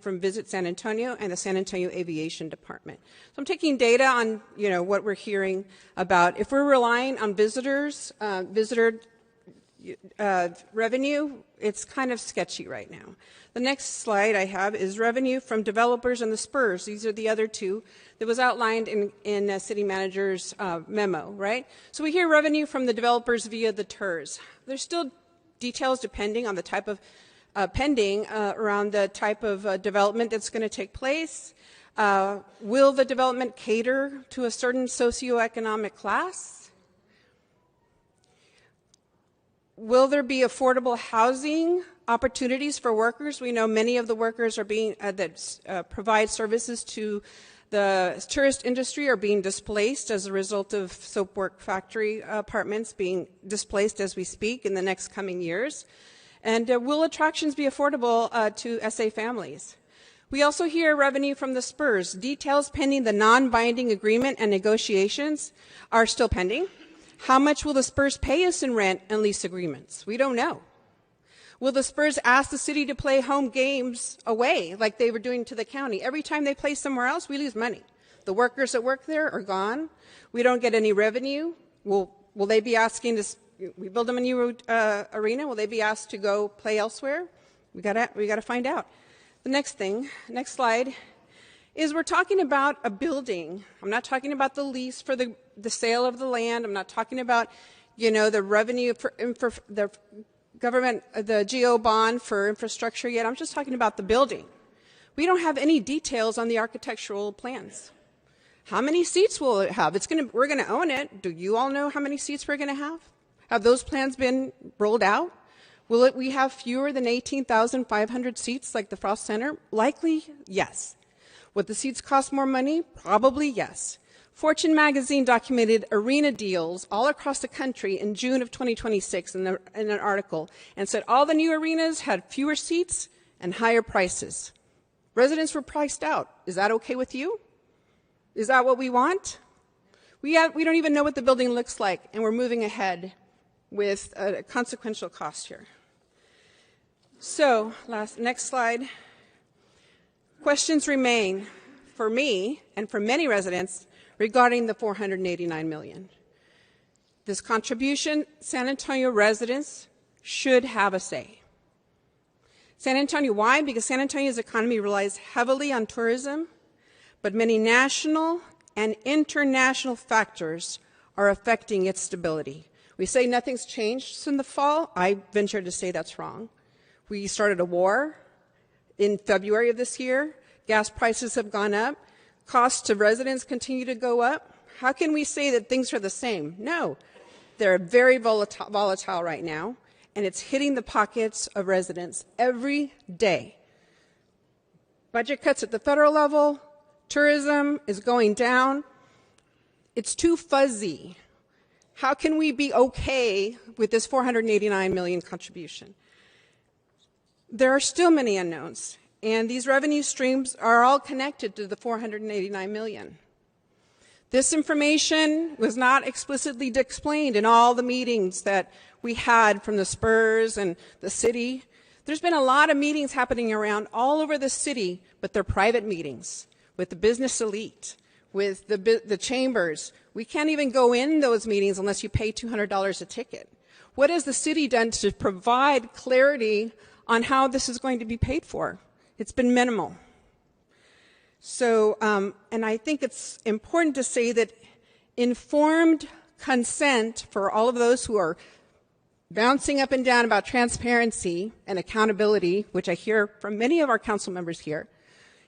from Visit San Antonio and the San Antonio Aviation Department. So I'm taking data on, what we're hearing about. If we're relying on visitor revenue, it's kind of sketchy right now. The next slide I have is revenue from developers and the spurs. These are the other two that was outlined in city manager's memo, right? So we hear revenue from the developers via the TERS. There's still details depending on the type of around the type of development that's going to take place. Will the development cater to a certain socioeconomic class? Will there be affordable housing opportunities for workers? We know many of the workers are being that provide services to the tourist industry are being displaced as a result of soap work factory apartments being displaced as we speak in the next coming years. And will attractions be affordable to SA families? We also hear revenue from the spurs. Details pending the non-binding agreement and negotiations are still pending. How much will the spurs pay us in rent and lease agreements? We don't know. Will the spurs ask the city to play home games away like they were doing to the county? Every time they play somewhere else, we lose money. The workers that work there are gone. We don't get any revenue. Will they be asking to? We build them a new arena. Will they be asked to go play elsewhere? We gotta find out. The next slide, is we're talking about a building. I'm not talking about the lease for the sale of the land. I'm not talking about, the revenue for the government, the GO bond for infrastructure yet. I'm just talking about the building. We don't have any details on the architectural plans. How many seats will it have? We're going to own it. Do you all know how many seats we're going to have? Have those plans been rolled out? Will we have fewer than 18,500 seats like the Frost Center? Likely, yes. Would the seats cost more money? Probably, yes. Fortune magazine documented arena deals all across the country in June of 2026 in an article and said all the new arenas had fewer seats and higher prices. Residents were priced out. Is that okay with you? Is that what we want? We don't even know what the building looks like, and we're moving ahead with a consequential cost here. So, next slide. Questions remain for me and for many residents regarding the $489 million. This contribution, San Antonio residents should have a say. San Antonio, why? Because San Antonio's economy relies heavily on tourism, but many national and international factors are affecting its stability. We say nothing's changed since the fall. I venture to say that's wrong. We started a war in February of this year. Gas prices have gone up. Costs to residents continue to go up. How can we say that things are the same? No, they're very volatile right now, and it's hitting the pockets of residents every day. Budget cuts at the federal level, tourism is going down. It's too fuzzy. How can we be okay with this $489 million contribution? There are still many unknowns, and these revenue streams are all connected to the $489 million. This information was not explicitly explained in all the meetings that we had from the spurs and the city. There's been a lot of meetings happening around all over the city, but they're private meetings with the business elite, with the chambers. We can't even go in those meetings unless you pay $200 a ticket. What has the city done to provide clarity on how this is going to be paid for? It's been minimal. So, and I think it's important to say that informed consent for all of those who are bouncing up and down about transparency and accountability, which I hear from many of our council members here,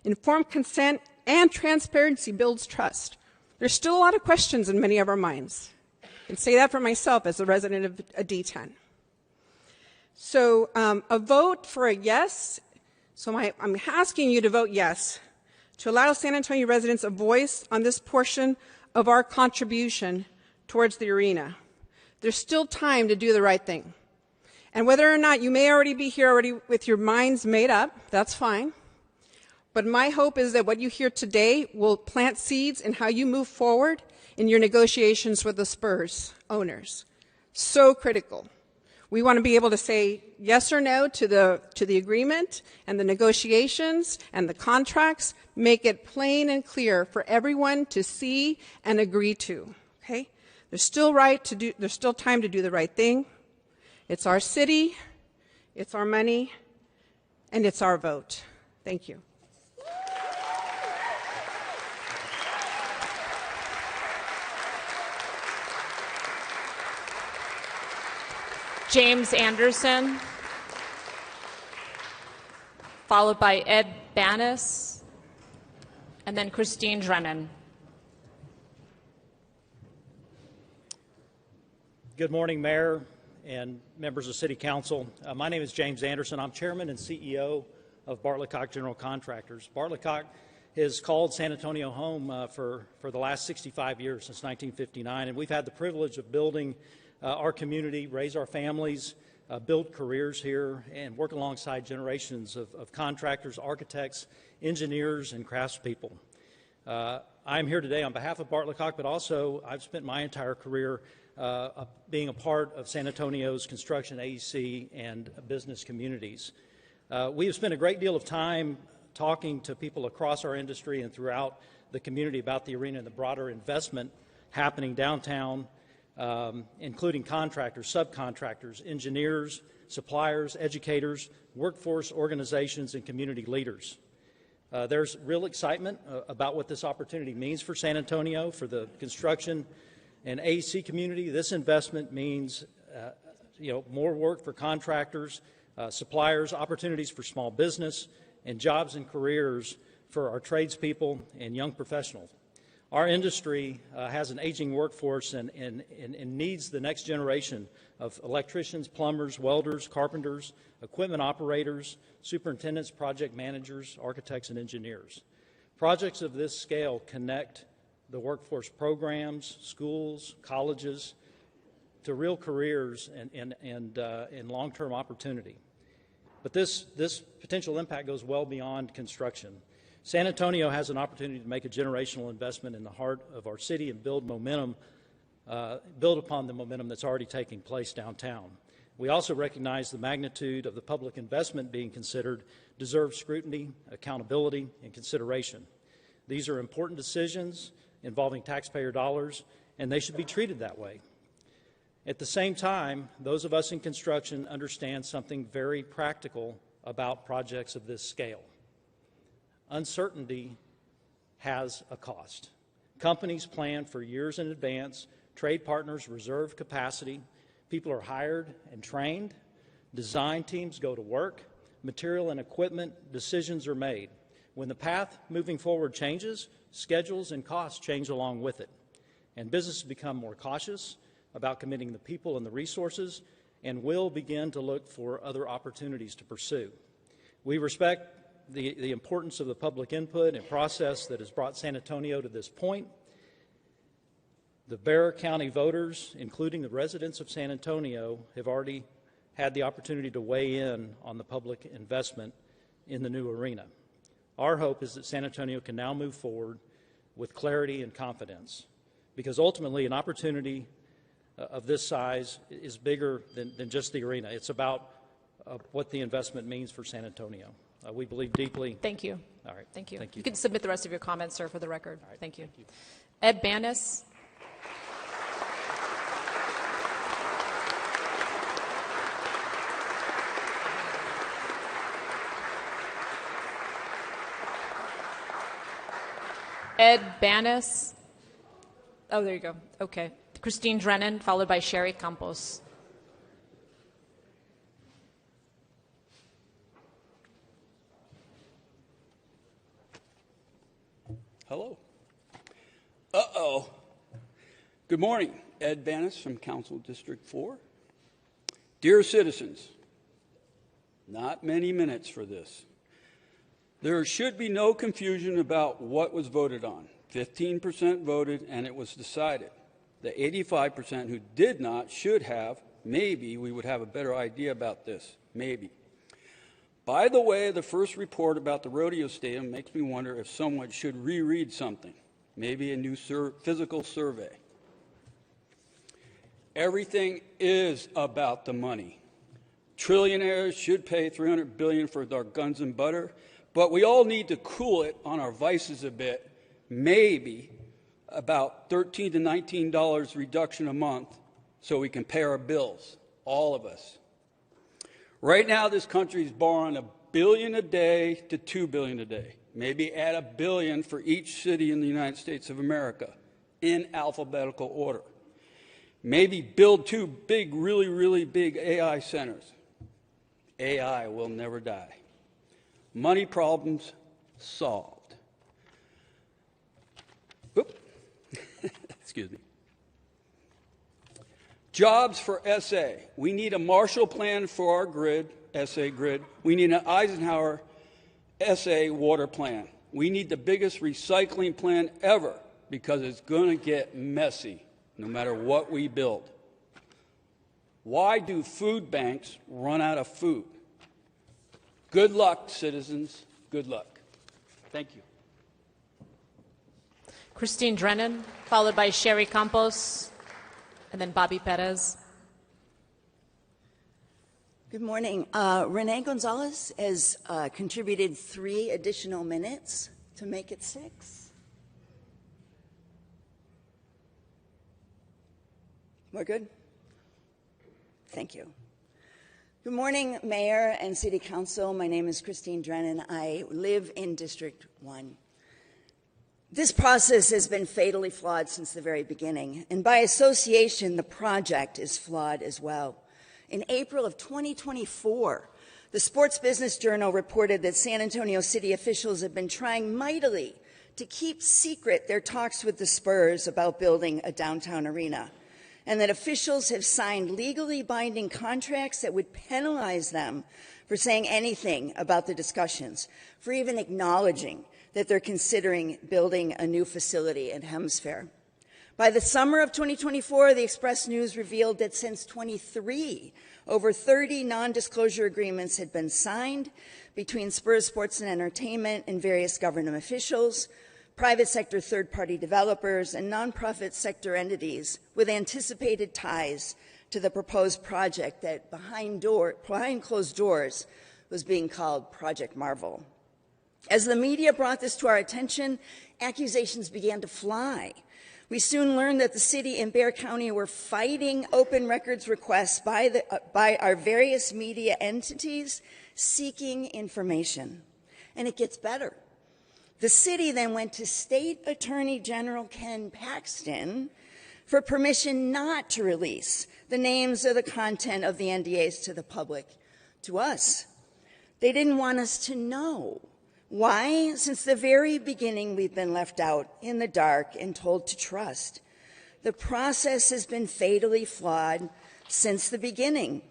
informed consent and transparency builds trust. There's still a lot of questions in many of our minds. I can say that for myself as a resident of a D10. So a vote for a yes. So I'm asking you to vote yes to allow San Antonio residents a voice on this portion of our contribution towards the arena. There's still time to do the right thing. And whether or not you may already be here already with your minds made up, that's fine. But my hope is that what you hear today will plant seeds in how you move forward in your negotiations with the Spurs owners. So critical. We want to be able to say yes or no to the agreement and the negotiations and the contracts, make it plain and clear for everyone to see and agree to. Okay? There's still time to do the right thing. It's our city, it's our money, and it's our vote. Thank you. James Anderson, followed by Ed Banis, and then Christine Drennan. Good morning, Mayor and members of City Council. My name is James Anderson. I'm Chairman and CEO of Bartlett-Cock General Contractors. Bartlett-Cock has called San Antonio home for the last 65 years, since 1959, and we've had the privilege of building our community, raise our families, build careers here, and work alongside generations of contractors, architects, engineers, and craftspeople. I'm here today on behalf of Bartlett-Cock, but also I've spent my entire career being a part of San Antonio's construction, AEC, and business communities. We have spent a great deal of time talking to people across our industry and throughout the community about the arena and the broader investment happening downtown, including contractors, subcontractors, engineers, suppliers, educators, workforce organizations, and community leaders. There's real excitement about what this opportunity means for San Antonio, for the construction and AEC community. This investment means more work for contractors, suppliers, opportunities for small business, and jobs and careers for our tradespeople and young professionals. Our industry has an aging workforce and needs the next generation of electricians, plumbers, welders, carpenters, equipment operators, superintendents, project managers, architects, and engineers. Projects of this scale connect the workforce programs, schools, colleges, to real careers and long-term opportunity. But this potential impact goes well beyond construction. San Antonio has an opportunity to make a generational investment in the heart of our city and build momentum, build upon the momentum that's already taking place downtown. We also recognize the magnitude of the public investment being considered deserves scrutiny, accountability, and consideration. These are important decisions involving taxpayer dollars, and they should be treated that way. At the same time, those of us in construction understand something very practical about projects of this scale. Uncertainty has a cost. Companies plan for years in advance. Trade partners reserve capacity. People are hired and trained. Design teams go to work. Material and equipment decisions are made. When the path moving forward changes, schedules and costs change along with it. And businesses become more cautious about committing the people and the resources and will begin to look for other opportunities to pursue. We respect the importance of the public input and process that has brought San Antonio to this point. The Bexar County voters, including the residents of San Antonio, have already had the opportunity to weigh in on the public investment in the new arena. Our hope is that San Antonio can now move forward with clarity and confidence, because ultimately an opportunity of this size is bigger than just the arena. It's about what the investment means for San Antonio. We believe deeply. Thank you. All right. Thank you. Thank you. You can submit the rest of your comments, sir, for the record. All right. Thank you. Thank you. Ed Banis. Ed Banis. Oh, there you go. Okay. Christine Drennan, followed by Sherry Campos. Hello. Uh-oh. Good morning. Ed Banis from Council District 4. Dear citizens, not many minutes for this. There should be no confusion about what was voted on. 15% voted and it was decided. The 85% who did not should have. Maybe we would have a better idea about this. Maybe. By the way, the first report about the rodeo stadium makes me wonder if someone should reread something. Maybe a new physical survey. Everything is about the money. Trillionaires should pay $300 billion for their guns and butter, but we all need to cool it on our vices a bit, maybe about $13 to $19 reduction a month so we can pay our bills, all of us. Right now, this country is borrowing $1 billion a day to $2 billion a day. Maybe add $1 billion for each city in the United States of America in alphabetical order. Maybe build 2 big, really big AI centers. AI will never die. Money problems solved. Oop. Excuse me. Jobs for SA. We need a Marshall Plan for our grid, SA grid. We need an Eisenhower SA water plan. We need the biggest recycling plan ever because it's going to get messy no matter what we build. Why do food banks run out of food? Good luck, citizens. Good luck. Thank you. Christine Drennan, followed by Sherry Campos, and then Bobby Perez. Good morning. Renee Gonzalez has contributed 3 additional minutes to make it 6. We're good? Thank you. Good morning, Mayor and City Council. My name is Christine Drennan. I live in District 1. This process has been fatally flawed since the very beginning, and by association, the project is flawed as well. In April of 2024, the Sports Business Journal reported that San Antonio city officials have been trying mightily to keep secret their talks with the Spurs about building a downtown arena, and that officials have signed legally binding contracts that would penalize them for saying anything about the discussions, for even acknowledging that they're considering building a new facility at Hemisphere. By the summer of 2024, the Express News revealed that since 23, over 30 non-disclosure agreements had been signed between Spurs Sports and Entertainment and various government officials, private sector third-party developers, and nonprofit sector entities with anticipated ties to the proposed project that behind closed doors was being called Project Marvel. As the media brought this to our attention, accusations began to fly. We soon learned that the city and Bexar County were fighting open records requests by our various media entities seeking information. And it gets better. The city then went to State Attorney General Ken Paxton for permission not to release the names or the content of the NDAs to the public, to us. They didn't want us to know. Why? Since the very beginning, we've been left out in the dark and told to trust. The process has been fatally flawed since the beginning.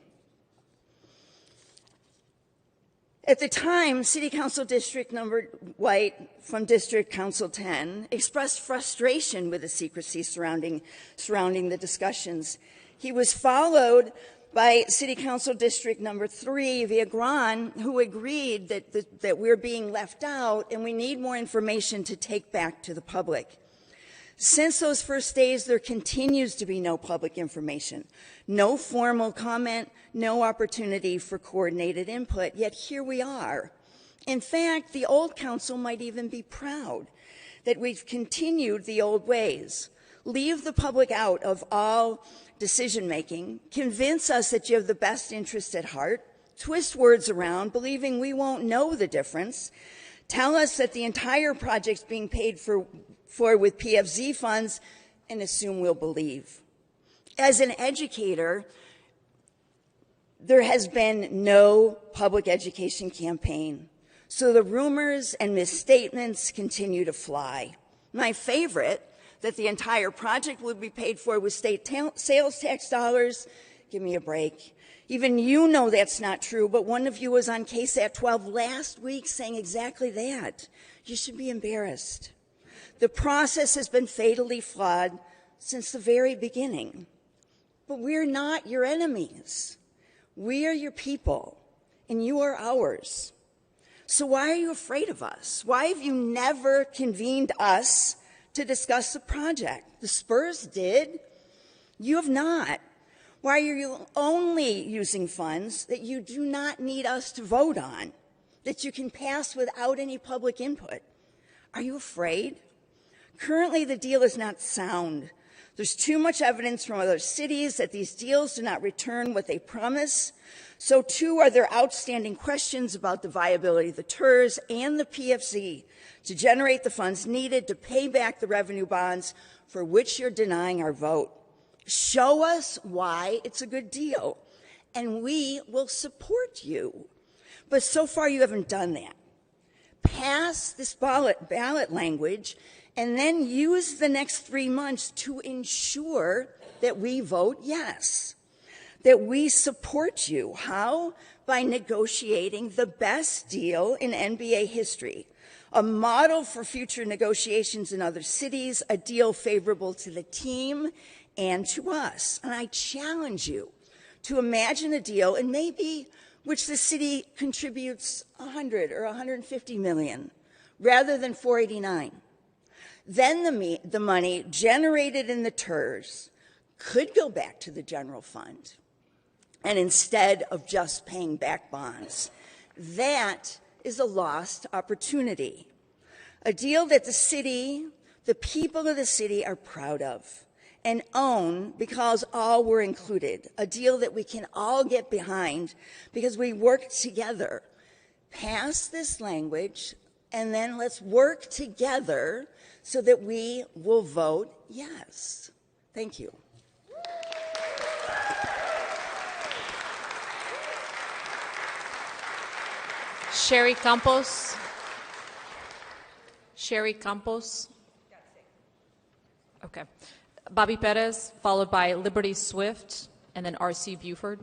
At the time, City Council District Number White from District Council 10 expressed frustration with the secrecy surrounding the discussions. He was followed by City Council District Number 3, Villagran, who agreed that we're being left out and we need more information to take back to the public. Since those first days, there continues to be no public information, no formal comment, no opportunity for coordinated input, yet here we are. In fact, the old council might even be proud that we've continued the old ways. Leave the public out of all decision-making, convince us that you have the best interest at heart, twist words around, believing we won't know the difference, tell us that the entire project's being paid for with PFZ funds, and assume we'll believe. As an educator, there has been no public education campaign, so the rumors and misstatements continue to fly. My favorite, that the entire project would be paid for with state sales tax dollars. Give me a break. Even you know that's not true, but one of you was on KSAT 12 last week saying exactly that. You should be embarrassed. The process has been fatally flawed since the very beginning. But we're not your enemies. We are your people, and you are ours. So why are you afraid of us? Why have you never convened us to discuss the project? The Spurs did. You have not. Why are you only using funds that you do not need us to vote on, that you can pass without any public input? Are you afraid? Currently, the deal is not sound. There's too much evidence from other cities that these deals do not return what they promise. So too are there outstanding questions about the viability of the TERS and the PFC to generate the funds needed to pay back the revenue bonds for which you're denying our vote. Show us why it's a good deal, and we will support you. But so far, you haven't done that. Pass this ballot language, and then use the next 3 months to ensure that we vote yes, that we support you. How? By negotiating the best deal in NBA history, a model for future negotiations in other cities, a deal favorable to the team and to us. And I challenge you to imagine a deal in maybe which the city contributes 100 or 150 million rather than 489. Then the money generated in the TERS could go back to the general fund. And instead of just paying back bonds, that is a lost opportunity. A deal that the city, the people of the city are proud of and own because all were included. A deal that we can all get behind because we work together. Pass this language, and then let's work together so that we will vote yes. Thank you. Sherry Campos. Sherry Campos. Okay. Bobby Perez, followed by Liberty Swift, and then R.C. Buford.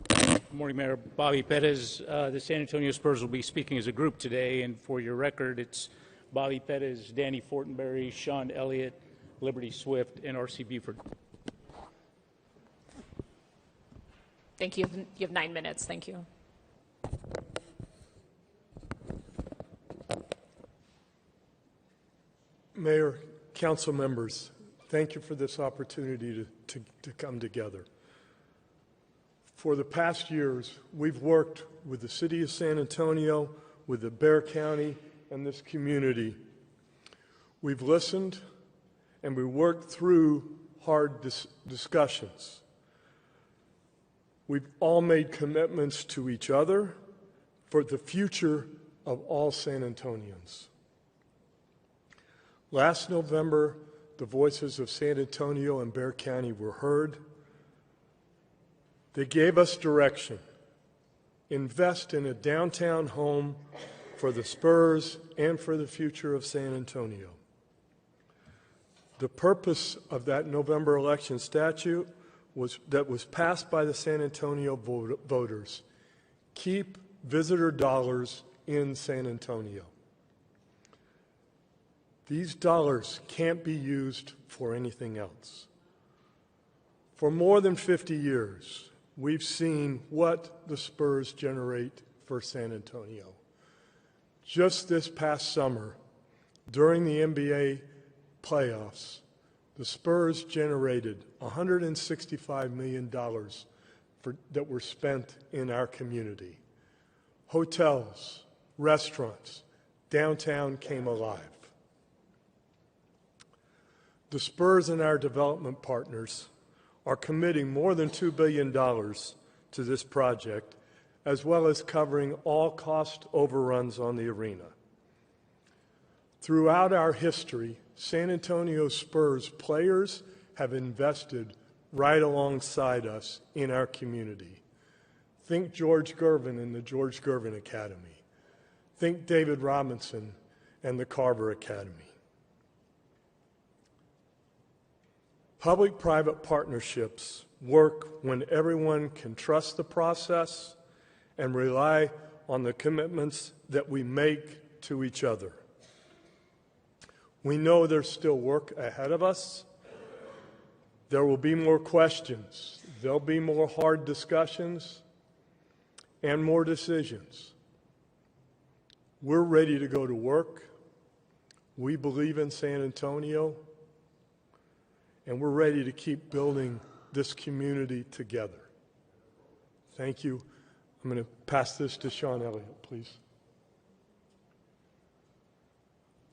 Good morning, Mayor. Bobby Perez. The San Antonio Spurs will be speaking as a group today, and for your record, it's Bobby Perez, Danny Fortenberry, Sean Elliott, Liberty Swift, and R.C. Buford. Thank you. You have 9 minutes. Thank you. Mayor, council members, thank you for this opportunity to come together. For the past years, we've worked with the City of San Antonio, with the Bexar County, and this community. We've listened, and we worked through hard discussions. We've all made commitments to each other for the future of all San Antonians. Last November, the voices of San Antonio and Bexar County were heard. They gave us direction. Invest in a downtown home for the Spurs and for the future of San Antonio. The purpose of that November election statute that was passed by the San Antonio voters: keep visitor dollars in San Antonio. These dollars can't be used for anything else. For more than 50 years, we've seen what the Spurs generate for San Antonio. Just this past summer, during the NBA playoffs, the Spurs generated $165 million that were spent in our community. Hotels, restaurants, downtown came alive. The Spurs and our development partners are committing more than $2 billion to this project, as well as covering all cost overruns on the arena. Throughout our history, San Antonio Spurs players have invested right alongside us in our community. Think George Gervin and the George Gervin Academy. Think David Robinson and the Carver Academy. Public-private partnerships work when everyone can trust the process and rely on the commitments that we make to each other. We know there's still work ahead of us. There will be more questions. There'll be more hard discussions and more decisions. We're ready to go to work. We believe in San Antonio. and we're ready to keep building this community together. Thank you. I'm going to pass this to Sean Elliott, please.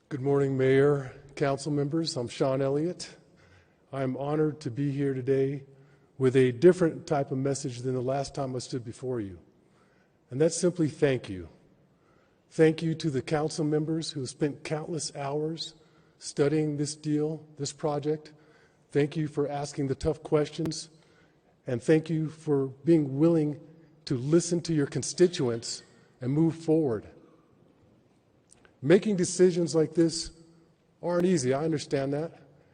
Good morning, Mayor, council members. I'm Sean Elliott. I'm honored to be here today with a different type of message than the last time I stood before you. And that's simply thank you. Thank you to the council members who have spent countless hours studying this deal, this project. Thank you for asking the tough questions. And thank you for being willing to listen to your constituents and move forward. Making decisions like this aren't easy, I understand that,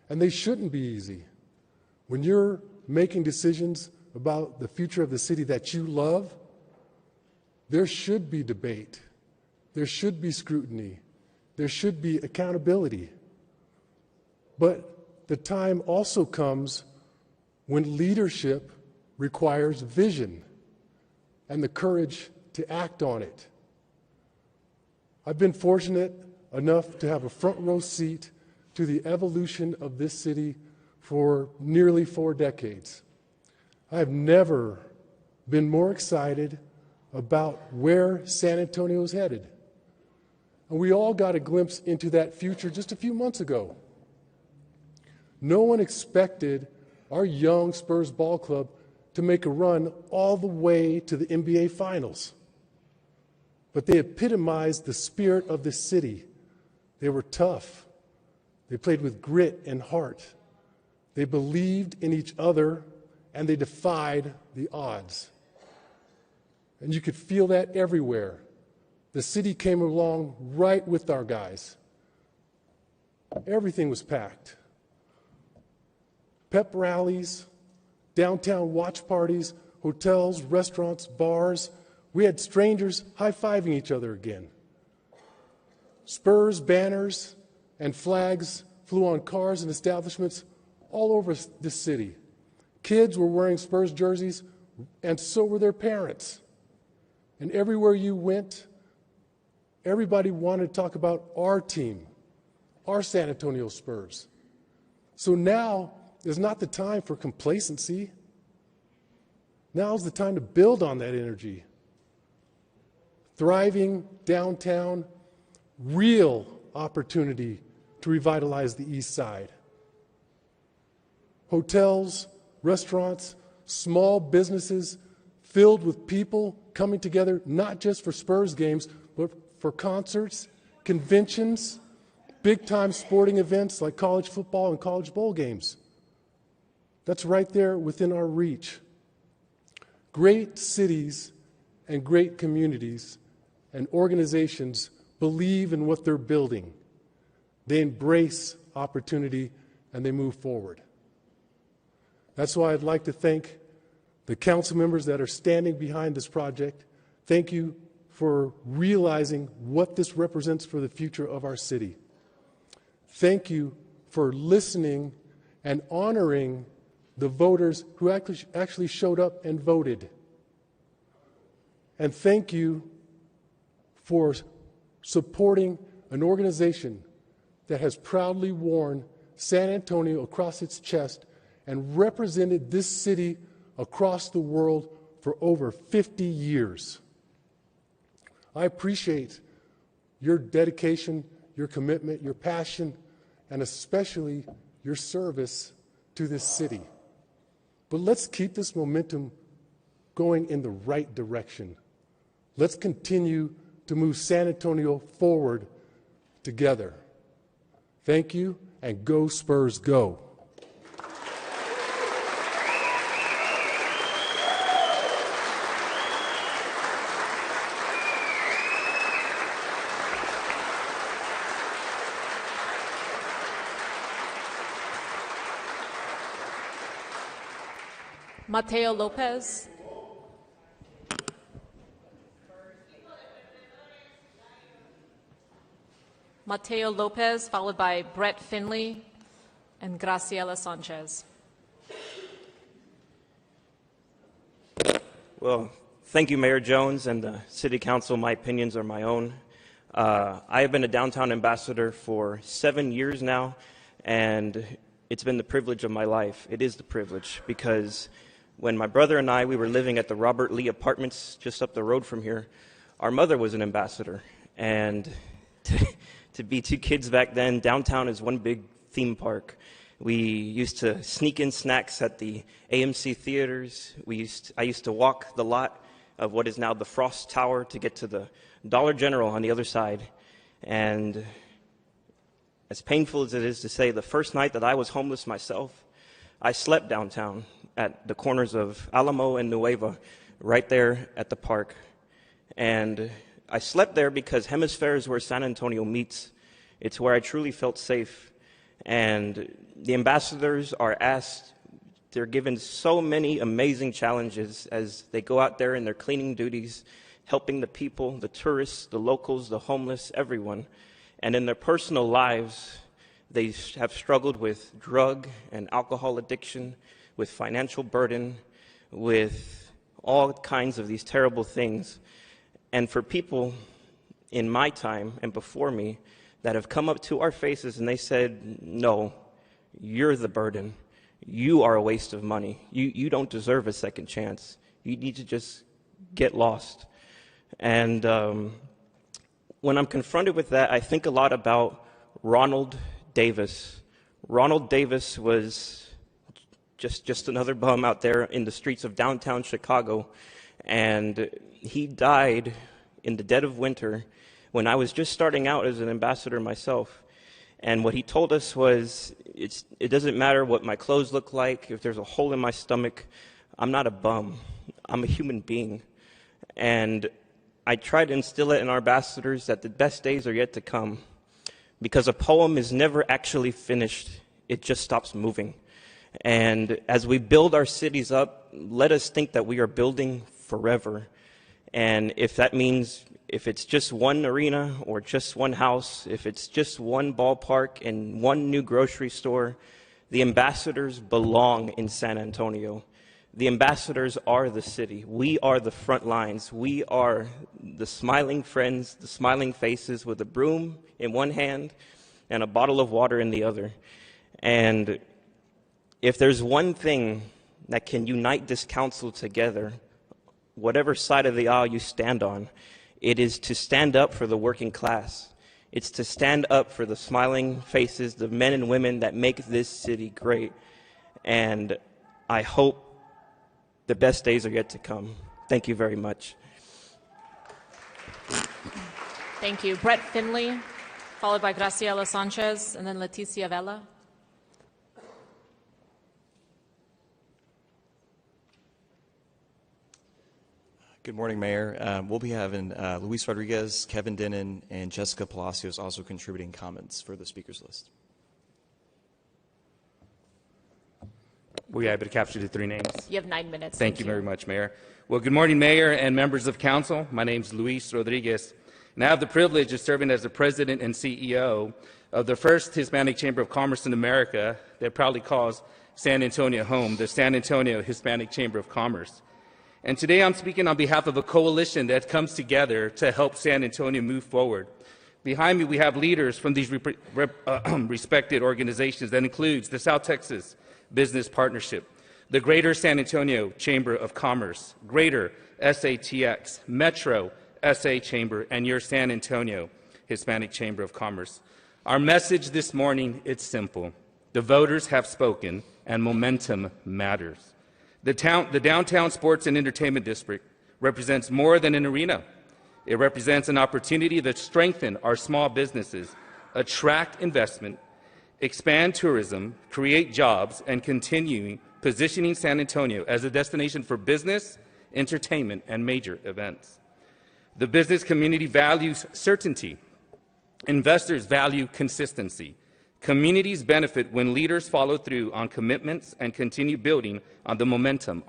and they shouldn't be easy. When you're making decisions about the future of the city that you love, there should be debate, there should be scrutiny, there should be accountability. But the time also comes when leadership requires vision and the courage to act on it. I've been fortunate enough to have a front row seat to the evolution of this city for nearly 4 decades. I have never been more excited about where San Antonio is headed. And we all got a glimpse into that future just a few months ago. No one expected our young Spurs ball club to make a run all the way to the NBA Finals. But they epitomized the spirit of the city. They were tough. They played with grit and heart. They believed in each other, and they defied the odds. And you could feel that everywhere. The city came along right with our guys. Everything was packed. Pep rallies, downtown watch parties, hotels, restaurants, bars. We had strangers high-fiving each other again. Spurs, banners, and flags flew on cars and establishments all over the city. Kids were wearing Spurs jerseys, and so were their parents. And everywhere you went, everybody wanted to talk about our team, our San Antonio Spurs. So now is not the time for complacency. Now is the time to build on that energy. Thriving downtown, real opportunity to revitalize the East Side. Hotels, restaurants, small businesses filled with people coming together not just for Spurs games, but for concerts, conventions, big-time sporting events like college football and college bowl games. That's right there within our reach. Great cities and great communities and organizations believe in what they're building. They embrace opportunity and they move forward. That's why I'd like to thank the council members that are standing behind this project. Thank you for realizing what this represents for the future of our city. Thank you for listening and honoring the voters who actually showed up and voted. And thank you for supporting an organization that has proudly worn San Antonio across its chest and represented this city across the world for over 50 years. I appreciate your dedication, your commitment, your passion, and especially your service to this city. But let's keep this momentum going in the right direction. Let's continue to move San Antonio forward together. Thank you, and go Spurs, go. Mateo Lopez. Mateo Lopez, followed by Brett Finley and Graciela Sanchez. Well, thank you, Mayor Jones and the City Council. My opinions are my own. I have been a downtown ambassador for 7 years now, and it's been the privilege of my life. It is the privilege, because when my brother and we were living at the Robert Lee Apartments just up the road from here, our mother was an ambassador. And to be two kids back then, downtown is one big theme park. We used to sneak in snacks at the AMC theaters. I used to walk the lot of what is now the Frost Tower to get to the Dollar General on the other side. And as painful as it is to say, the first night that I was homeless myself, I slept downtown at the corners of Alamo and Nueva, right there at the park. And I slept there because Hemisphere is where San Antonio meets. It's where I truly felt safe. And the ambassadors are asked, they're given so many amazing challenges as they go out there in their cleaning duties, helping the people, the tourists, the locals, the homeless, everyone. And in their personal lives, they have struggled with drug and alcohol addiction, with financial burden, with all kinds of these terrible things. And for people in my time and before me that have come up to our faces and they said, no, you're the burden. You are a waste of money. You don't deserve a second chance. You need to just get lost. And when I'm confronted with that, I think a lot about Ronald Davis. Ronald Davis was just another bum out there in the streets of downtown Chicago. And he died in the dead of winter when I was just starting out as an ambassador myself. And what he told us was, it doesn't matter what my clothes look like, if there's a hole in my stomach, I'm not a bum. I'm a human being. And I try to instill it in our ambassadors that the best days are yet to come, because a poem is never actually finished. It just stops moving. And as we build our cities up, let us think that we are building forever. And if that means, if it's just one arena or just one house, if it's just one ballpark and one new grocery store, the ambassadors belong in San Antonio. The ambassadors are the city. We are the front lines. We are the smiling friends, the smiling faces with a broom in one hand and a bottle of water in the other. And if there's one thing that can unite this council together, whatever side of the aisle you stand on, it is to stand up for the working class. It's to stand up for the smiling faces, the men and women that make this city great. And I hope the best days are yet to come. Thank you very much. Thank you. Brett Finley, followed by Graciela Sanchez, and then Leticia Vela. Good morning, Mayor. We'll be having Luis Rodriguez, Kevin Denon, and Jessica Palacios also contributing comments for the speakers list. Were you able to capture the three names? You have 9 minutes. Thank you very much, Mayor. Well, good morning, Mayor and members of Council. My name is Luis Rodriguez, and I have the privilege of serving as the President and CEO of the first Hispanic Chamber of Commerce in America that proudly calls San Antonio home, the San Antonio Hispanic Chamber of Commerce. And today I'm speaking on behalf of a coalition that comes together to help San Antonio move forward. Behind me, we have leaders from these respected organizations that includes the South Texas Business Partnership, the Greater San Antonio Chamber of Commerce, Greater SATX, Metro SA Chamber, and your San Antonio Hispanic Chamber of Commerce. Our message this morning, it's simple. The voters have spoken, and momentum matters. The Downtown Sports and Entertainment District represents more than an arena. It represents an opportunity to strengthen our small businesses, attract investment, expand tourism, create jobs, and continue positioning San Antonio as a destination for business, entertainment, and major events. The business community values certainty. Investors value consistency. Communities benefit when leaders follow through on commitments and continue building on the momentum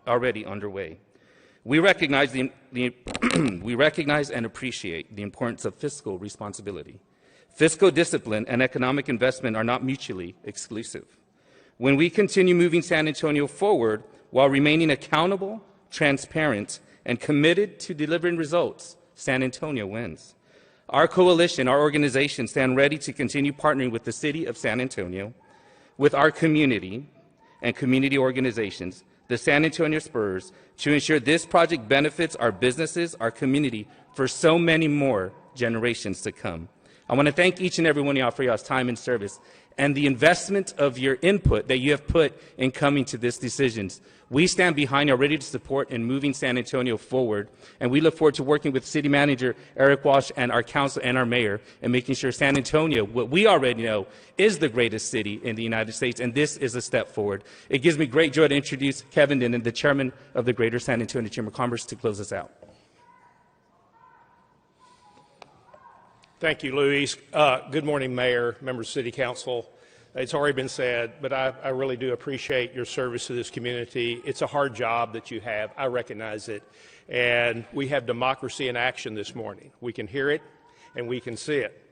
already underway. We recognize, we recognize and appreciate the importance of fiscal responsibility. Fiscal discipline and economic investment are not mutually exclusive. When we continue moving San Antonio forward while remaining accountable, transparent, and committed to delivering results, San Antonio wins. Our coalition, our organization, stand ready to continue partnering with the City of San Antonio, with our community and community organizations, the San Antonio Spurs, to ensure this project benefits our businesses, our community, for so many more generations to come. I want to thank each and every one of y'all for y'all's time and service and the investment of your input that you have put in coming to this decisions. We stand behind you, ready to support in moving San Antonio forward, and we look forward to working with City Manager Eric Walsh and our council and our mayor and making sure San Antonio, what we already know, is the greatest city in the United States, and this is a step forward. It gives me great joy to introduce Kevin Dinnan, the chairman of the Greater San Antonio Chamber of Commerce, to close us out. Thank you, Luis. Good morning, Mayor, members of City Council. It's already been said, but I really do appreciate your service to this community. It's a hard job that you have. I recognize it. And we have democracy in action this morning. We can hear it and we can see it.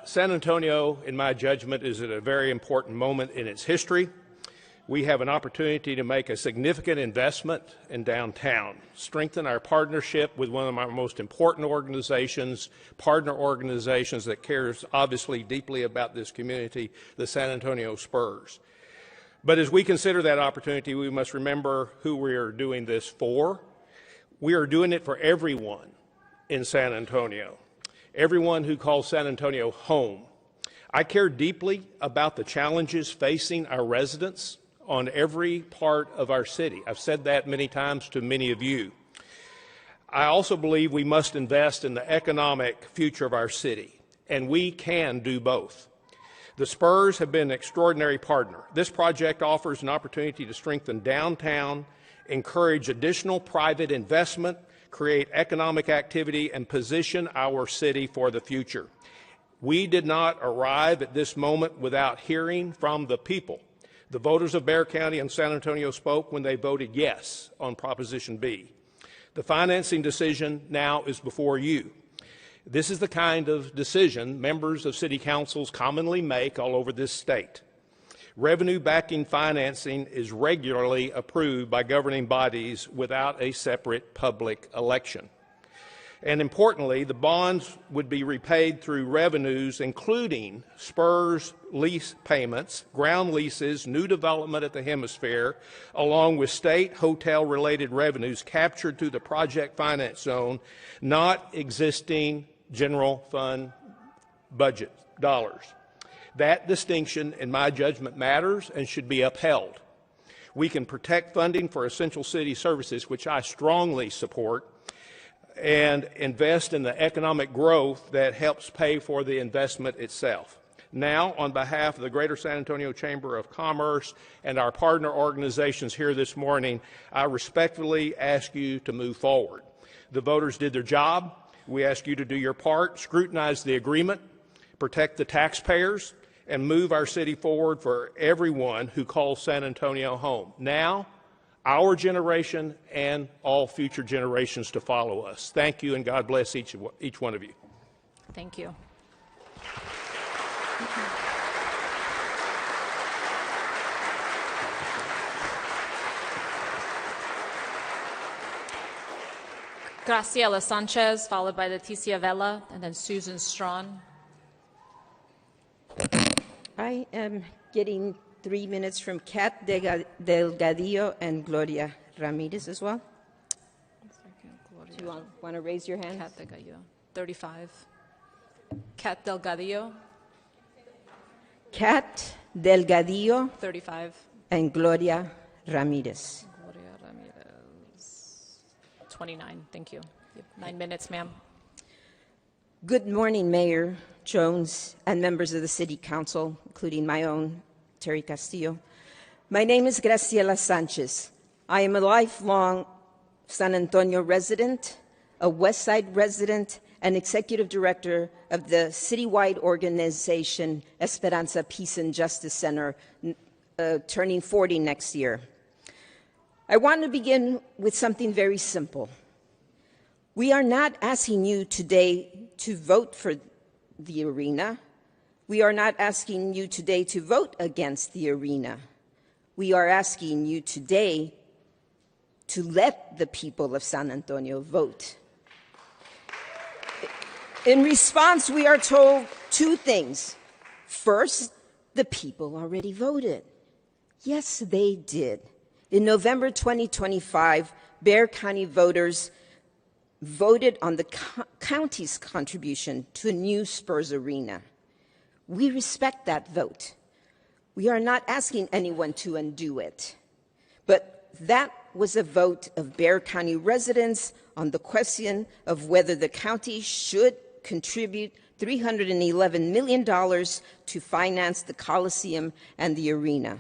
San Antonio, in my judgment, is at a very important moment in its history. We have an opportunity to make a significant investment in downtown, strengthen our partnership with one of our most important organizations, partner organizations that cares obviously deeply about this community, the San Antonio Spurs. But as we consider that opportunity, we must remember who we are doing this for. We are doing it for everyone in San Antonio, everyone who calls San Antonio home. I care deeply about the challenges facing our residents on every part of our city. I've said that many times to many of you. I also believe we must invest in the economic future of our city, and we can do both. The Spurs have been an extraordinary partner. This project offers an opportunity to strengthen downtown, encourage additional private investment, create economic activity, and position our city for the future. We did not arrive at this moment without hearing from the people. The voters of Bexar County and San Antonio spoke when they voted yes on Proposition B. The financing decision now is before you. This is the kind of decision members of city councils commonly make all over this state. Revenue backing financing is regularly approved by governing bodies without a separate public election. And importantly, the bonds would be repaid through revenues including Spurs lease payments, ground leases, new development at the Hemisphere, along with state hotel-related revenues captured through the project finance zone, not existing general fund budget dollars. That distinction, in my judgment, matters and should be upheld. We can protect funding for essential city services, which I strongly support, and invest in the economic growth that helps pay for the investment itself. Now, on behalf of the Greater San Antonio Chamber of Commerce and our partner organizations here this morning, I respectfully ask you to move forward. The voters did their job. We ask you to do your part, scrutinize the agreement, protect the taxpayers, and move our city forward for everyone who calls San Antonio home. Now, our generation and all future generations to follow us. Thank you, and God bless each one of you. Thank you. Graciela Sanchez, followed by Leticia Vela, and then Susan Strawn. I am getting 3 minutes from Kat Delgadillo and Gloria Ramirez as well. Do you want to raise your hand? Kat Delgadillo, 35. Kat Delgadillo. Kat Delgadillo. 35. And Gloria Ramirez. Gloria Ramirez. 29. Thank you. You have 9 minutes, ma'am. Good morning, Mayor Jones and members of the City Council, including my own, Terry Castillo. My name is Graciela Sanchez. I am a lifelong San Antonio resident, a West Side resident, and executive director of the citywide organization Esperanza Peace and Justice Center, turning 40 next year. I want to begin with something very simple. We are not asking you today to vote for the arena. We are not asking you today to vote against the arena. We are asking you today to let the people of San Antonio vote. In response, we are told two things. First, The people already voted. Yes, they did. In November 2025, Bexar County voters voted on the county's contribution to a new Spurs arena. We respect that vote. We are not asking anyone to undo it. But that was a vote of Bexar County residents on the question of whether the county should contribute $311 million to finance the Coliseum and the arena.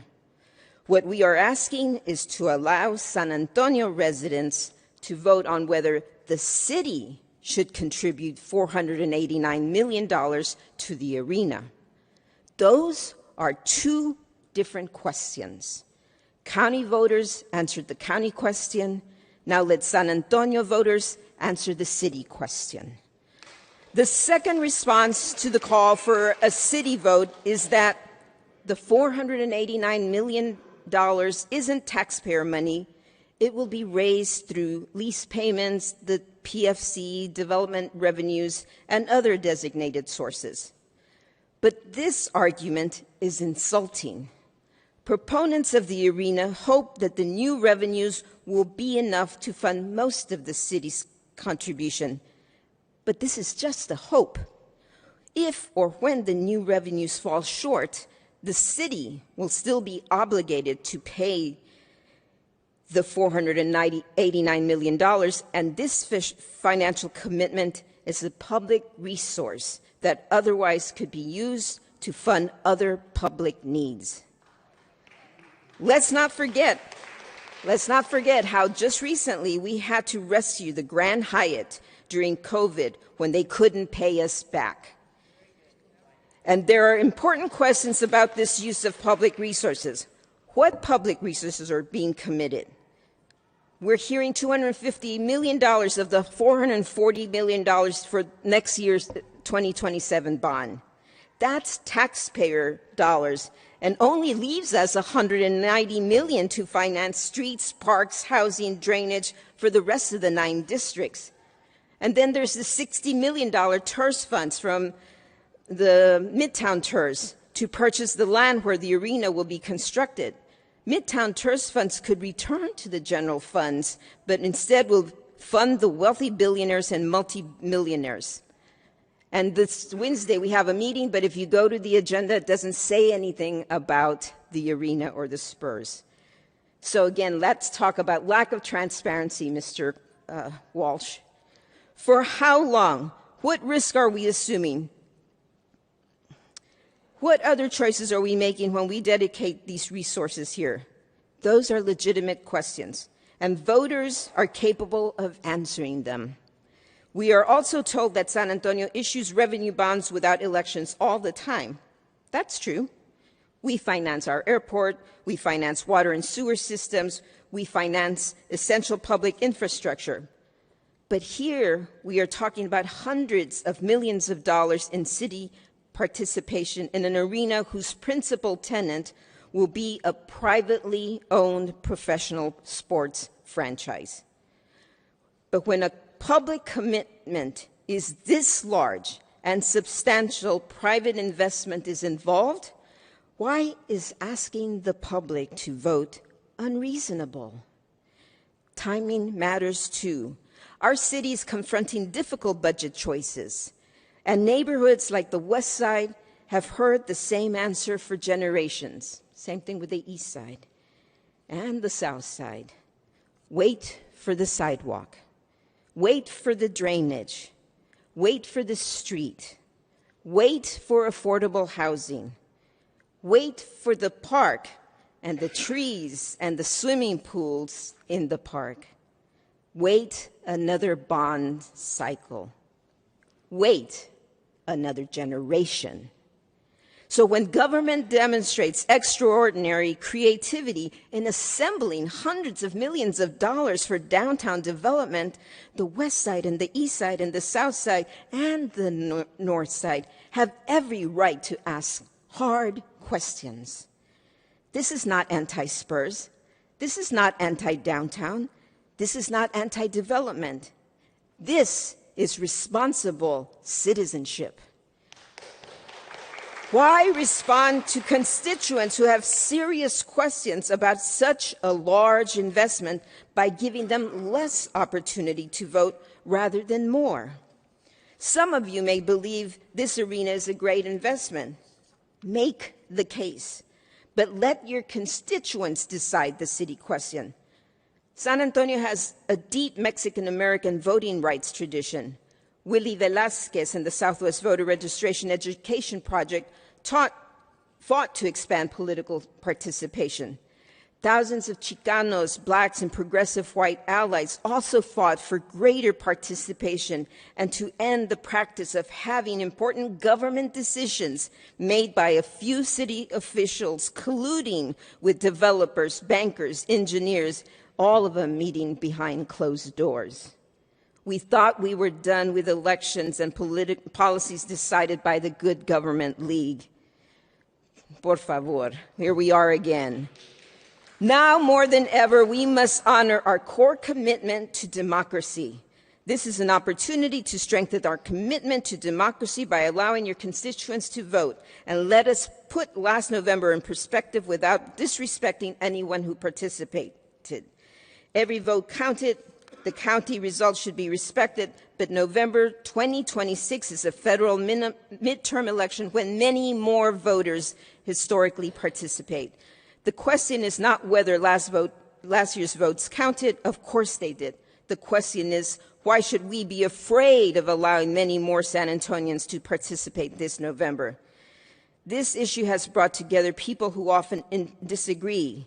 What we are asking is to allow San Antonio residents to vote on whether the city should contribute $489 million to the arena. Those are two different questions. County voters answered the county question. Now let San Antonio voters answer the city question. The second response to the call for a city vote is that the $489 million isn't taxpayer money. It will be raised through lease payments, the PFC, development revenues, and other designated sources. But this argument is insulting. Proponents of the arena hope that the new revenues will be enough to fund most of the city's contribution. But this is just a hope. If or when the new revenues fall short, the city will still be obligated to pay the $489 million, and this financial commitment is a public resource that otherwise could be used to fund other public needs. Let's not forget how just recently we had to rescue the Grand Hyatt during COVID when they couldn't pay us back. And there are important questions about this use of public resources. What public resources are being committed? We're hearing $250 million of the $440 million for next year's 2027 bond. That's taxpayer dollars and only leaves us $190 million to finance streets, parks, housing, drainage for the rest of the 9 districts. And then there's the $60 million TERS funds from the Midtown TERS to purchase the land where the arena will be constructed. Midtown TERS funds could return to the general funds, but instead will fund the wealthy billionaires and multimillionaires. And this Wednesday we have a meeting, but if you go to the agenda, it doesn't say anything about the arena or the Spurs. So again, let's talk about lack of transparency, Mr. Walsh. For how long? What risk are we assuming? What other choices are we making when we dedicate these resources here? Those are legitimate questions, and voters are capable of answering them. We are also told that San Antonio issues revenue bonds without elections all the time. That's true. We finance our airport, we finance water and sewer systems, we finance essential public infrastructure. But here we are talking about hundreds of millions of dollars in city participation in an arena whose principal tenant will be a privately owned professional sports franchise. But when a public commitment is this large and substantial private investment is involved, why is asking the public to vote unreasonable? Timing matters too. Our city is confronting difficult budget choices, and neighborhoods like the West Side have heard the same answer for generations. Same thing with the East Side and the South Side. Wait for the sidewalk. Wait for the drainage. Wait for the street. Wait for affordable housing. Wait for the park and the trees and the swimming pools in the park. Wait another bond cycle. Wait another generation. So when government demonstrates extraordinary creativity in assembling hundreds of millions of dollars for downtown development, the West Side and the East Side and the South Side and the North Side have every right to ask hard questions. This is not anti-Spurs. This is not anti-downtown. This is not anti-development. This is responsible citizenship. Why respond to constituents who have serious questions about such a large investment by giving them less opportunity to vote rather than more? Some of you may believe this arena is a great investment. Make the case, but let your constituents decide the city question. San Antonio has a deep Mexican-American voting rights tradition. Willie Velazquez and the Southwest Voter Registration Education Project fought to expand political participation. Thousands of Chicanos, blacks, and progressive white allies also fought for greater participation and to end the practice of having important government decisions made by a few city officials colluding with developers, bankers, engineers, all of them meeting behind closed doors. We thought we were done with elections and policies decided by the Good Government League. Por favor, here we are again. Now more than ever, we must honor our core commitment to democracy. This is an opportunity to strengthen our commitment to democracy by allowing your constituents to vote. And let us put last November in perspective without disrespecting anyone who participated. Every vote counted. The county results should be respected, but November 2026 is a federal midterm election when many more voters historically participate. The question is not whether last year's votes counted. Of course they did. The question is, why should we be afraid of allowing many more San Antonians to participate this November? This issue has brought together people who often disagree.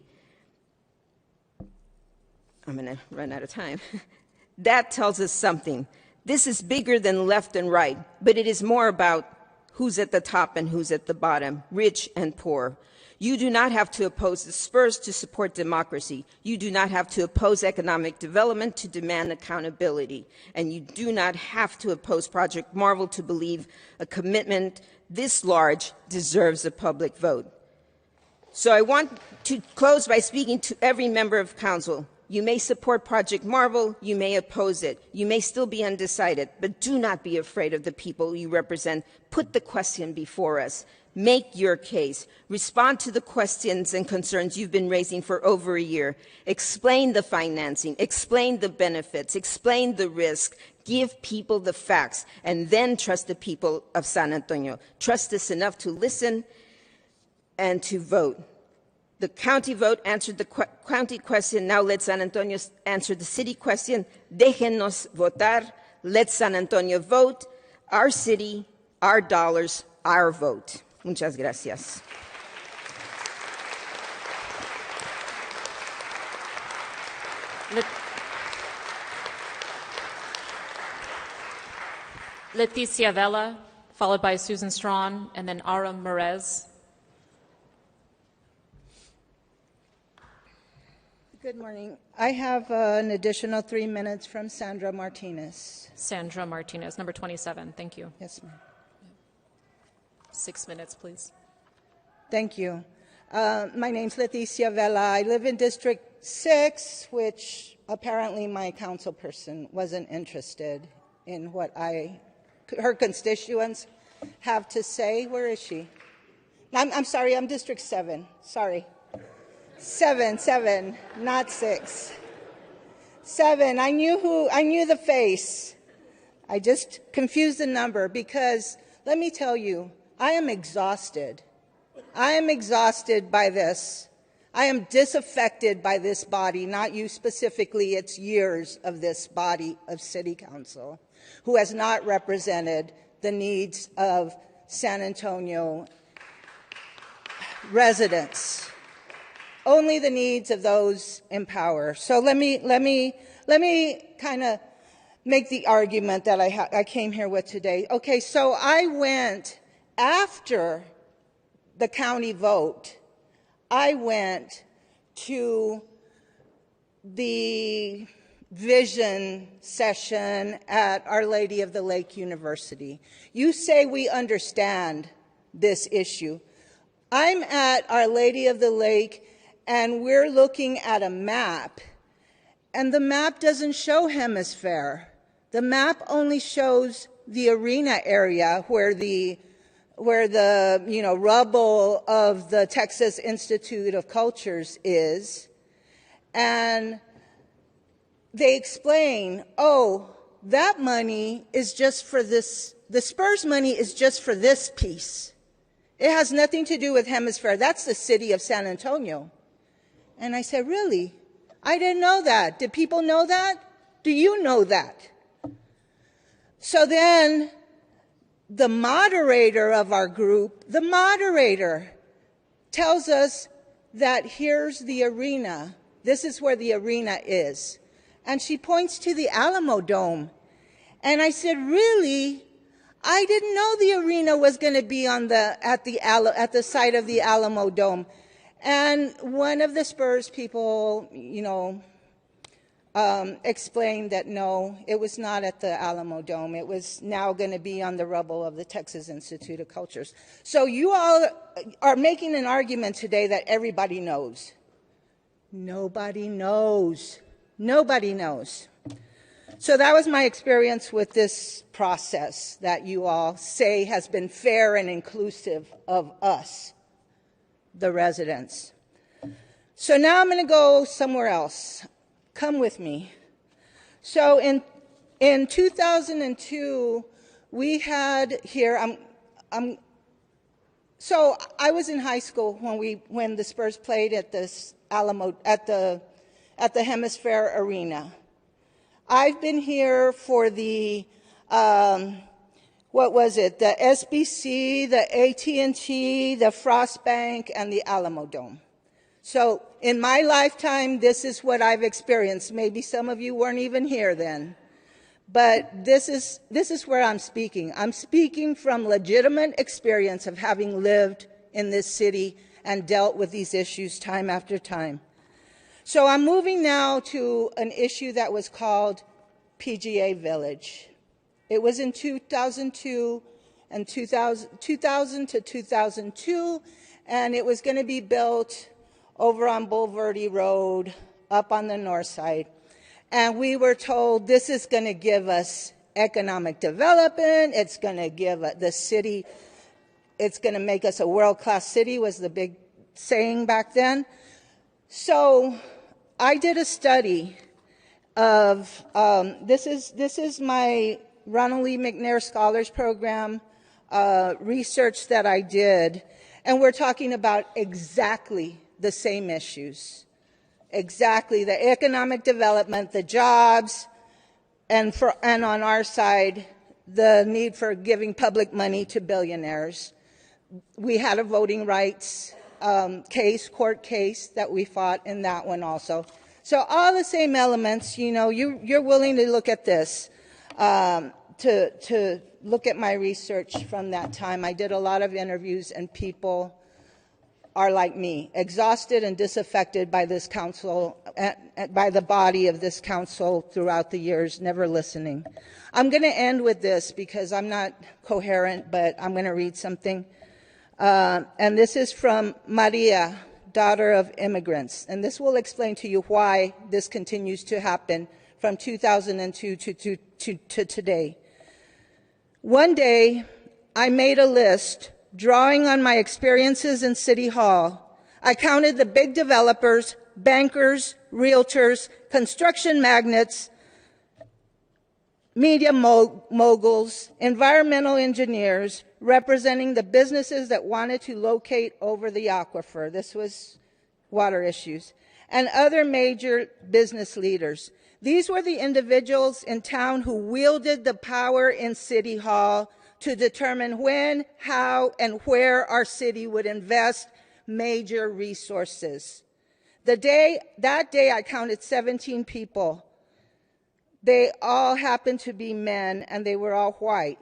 I'm going to run out of time. That tells us something. This is bigger than left and right, but it is more about who's at the top and who's at the bottom, rich and poor. You do not have to oppose the Spurs to support democracy. You do not have to oppose economic development to demand accountability. And you do not have to oppose Project Marvel to believe a commitment this large deserves a public vote. So I want to close by speaking to every member of council. You may support Project Marvel, you may oppose it, you may still be undecided, but do not be afraid of the people you represent. Put the question before us. Make your case. Respond to the questions and concerns you've been raising for over a year. Explain the financing, explain the benefits, explain the risk, give people the facts, and then trust the people of San Antonio. Trust us enough to listen and to vote. The county vote answered the county question. Now let San Antonio answer the city question. Déjenos votar. Let San Antonio vote. Our city, our dollars, our vote. Muchas gracias. Leticia Vela, followed by Susan Strawn, and then Aram Merez. Good morning. I have an additional 3 minutes from Sandra Martinez. Sandra Martinez, number 27. Thank you. Yes, ma'am. 6 minutes, please. Thank you. My name's Leticia Vela. I live in District 6, which apparently my council person wasn't interested in what her constituents have to say. Where is she? I'm sorry, I'm District 7. Sorry. 7, not 6. 7, I knew the face. I just confused the number because, let me tell you, I am exhausted. I am exhausted by this. I am disaffected by this body, not you specifically, it's years of this body of city council who has not represented the needs of San Antonio residents. Only the needs of those in power. So let me kind of make the argument that I came here with today. Okay, so I went after the county vote. I went to the vision session at Our Lady of the Lake University. You say we understand this issue. I'm at Our Lady of the Lake, and we're looking at a map, and the map doesn't show Hemisphere. The map only shows the arena area where the rubble of the Texas Institute of Cultures is. And they explain, oh, that money is just for this, the Spurs money is just for this piece. It has nothing to do with Hemisphere. That's the city of San Antonio. And I said, really? I didn't know that. Did people know that? Do you know that? So then the moderator of our group, the moderator tells us that here's the arena. This is where the arena is. And she points to the Alamo Dome. And I said, really? I didn't know the arena was going to be at the site of the Alamo Dome. And one of the Spurs people, explained that no, it was not at the Alamo Dome. It was now going to be on the rubble of the Texas Institute of Cultures. So you all are making an argument today that everybody knows. Nobody knows. Nobody knows. So that was my experience with this process that you all say has been fair and inclusive of us, the residents. So now I'm going to go somewhere else. Come with me. So in 2002, we had here. So I was in high school when the Spurs played at this Alamo at the Hemisphere Arena. I've been here for the what was it? The SBC, the AT&T, the Frost Bank, and the Alamo Dome. So in my lifetime, this is what I've experienced. Maybe some of you weren't even here then. But this is where I'm speaking. I'm speaking from legitimate experience of having lived in this city and dealt with these issues time after time. So I'm moving now to an issue that was called PGA Village. It was in 2002 and 2000 to 2002, and it was going to be built over on Bulverde Road up on the north side. And we were told this is going to give us economic development, it's going to give the city, it's going to make us a world-class city, was the big saying back then. So I did a study of, this is my Ronald Lee McNair Scholars Program research that I did, and we're talking about exactly the same issues. Exactly, the economic development, the jobs, and on our side, the need for giving public money to billionaires. We had a voting rights court case that we fought in that one also. So all the same elements, you're willing to look at this, to look at my research from that time. I did a lot of interviews, and people are like me, exhausted and disaffected by this council, by the body of this council throughout the years, never listening. I'm going to end with this because I'm not coherent, but I'm going to read something. And this is from Maria, daughter of immigrants. And this will explain to you why this continues to happen from 2002 to today. One day, I made a list drawing on my experiences in City Hall. I counted the big developers, bankers, realtors, construction magnates, media moguls, environmental engineers, representing the businesses that wanted to locate over the aquifer. This was water issues. And other major business leaders. These were the individuals in town who wielded the power in City Hall to determine when, how, and where our city would invest major resources. That day I counted 17 people. They all happened to be men, and they were all white.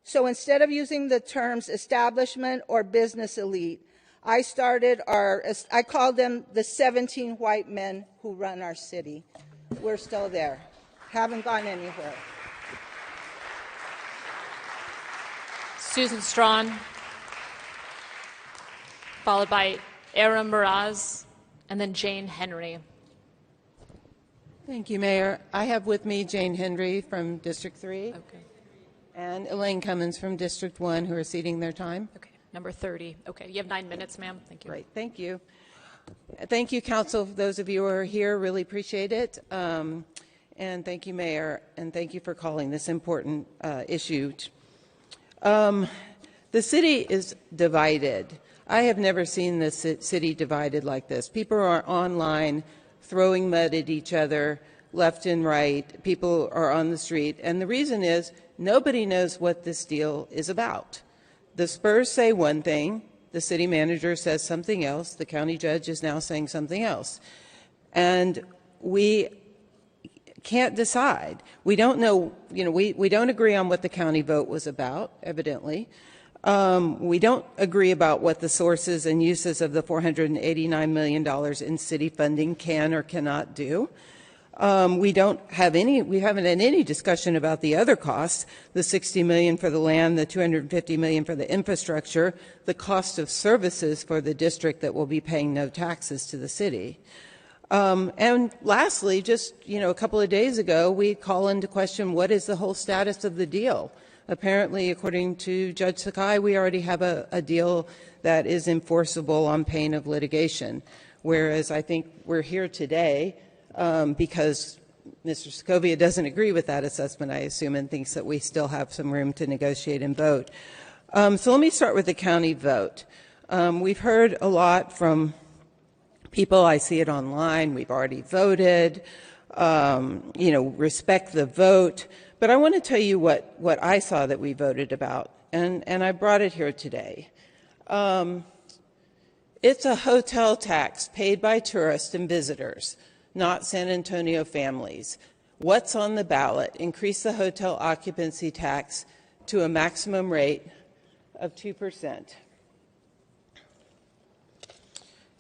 So instead of using the terms establishment or business elite, I called them the 17 white men who run our city. We're still there, haven't gone anywhere. Susan Strawn, followed by Aaron Meraz, and then Jane Henry. Thank you, Mayor. I have with me Jane Henry from District 3. Okay. And Elaine Cummins from District 1, who are ceding their time. Okay, number 30. Okay, you have 9 minutes, ma'am. Thank you. Great, thank you. Thank you, Council, those of you who are here, really appreciate it. And thank you, Mayor, and thank you for calling this important issue. The city is divided. I have never seen the city divided like this. People are online throwing mud at each other, left and right. People are on the street. And the reason is nobody knows what this deal is about. The Spurs say one thing. The city manager says something else. The county judge is now saying something else. And we can't decide. We don't know, we don't agree on what the county vote was about, evidently. We don't agree about what the sources and uses of the $489 million in city funding can or cannot do. We haven't had any discussion about the other costs, the $60 million for the land, the $250 million for the infrastructure, the cost of services for the district that will be paying no taxes to the city. And lastly, just a couple of days ago, we call into question what is the whole status of the deal. Apparently, according to Judge Sakai, we already have a deal that is enforceable on pain of litigation, whereas I think we're here today because Mr. Segovia doesn't agree with that assessment, I assume, and thinks that we still have some room to negotiate and vote. So let me start with the county vote. We've heard a lot from people. I see it online. We've already voted. Respect the vote. But I want to tell you what I saw that we voted about, and I brought it here today. It's a hotel tax paid by tourists and visitors, not San Antonio families. What's on the ballot? Increase the hotel occupancy tax to a maximum rate of 2%.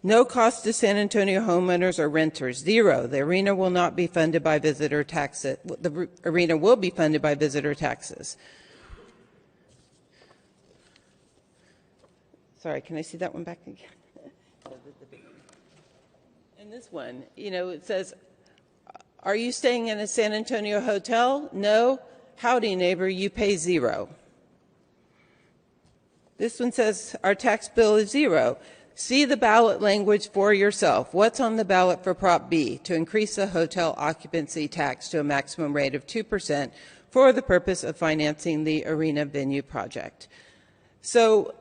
No cost to San Antonio homeowners or renters, zero. The arena will not be funded by visitor taxes. The arena will be funded by visitor taxes. Sorry, can I see that one back again? And this one, it says, are you staying in a San Antonio hotel? No. Howdy, neighbor, you pay zero. This one says our tax bill is zero. See the ballot language for yourself. What's on the ballot for Prop B? To increase the hotel occupancy tax to a maximum rate of 2% for the purpose of financing the arena venue project. So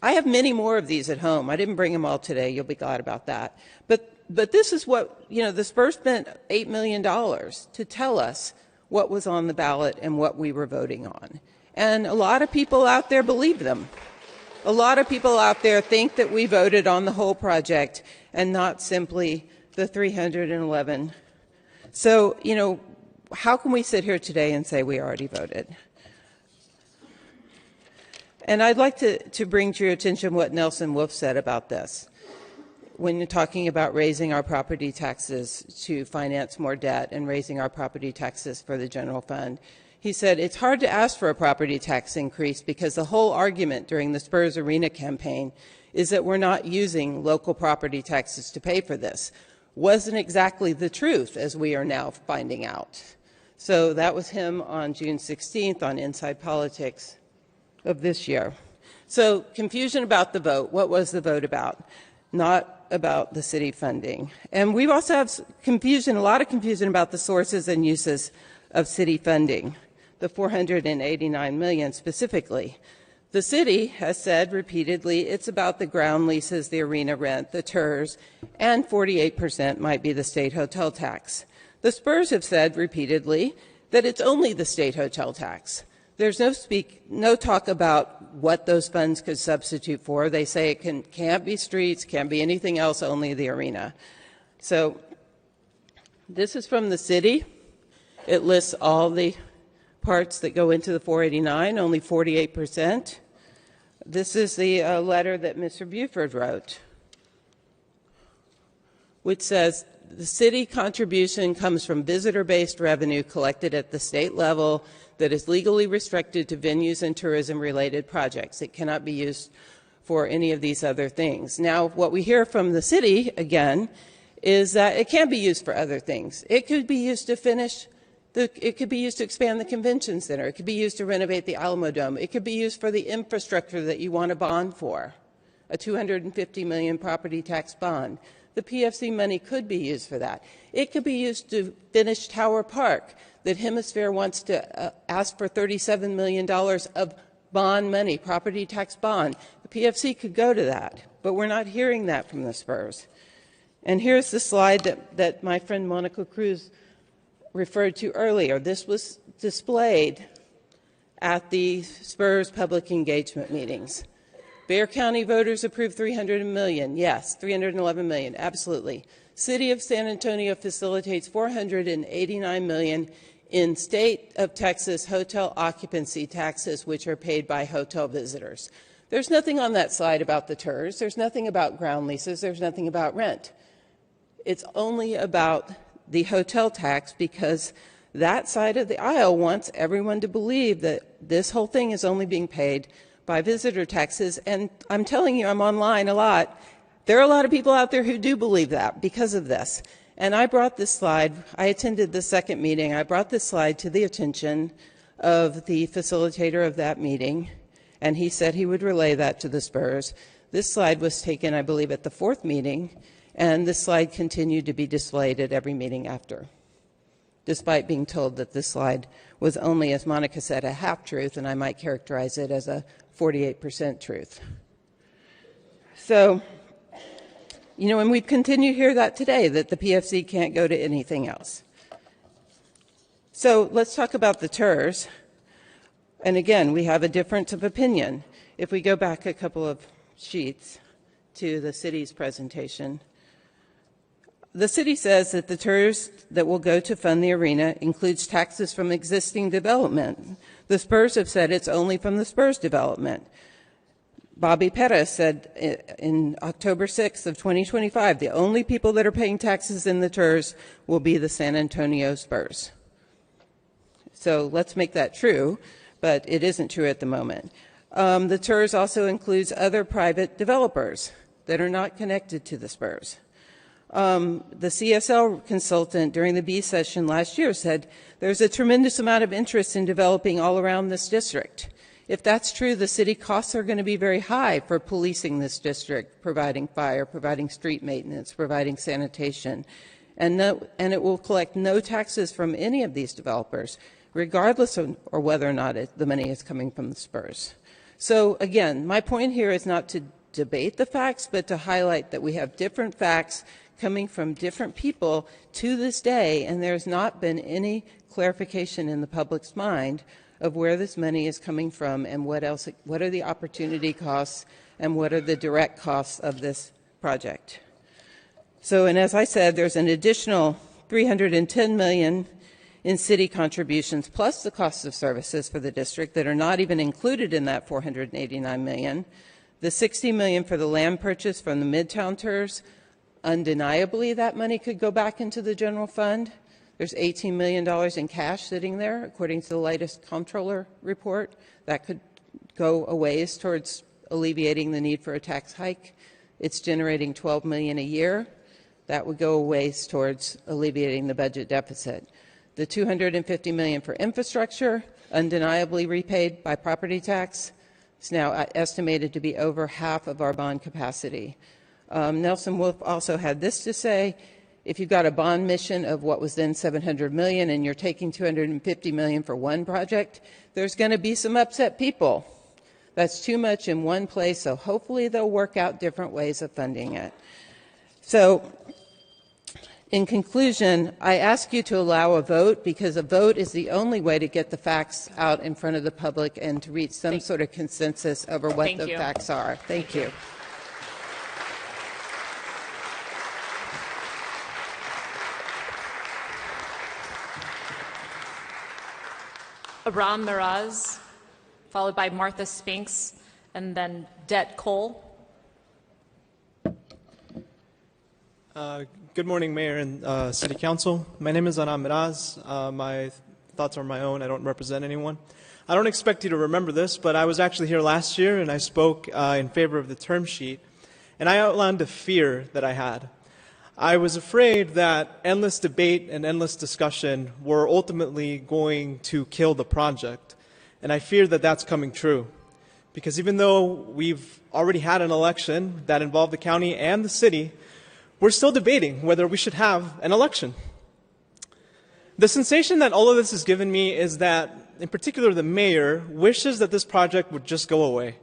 I have many more of these at home. I didn't bring them all today. You'll be glad about that. But this is what, the Spurs spent $8 million to tell us what was on the ballot and what we were voting on. And a lot of people out there believe them. A lot of people out there think that we voted on the whole project and not simply the 311. So, how can we sit here today and say we already voted? And I'd like to bring to your attention what Nelson Wolff said about this. When you're talking about raising our property taxes to finance more debt and raising our property taxes for the general fund, he said, it's hard to ask for a property tax increase because the whole argument during the Spurs Arena campaign is that we're not using local property taxes to pay for this. Wasn't exactly the truth, as we are now finding out. So that was him on June 16th on Inside Politics of this year. So confusion about the vote. What was the vote about? Not about the city funding. And we also have confusion, a lot of confusion about the sources and uses of city funding. The $489 million specifically. The city has said repeatedly it's about the ground leases, the arena rent, the TERS, and 48% might be the state hotel tax. The Spurs have said repeatedly that it's only the state hotel tax. There's no talk about what those funds could substitute for. They say it can't be streets, can't be anything else, only the arena. So this is from the city. It lists all the parts that go into the 489, only 48%. This is the letter that Mr. Buford wrote, which says the city contribution comes from visitor-based revenue collected at the state level that is legally restricted to venues and tourism-related projects. It cannot be used for any of these other things. Now, what we hear from the city, again, is that it can be used for other things. It could be used to finish It could be used to expand the convention center. It could be used to renovate the Alamo Dome. It could be used for the infrastructure that you want a bond for, a $250 million property tax bond. The PFC money could be used for that. It could be used to finish Tower Park, that Hemisphere wants to ask for $37 million of bond money, property tax bond. The PFC could go to that, but we're not hearing that from the Spurs. And here's the slide that my friend Monica Cruz referred to earlier. This was displayed at the Spurs public engagement meetings. Bexar County voters approved $300 million. Yes, $311 million, absolutely. City of San Antonio facilitates $489 million in state of Texas hotel occupancy taxes, which are paid by hotel visitors. There's nothing on that slide about the TERS. There's nothing about ground leases. There's nothing about rent. It's only about the hotel tax, because that side of the aisle wants everyone to believe that this whole thing is only being paid by visitor taxes. And I'm telling you, I'm online a lot. There are a lot of people out there who do believe that because of this. And I brought this slide. I attended the second meeting. I brought this slide to the attention of the facilitator of that meeting, and he said he would relay that to the Spurs. This slide was taken, I believe, at the fourth meeting, and this slide continued to be displayed at every meeting after, despite being told that this slide was only, as Monica said, a half-truth, and I might characterize it as a 48% truth. So, you know, and we've continued to hear that today, that the PFC can't go to anything else. So let's talk about the TERS. And again, we have a difference of opinion. If we go back a couple of sheets to the city's presentation, the city says that the TERS that will go to fund the arena includes taxes from existing development. The Spurs have said it's only from the Spurs development. Bobby Perez said in October 6th of 2025, the only people that are paying taxes in the TERS will be the San Antonio Spurs. So let's make that true, but it isn't true at the moment. The TERS also includes other private developers that are not connected to the Spurs. The CSL consultant during the B session last year said there's a tremendous amount of interest in developing all around this district. If that's true, the city costs are going to be very high for policing this district, providing fire, providing street maintenance, providing sanitation, and it will collect no taxes from any of these developers, regardless of or whether or not the money is coming from the Spurs. So again, my point here is not to debate the facts, but to highlight that we have different facts coming from different people to this day, and there's not been any clarification in the public's mind of where this money is coming from and what are the opportunity costs and what are the direct costs of this project. So, and as I said, there's an additional $310 million in city contributions plus the cost of services for the district that are not even included in that $489 million. The $60 million for the land purchase from the Midtown TERS, undeniably that money could go back into the general fund. There's $18 million in cash sitting there, according to the latest comptroller report. That could go a ways towards alleviating the need for a tax hike. It's generating $12 million a year. That would go a ways towards alleviating the budget deficit. The $250 million for infrastructure, undeniably repaid by property tax, is now estimated to be over half of our bond capacity. Nelson Wolff also had this to say: if you've got a bond mission of what was then $700 million and you're taking $250 million for one project, there's going to be some upset people. That's too much in one place, so hopefully they'll work out different ways of funding it. So, in conclusion, I ask you to allow a vote, because a vote is the only way to get the facts out in front of the public and to reach some sort of consensus over what the facts are. Thank you. Abraham Miraz, followed by Martha Spinks, and then Det Cole. Good morning, Mayor and City Council. My name is Anam Miraz. My thoughts are my own. I don't represent anyone. I don't expect you to remember this, but I was actually here last year and I spoke in favor of the term sheet, and I outlined a fear that I had. I was afraid that endless debate and endless discussion were ultimately going to kill the project. And I fear that that's coming true. Because even though we've already had an election that involved the county and the city, we're still debating whether we should have an election. The sensation that all of this has given me is that, in particular, the mayor wishes that this project would just go away,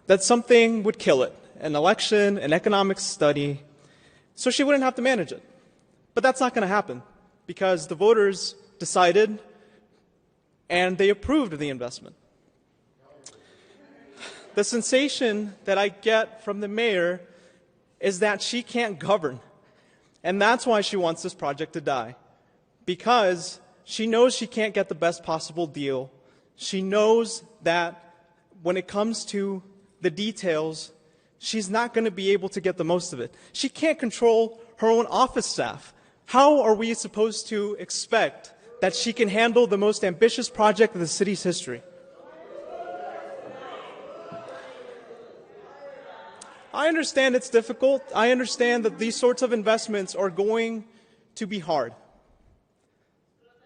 that something would kill it, an election, an economic study, so she wouldn't have to manage it. But that's not going to happen because the voters decided and they approved of the investment. The sensation that I get from the mayor is that she can't govern. And that's why she wants this project to die. Because she knows she can't get the best possible deal. She knows that when it comes to the details, she's not going to be able to get the most of it. She can't control her own office staff. How are we supposed to expect that she can handle the most ambitious project in the city's history? I understand it's difficult. I understand that these sorts of investments are going to be hard.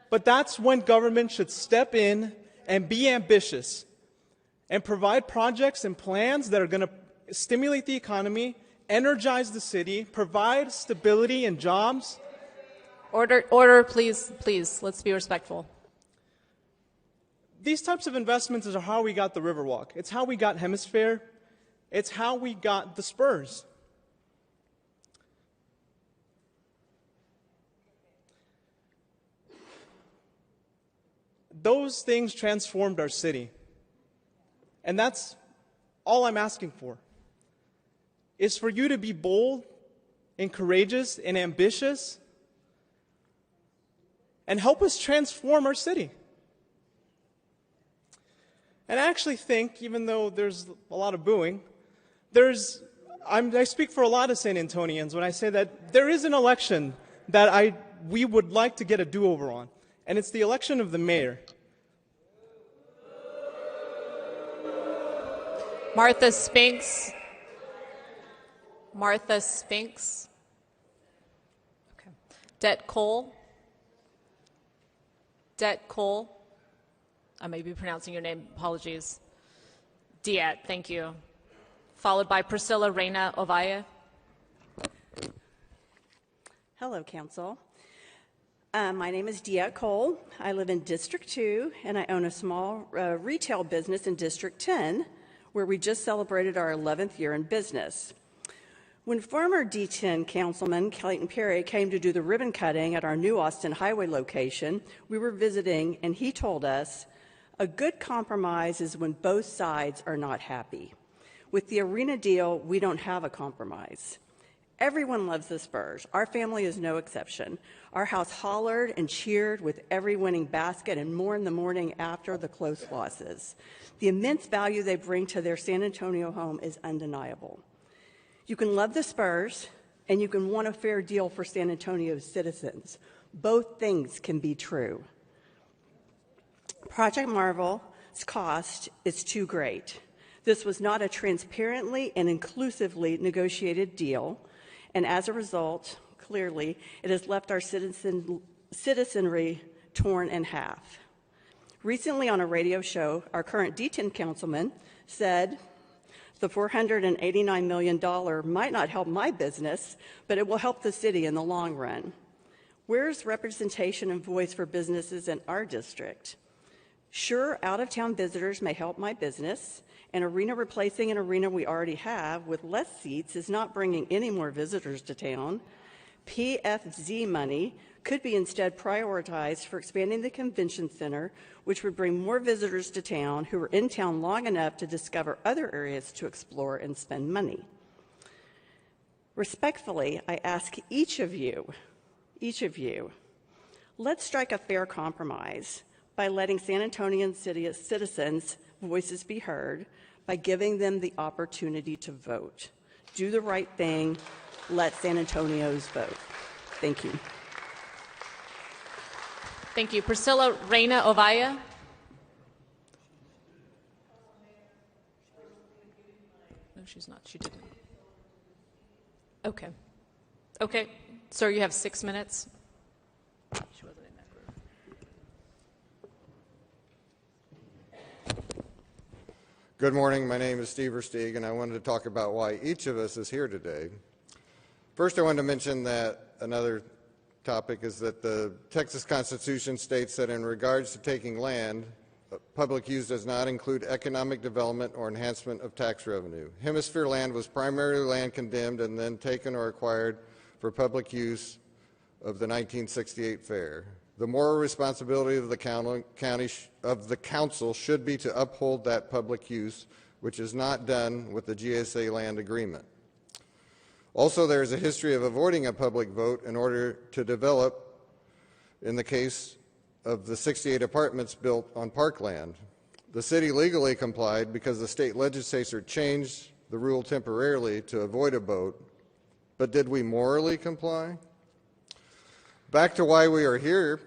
But that's when government should step in and be ambitious and provide projects and plans that are going to stimulate the economy, energize the city, provide stability and jobs. Order, please, please. Let's be respectful. These types of investments are how we got the Riverwalk. It's how we got Hemisphere. It's how we got the Spurs. Those things transformed our city. And that's all I'm asking for, is for you to be bold and courageous and ambitious and help us transform our city. And I actually think, even though there's a lot of booing, I speak for a lot of San Antonians when I say that there is an election that we would like to get a do-over on, and it's the election of the mayor. Martha Spinks. Martha Spinks. Okay. Det Cole. Det Cole. I may be pronouncing your name. Apologies. Diet. Thank you. Followed by Priscilla Reyna Ovaya. Hello, Council. My name is Diet Cole. I live in District 2, and I own a small retail business in District 10, where we just celebrated our 11th year in business. When former D10 Councilman Clayton Perry came to do the ribbon cutting at our new Austin Highway location, we were visiting, and he told us, a good compromise is when both sides are not happy. With the arena deal, we don't have a compromise. Everyone loves the Spurs. Our family is no exception. Our house hollered and cheered with every winning basket and more in the morning after the close losses. The immense value they bring to their San Antonio home is undeniable. You can love the Spurs and you can want a fair deal for San Antonio's citizens. Both things can be true. Project Marvel's cost is too great. This was not a transparently and inclusively negotiated deal, and as a result, clearly, it has left our citizenry torn in half. Recently on a radio show, our current D10 councilman said, the $489 million might not help my business, but it will help the city in the long run. Where's representation and voice for businesses in our district? Sure, out-of-town visitors may help my business. An arena replacing an arena we already have with less seats is not bringing any more visitors to town. PFZ money could be instead prioritized for expanding the convention center, which would bring more visitors to town who are in town long enough to discover other areas to explore and spend money. Respectfully, I ask each of you, let's strike a fair compromise by letting San Antonian citizens' voices be heard, by giving them the opportunity to vote. Do the right thing. Let San Antonians vote. Thank you. Thank you. Priscilla Reyna Ovaya. No, she's not. She didn't. Okay. Okay. Sir, you have 6 minutes. She wasn't in that group. Good morning. My name is Steve Versteeg, and I wanted to talk about why each of us is here today. First, I wanted to mention that another topic is that the Texas Constitution states that in regards to taking land, public use does not include economic development or enhancement of tax revenue. Hemisphere land was primarily land condemned and then taken or acquired for public use of the 1968 fair. The moral responsibility of the council should be to uphold that public use, which is not done with the GSA land agreement. Also, there is a history of avoiding a public vote in order to develop, in the case of the 68 apartments built on parkland. The city legally complied because the state legislature changed the rule temporarily to avoid a vote, but did we morally comply? Back to why we are here,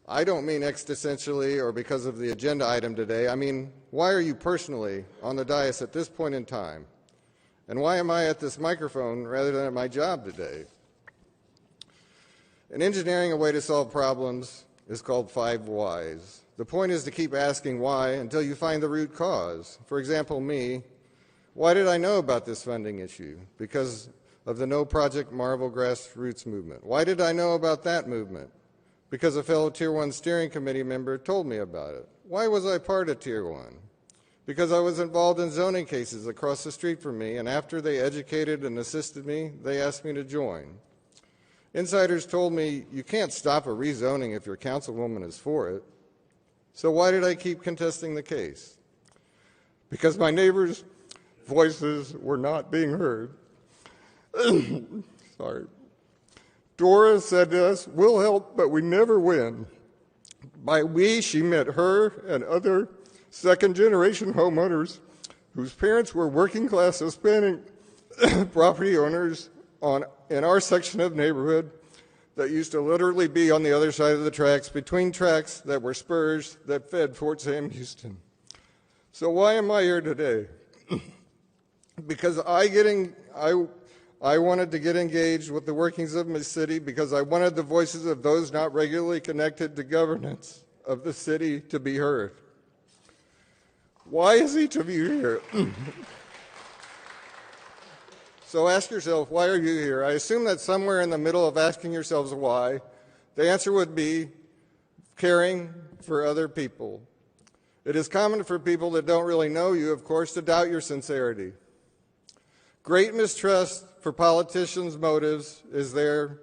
I don't mean existentially or because of the agenda item today. I mean, why are you personally on the dais at this point in time? And why am I at this microphone rather than at my job today? In engineering, a way to solve problems is called 5 whys. The point is to keep asking why until you find the root cause. For example, me, why did I know about this funding issue? Because of the No Project Marvel grassroots movement. Why did I know about that movement? Because a fellow Tier 1 steering committee member told me about it. Why was I part of Tier 1? Because I was involved in zoning cases across the street from me, and after they educated and assisted me, they asked me to join. Insiders told me, you can't stop a rezoning if your councilwoman is for it. So why did I keep contesting the case? Because my neighbors' voices were not being heard. Sorry. Dora said to us, we'll help, but we never win. By we, she meant her and other second-generation homeowners whose parents were working-class Hispanic property owners in our section of neighborhood that used to literally be on the other side of the tracks, between tracks that were spurs that fed Fort Sam Houston. So why am I here today? Because I wanted to get engaged with the workings of my city, because I wanted the voices of those not regularly connected to governance of the city to be heard. Why is each of you here? So ask yourself, why are you here? I assume that somewhere in the middle of asking yourselves why, the answer would be caring for other people. It is common for people that don't really know you, of course, to doubt your sincerity. Great mistrust for politicians' motives is there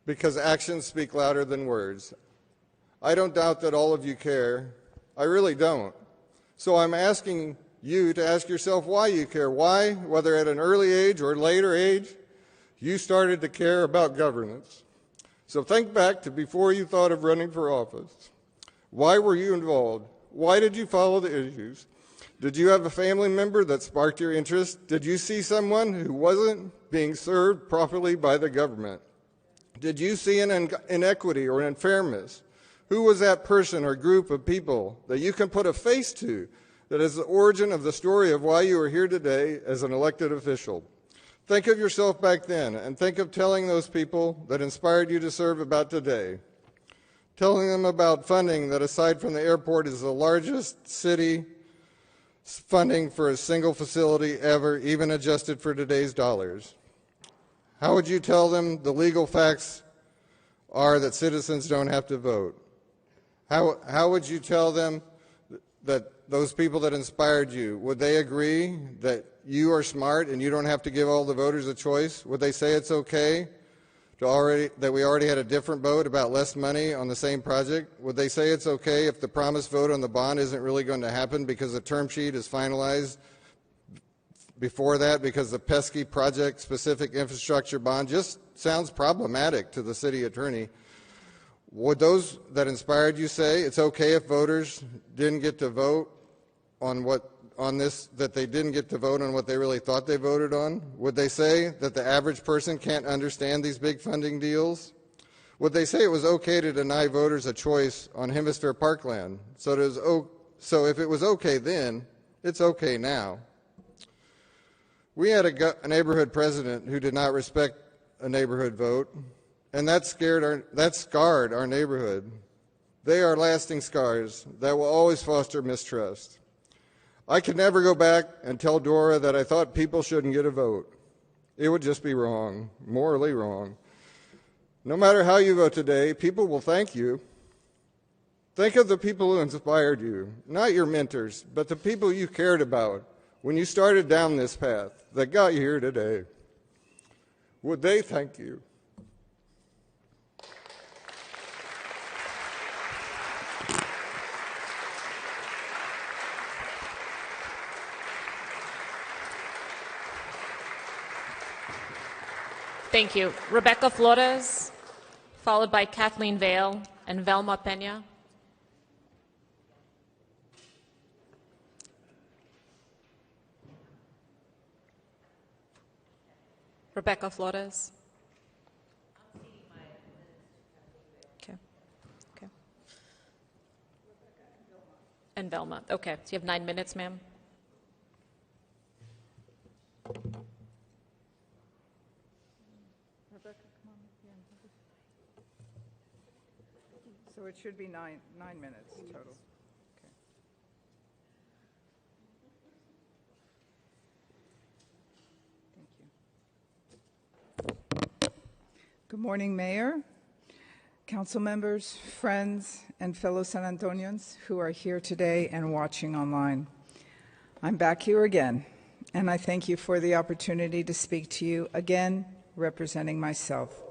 because actions speak louder than words. I don't doubt that all of you care. I really don't. So I'm asking you to ask yourself why you care. Why, whether at an early age or later age, you started to care about governance. So think back to before you thought of running for office. Why were you involved? Why did you follow the issues? Did you have a family member that sparked your interest? Did you see someone who wasn't being served properly by the government? Did you see an inequity or an unfairness? Who was that person or group of people that you can put a face to that is the origin of the story of why you are here today as an elected official? Think of yourself back then and think of telling those people that inspired you to serve about today. Telling them about funding that, aside from the airport, is the largest city funding for a single facility ever, even adjusted for today's dollars. How would you tell them the legal facts are that citizens don't have to vote? How would you tell them that those people that inspired you, would they agree that you are smart and you don't have to give all the voters a choice? Would they say it's okay that we already had a different vote about less money on the same project? Would they say it's okay if the promised vote on the bond isn't really going to happen because the term sheet is finalized before that, because the pesky project-specific infrastructure bond just sounds problematic to the city attorney? Would those that inspired you say it's okay if voters didn't get to vote that they didn't get to vote on what they really thought they voted on? Would they say that the average person can't understand these big funding deals? Would they say it was okay to deny voters a choice on Hemisphere Parkland? So if it was okay then, it's okay now. We had a neighborhood president who did not respect a neighborhood vote. and that scarred our neighborhood. They are lasting scars that will always foster mistrust. I could never go back and tell Dora that I thought people shouldn't get a vote. It would just be wrong, morally wrong. No matter how you vote today, people will thank you. Think of the people who inspired you, not your mentors, but the people you cared about when you started down this path that got you here today. Would they thank you? Thank you. Rebecca Flores, followed by Kathleen Vale and Velma Pena. Rebecca Flores. Okay. Okay. And Velma. Okay. So you have 9 minutes, ma'am. So it should be nine minutes total. Good morning, Mayor, council members, friends, and fellow San Antonians who are here today and watching online. I'm back here again, and I thank you for the opportunity to speak to you again, representing myself.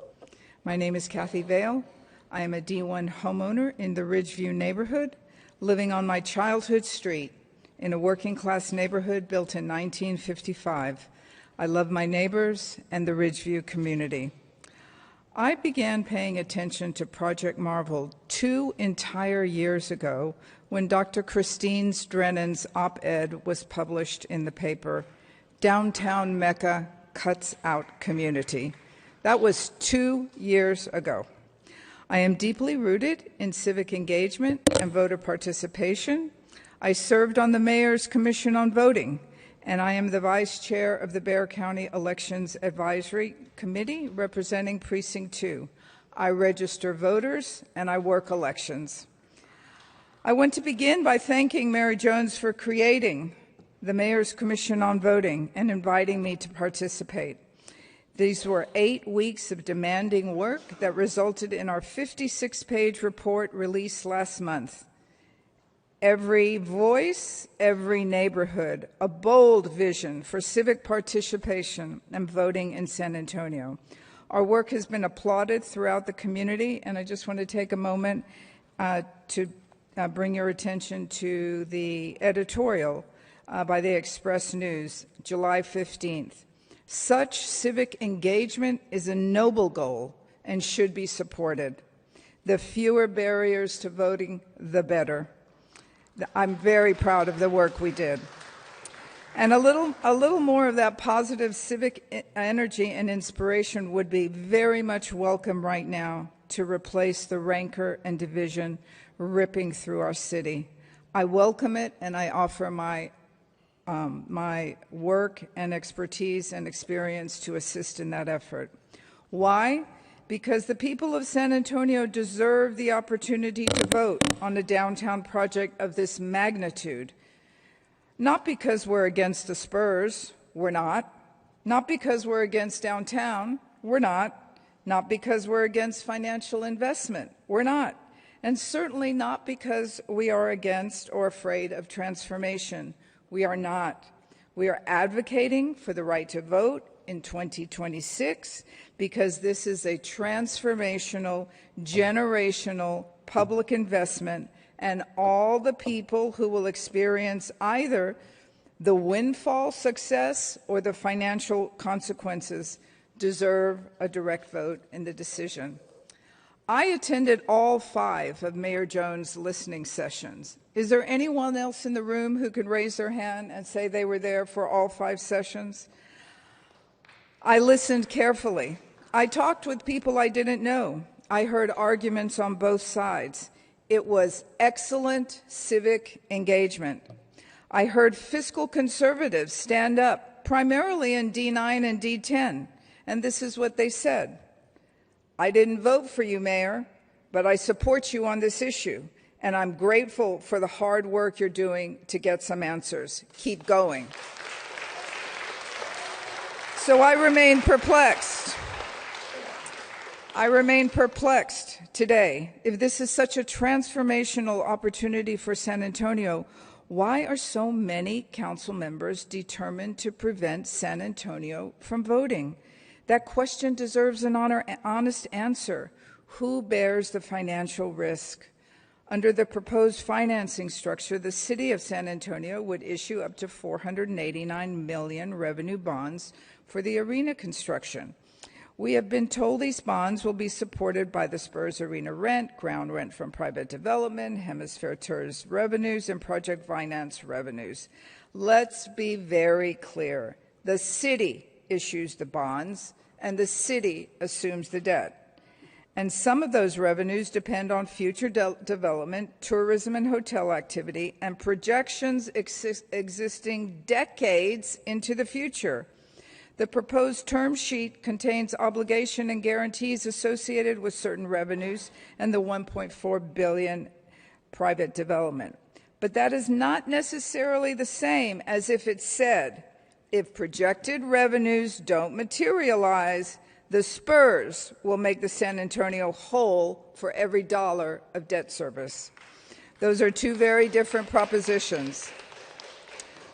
My name is Kathy Vale. I am a D1 homeowner in the Ridgeview neighborhood, living on my childhood street in a working-class neighborhood built in 1955. I love my neighbors and the Ridgeview community. I began paying attention to Project Marvel 2 entire years ago when Dr. Christine Drennen's op-ed was published in the paper, Downtown Mecca Cuts Out Community. That was 2 years ago. I am deeply rooted in civic engagement and voter participation. I served on the Mayor's Commission on Voting, and I am the Vice Chair of the Bexar County Elections Advisory Committee representing Precinct 2. I register voters and I work elections. I want to begin by thanking Mary Jones for creating the Mayor's Commission on Voting and inviting me to participate. These were 8 weeks of demanding work that resulted in our 56-page report released last month. Every voice, every neighborhood, a bold vision for civic participation and voting in San Antonio. Our work has been applauded throughout the community, and I just want to take a moment to bring your attention to the editorial by the Express News, July 15th. Such civic engagement is a noble goal and should be supported. The fewer barriers to voting, the better. I'm very proud of the work we did. And a little more of that positive civic energy and inspiration would be very much welcome right now to replace the rancor and division ripping through our city. I welcome it, and I offer my work and expertise and experience to assist in that effort. Why? Because the people of San Antonio deserve the opportunity to vote on a downtown project of this magnitude. Not because we're against the Spurs, we're not. Not because we're against downtown, we're not. Not because we're against financial investment, we're not. And certainly not because we are against or afraid of transformation. We are not. We are advocating for the right to vote in 2026 because this is a transformational, generational public investment, and all the people who will experience either the windfall success or the financial consequences deserve a direct vote in the decision. I attended all 5 of Mayor Jones' listening sessions. Is there anyone else in the room who can raise their hand and say they were there for all 5 sessions? I listened carefully. I talked with people I didn't know. I heard arguments on both sides. It was excellent civic engagement. I heard fiscal conservatives stand up, primarily in D9 and D10, and this is what they said. I didn't vote for you, Mayor, but I support you on this issue, and I'm grateful for the hard work you're doing to get some answers. Keep going. So I remain perplexed. Today. If this is such a transformational opportunity for San Antonio, why are so many council members determined to prevent San Antonio from voting? That question deserves an honest answer. Who bears the financial risk? Under the proposed financing structure, the city of San Antonio would issue up to $489 million revenue bonds for the arena construction. We have been told these bonds will be supported by the Spurs Arena rent, ground rent from private development, Hemisphere Tours revenues, and project finance revenues. Let's be very clear. The city issues the bonds, and the city assumes the debt. And some of those revenues depend on future development, tourism and hotel activity, and projections existing decades into the future. The proposed term sheet contains obligation and guarantees associated with certain revenues and the $1.4 billion private development. But that is not necessarily the same as if it said, if projected revenues don't materialize, the Spurs will make the San Antonio whole for every dollar of debt service. Those are two very different propositions.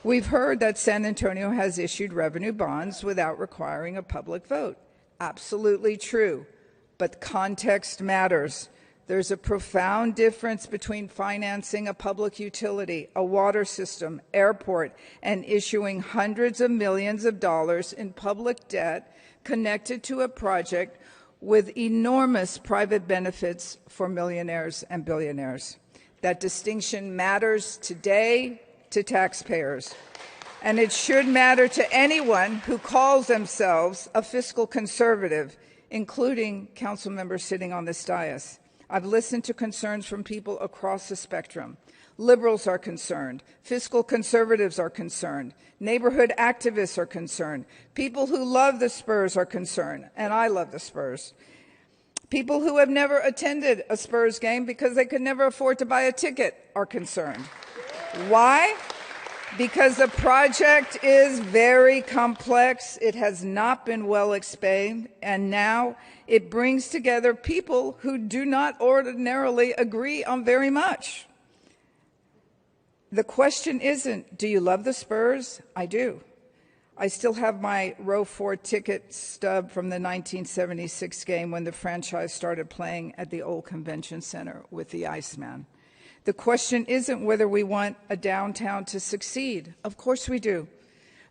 We've heard that San Antonio has issued revenue bonds without requiring a public vote. Absolutely true, but context matters. There's a profound difference between financing a public utility, a water system, airport, and issuing hundreds of millions of dollars in public debt connected to a project with enormous private benefits for millionaires and billionaires. That distinction matters today to taxpayers, and it should matter to anyone who calls themselves a fiscal conservative, including council members sitting on this dais. I've listened to concerns from people across the spectrum. Liberals are concerned. Fiscal conservatives are concerned. Neighborhood activists are concerned. People who love the Spurs are concerned, and I love the Spurs. People who have never attended a Spurs game because they could never afford to buy a ticket are concerned. Why? Because the project is very complex. It has not been well explained, and now it brings together people who do not ordinarily agree on very much. The question isn't, do you love the Spurs? I do. I still have my row 4 ticket stub from the 1976 game when the franchise started playing at the old convention center with the Iceman. The question isn't whether we want a downtown to succeed. Of course we do.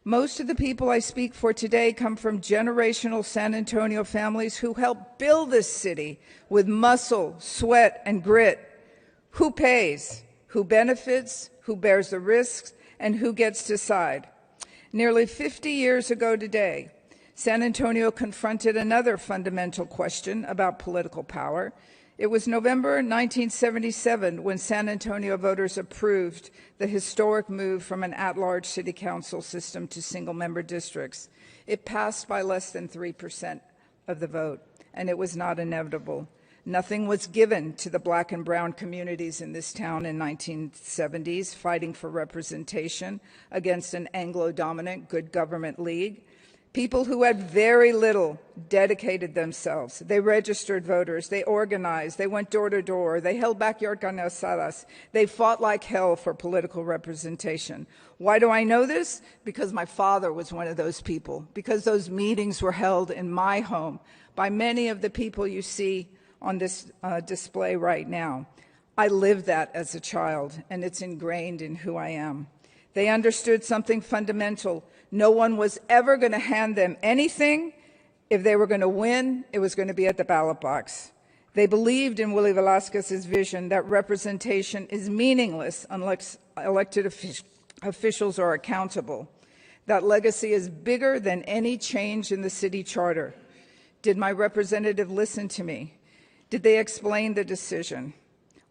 Most of the people I speak for today come from generational San Antonio families who helped build this city with muscle, sweat, and grit. Who pays? Who benefits? Who bears the risks? And who gets to decide? Nearly 50 years ago today, San Antonio confronted another fundamental question about political power. It was November 1977 when San Antonio voters approved the historic move from an at-large city council system to single-member districts. It passed by less than 3% of the vote, and it was not inevitable. Nothing was given to the black and brown communities in this town in 1970s, fighting for representation against an Anglo-dominant good government league. People who had very little dedicated themselves. They registered voters. They organized. They went door to door. They held backyard carne asadas. They fought like hell for political representation. Why do I know this? Because my father was one of those people. Because those meetings were held in my home by many of the people you see on this display right now. I lived that as a child, and it's ingrained in who I am. They understood something fundamental. No one was ever going to hand them anything. If they were going to win, it was going to be at the ballot box. They believed in Willie Velazquez's vision that representation is meaningless unless elected officials are accountable. That legacy is bigger than any change in the city charter. Did my representative listen to me? Did they explain the decision?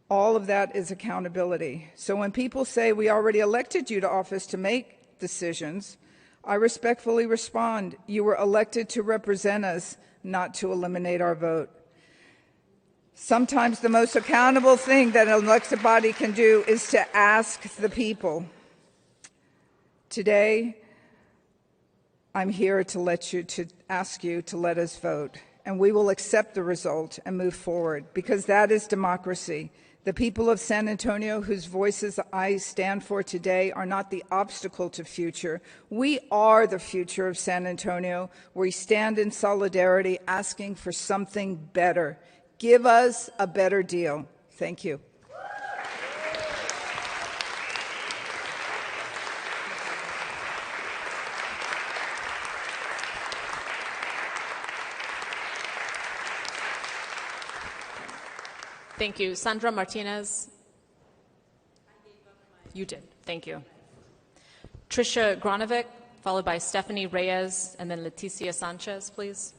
All of that is accountability. So when people say we already elected you to office to make decisions, I respectfully respond, you were elected to represent us, not to eliminate our vote. Sometimes the most accountable thing that an elected body can do is to ask the people. Today, I'm here to ask you to let us vote, and we will accept the result and move forward, because that is democracy. The people of San Antonio, whose voices I stand for today, are not the obstacle to future. We are the future of San Antonio. We stand in solidarity, asking for something better. Give us a better deal. Thank you. Thank you. Sandra Martinez. You did. Thank you. Tricia Gronovic, followed by Stephanie Reyes, and then Leticia Sanchez, please.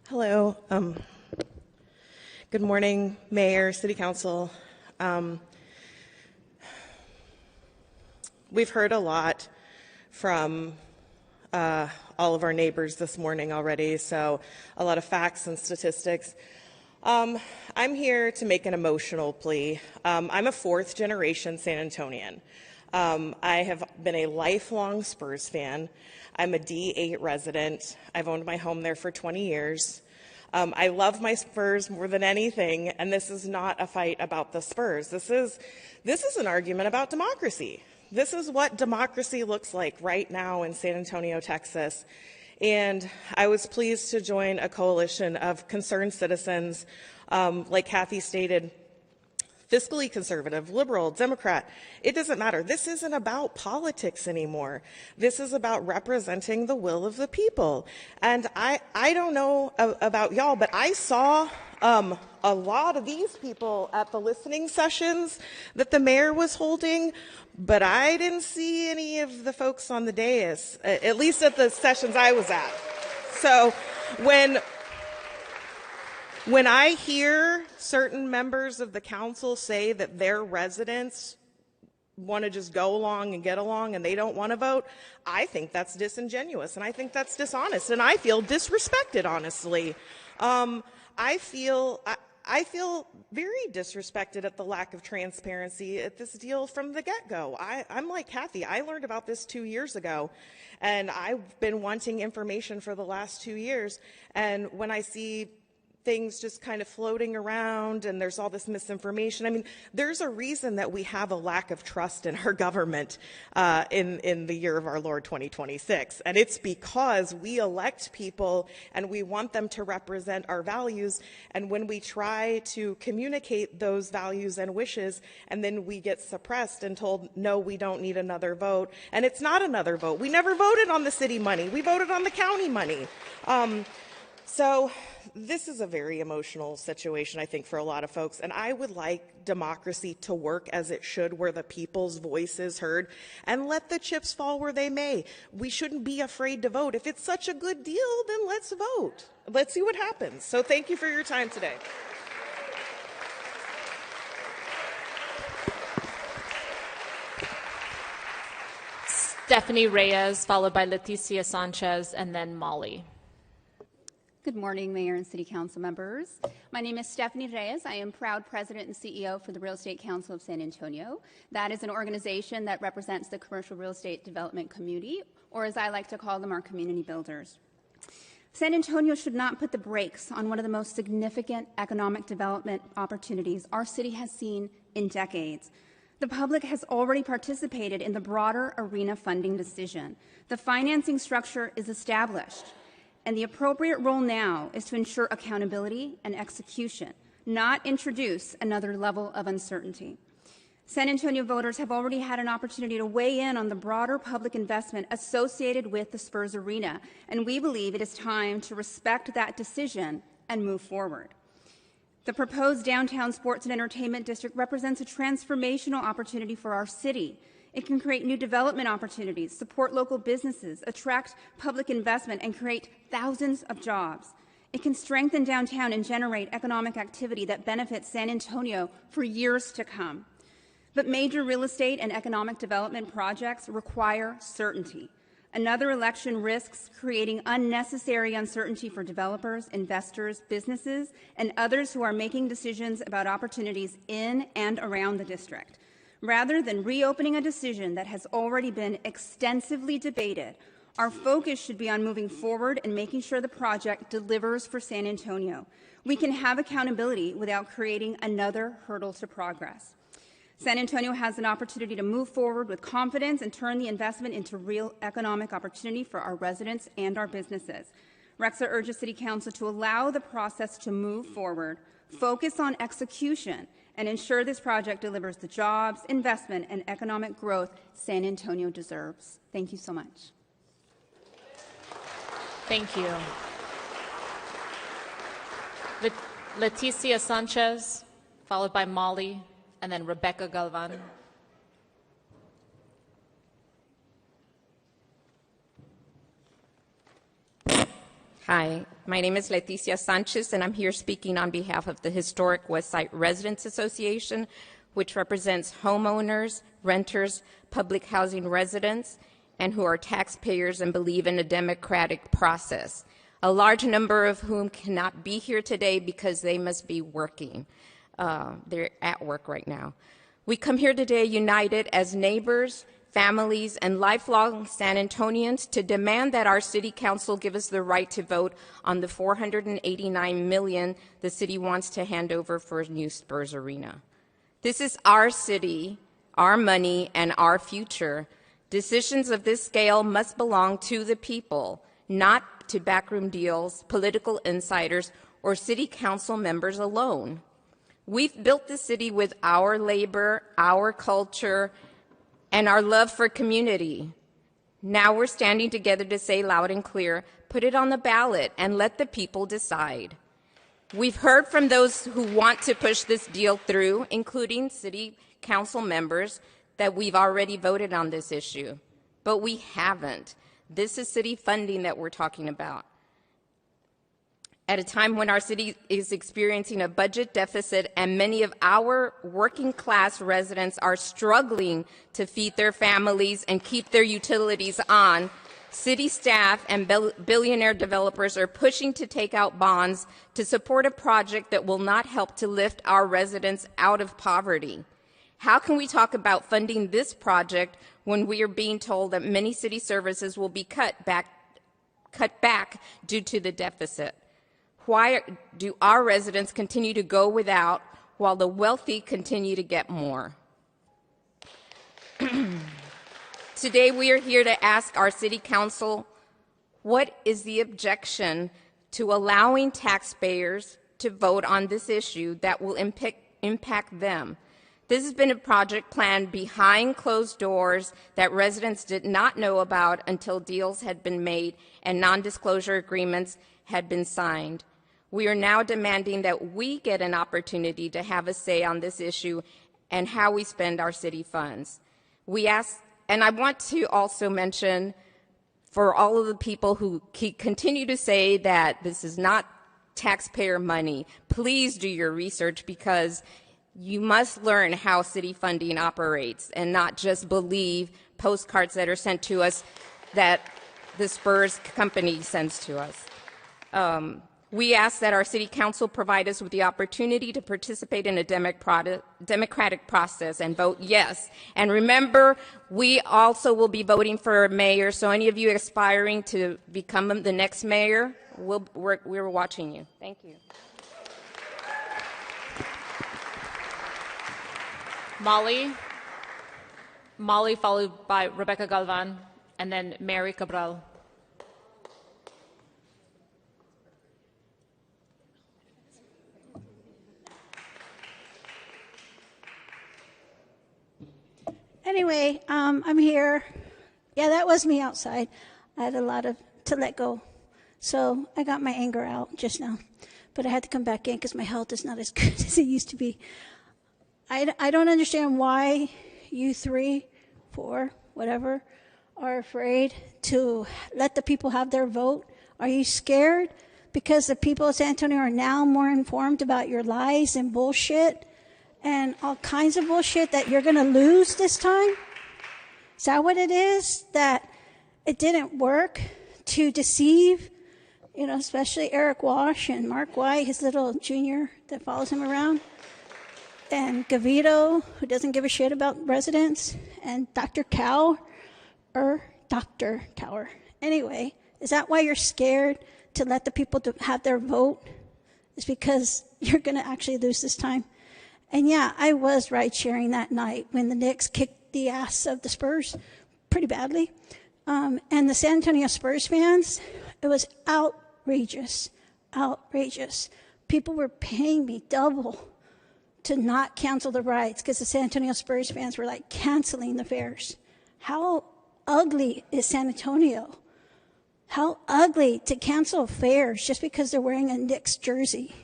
Hello. Good morning, Mayor, City Council. We've heard a lot from all of our neighbors this morning already, so a lot of facts and statistics. I'm here to make an emotional plea. I'm a fourth-generation San Antonian. I have been a lifelong Spurs fan. I'm a D8 resident. I've owned my home there for 20 years. I love my Spurs more than anything, and this is not a fight about the Spurs. This is an argument about democracy. This is what democracy looks like right now in San Antonio, Texas. And I was pleased to join a coalition of concerned citizens, like Kathy stated, fiscally conservative, liberal, Democrat. It doesn't matter. This isn't about politics anymore. This is about representing the will of the people. And I don't know about y'all, but I saw a lot of these people at the listening sessions that the mayor was holding, but I didn't see any of the folks on the dais, at least at the sessions I was at. So when I hear certain members of the council say that their residents want to just go along and get along and they don't want to vote, I think that's disingenuous and I think that's dishonest and I feel disrespected, honestly. I feel very disrespected at the lack of transparency at this deal from the get-go. I'm like Kathy. I learned about this 2 years ago, and I've been wanting information for the last 2 years. And when I see things just kind of floating around and there's all this misinformation. I mean, there's a reason that we have a lack of trust in our government in the year of our Lord 2026. And it's because we elect people and we want them to represent our values. And when we try to communicate those values and wishes and then we get suppressed and told, no, we don't need another vote. And it's not another vote. We never voted on the city money. We voted on the county money. So this is a very emotional situation, I think, for a lot of folks. And I would like democracy to work as it should, where the people's voice is heard, and let the chips fall where they may. We shouldn't be afraid to vote. If it's such a good deal, then let's vote. Let's see what happens. So thank you for your time today. Stephanie Reyes, followed by Leticia Sanchez, and then Molly. Good morning, Mayor and City Council members. My name is Stephanie Reyes. I am proud President and CEO for the Real Estate Council of San Antonio. That is an organization that represents the commercial real estate development community, or as I like to call them, our community builders. San Antonio should not put the brakes on one of the most significant economic development opportunities our city has seen in decades. The public has already participated in the broader arena funding decision. The financing structure is established. And the appropriate role now is to ensure accountability and execution, not introduce another level of uncertainty. San Antonio voters have already had an opportunity to weigh in on the broader public investment associated with the Spurs Arena, and we believe it is time to respect that decision and move forward. The proposed downtown sports and entertainment district represents a transformational opportunity for our city. It can create new development opportunities, support local businesses, attract public investment, and create thousands of jobs. It can strengthen downtown and generate economic activity that benefits San Antonio for years to come. But major real estate and economic development projects require certainty. Another election risks creating unnecessary uncertainty for developers, investors, businesses, and others who are making decisions about opportunities in and around the district. Rather than reopening a decision that has already been extensively debated, our focus should be on moving forward and making sure the project delivers for San Antonio. We can have accountability without creating another hurdle to progress. San Antonio has an opportunity to move forward with confidence and turn the investment into real economic opportunity for our residents and our businesses. REXA urges City Council to allow the process to move forward, focus on execution, and ensure this project delivers the jobs, investment, and economic growth San Antonio deserves. Thank you so much. Thank you. Leticia Sanchez, followed by Molly, and then Rebecca Galvan. Hi, my name is Leticia Sanchez, and I'm here speaking on behalf of the Historic Westside Residents Association, which represents homeowners, renters, public housing residents, and who are taxpayers and believe in a democratic process, a large number of whom cannot be here today because they must be working. They're at work right now. We come here today united as neighbors, families, and lifelong San Antonians to demand that our City Council give us the right to vote on the $489 million the city wants to hand over for a new Spurs arena. This is our city, our money, and our future. Decisions of this scale must belong to the people, not to backroom deals, political insiders, or City Council members alone. We've built the city with our labor, our culture, and our love for community. Now we're standing together to say loud and clear, put it on the ballot and let the people decide. We've heard from those who want to push this deal through, including City Council members, that we've already voted on this issue, but we haven't. This is city funding that we're talking about. At a time when our city is experiencing a budget deficit and many of our working class residents are struggling to feed their families and keep their utilities on, city staff and billionaire developers are pushing to take out bonds to support a project that will not help to lift our residents out of poverty. How can we talk about funding this project when we are being told that many city services will be cut back due to the deficit? Why do our residents continue to go without while the wealthy continue to get more? Today we are here to ask our City Council, what is the objection to allowing taxpayers to vote on this issue that will impact them? This has been a project planned behind closed doors that residents did not know about until deals had been made and non-disclosure agreements had been signed. We are now demanding that we get an opportunity to have a say on this issue and how we spend our city funds. We ask, and I want to also mention for all of the people who continue to say that this is not taxpayer money, please do your research, because you must learn how city funding operates and not just believe postcards that are sent to us that the Spurs company sends to us. We ask that our City Council provide us with the opportunity to participate in a democratic process and vote yes. And remember, we also will be voting for a mayor, so any of you aspiring to become the next mayor, we're watching you. Thank you. Molly, followed by Rebecca Galvan, and then Mary Cabral. Anyway, I'm here. Yeah, that was me outside. I had a lot to let go. So I got my anger out just now. But I had to come back in because my health is not as good as it used to be. I don't understand why you 3, 4, whatever, are afraid to let the people have their vote. Are you scared because the people of San Antonio are now more informed about your lies and bullshit? and all kinds of bullshit that you're going to lose this time? Is that what it is? That it didn't work to deceive, especially Eric Walsh and Mark White, his little junior that follows him around, and Gavito, who doesn't give a shit about residents, and Dr. Cower. Anyway, is that why you're scared to let the people have their vote? It's because you're going to actually lose this time. And yeah, I was ride-sharing that night when the Knicks kicked the ass of the Spurs pretty badly. And the San Antonio Spurs fans, it was outrageous. People were paying me double to not cancel the rides because the San Antonio Spurs fans were like canceling the fares. How ugly is San Antonio? How ugly to cancel fares just because they're wearing a Knicks jersey.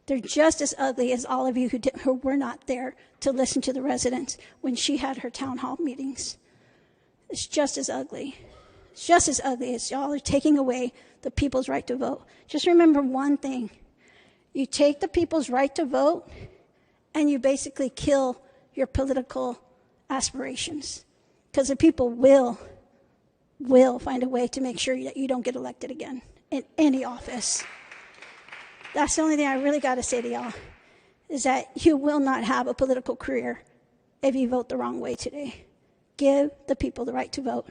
They're just as ugly as all of you who were not there to listen to the residents when she had her town hall meetings. It's just as ugly. It's just as ugly as y'all are taking away the people's right to vote. Just remember one thing. You take the people's right to vote and you basically kill your political aspirations. Because the people will find a way to make sure that you don't get elected again in any office. That's the only thing I really got to say to y'all, is that you will not have a political career if you vote the wrong way today. Give the people the right to vote.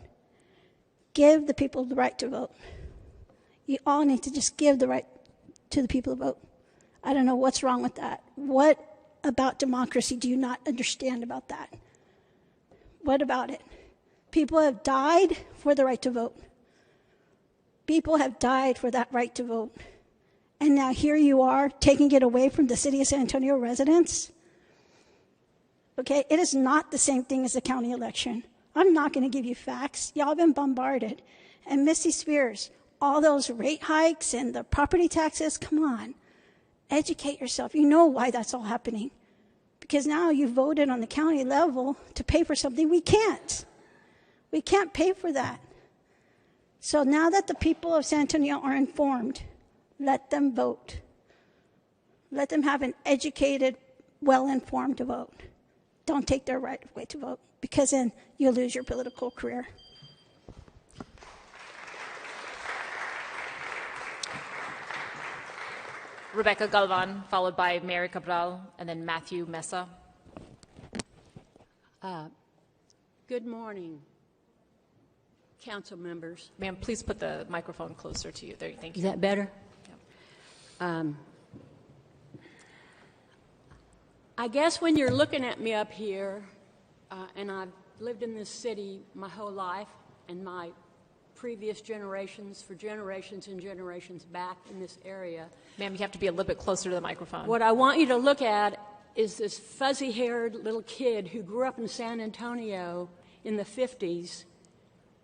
Give the people the right to vote. You all need to just give the right to the people to vote. I don't know what's wrong with that. What about democracy do you not understand about that? What about it? People have died for the right to vote. People have died for that right to vote. And now here you are taking it away from the city of San Antonio residents. Okay, it is not the same thing as the county election. I'm not going to give you facts. Y'all have been bombarded. And Missy Spears, all those rate hikes and the property taxes, come on. Educate yourself. You know why that's all happening. Because now you voted on the county level to pay for something we can't. We can't pay for that. So now that the people of San Antonio are informed, let them vote. Let them have an educated, well-informed vote. Don't take their right way to vote, because then you'll lose your political career. Rebecca Galvan, followed by Mary Cabral, and then Matthew Mesa. Good morning, council members. Ma'am, please put the microphone closer to you. There, thank you. Is that better? I guess when you're looking at me up here, and I've lived in this city my whole life, and my previous generations for generations and generations back in this area. Ma'am, you have to be a little bit closer to the microphone. What I want you to look at is this fuzzy-haired little kid who grew up in San Antonio in the 50s,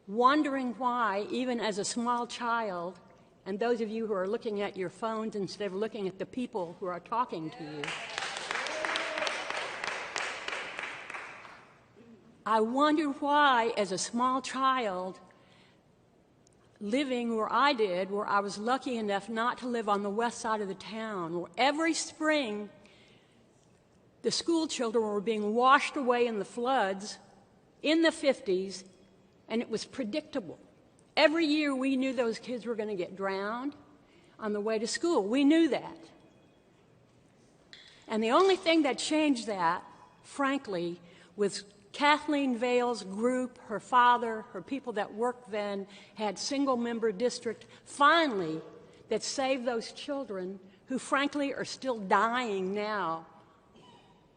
wondering why, even as a small child, and those of you who are looking at your phones instead of looking at the people who are talking to you, I wonder why, as a small child, living where I did, where I was lucky enough not to live on the west side of the town, where every spring the school children were being washed away in the floods in the 50s, and it was predictable. Every year we knew those kids were going to get drowned on the way to school. We knew that. And the only thing that changed that, frankly, was Kathleen Vale's group, her father, her people that worked then, had single-member district, finally, that saved those children who, frankly, are still dying now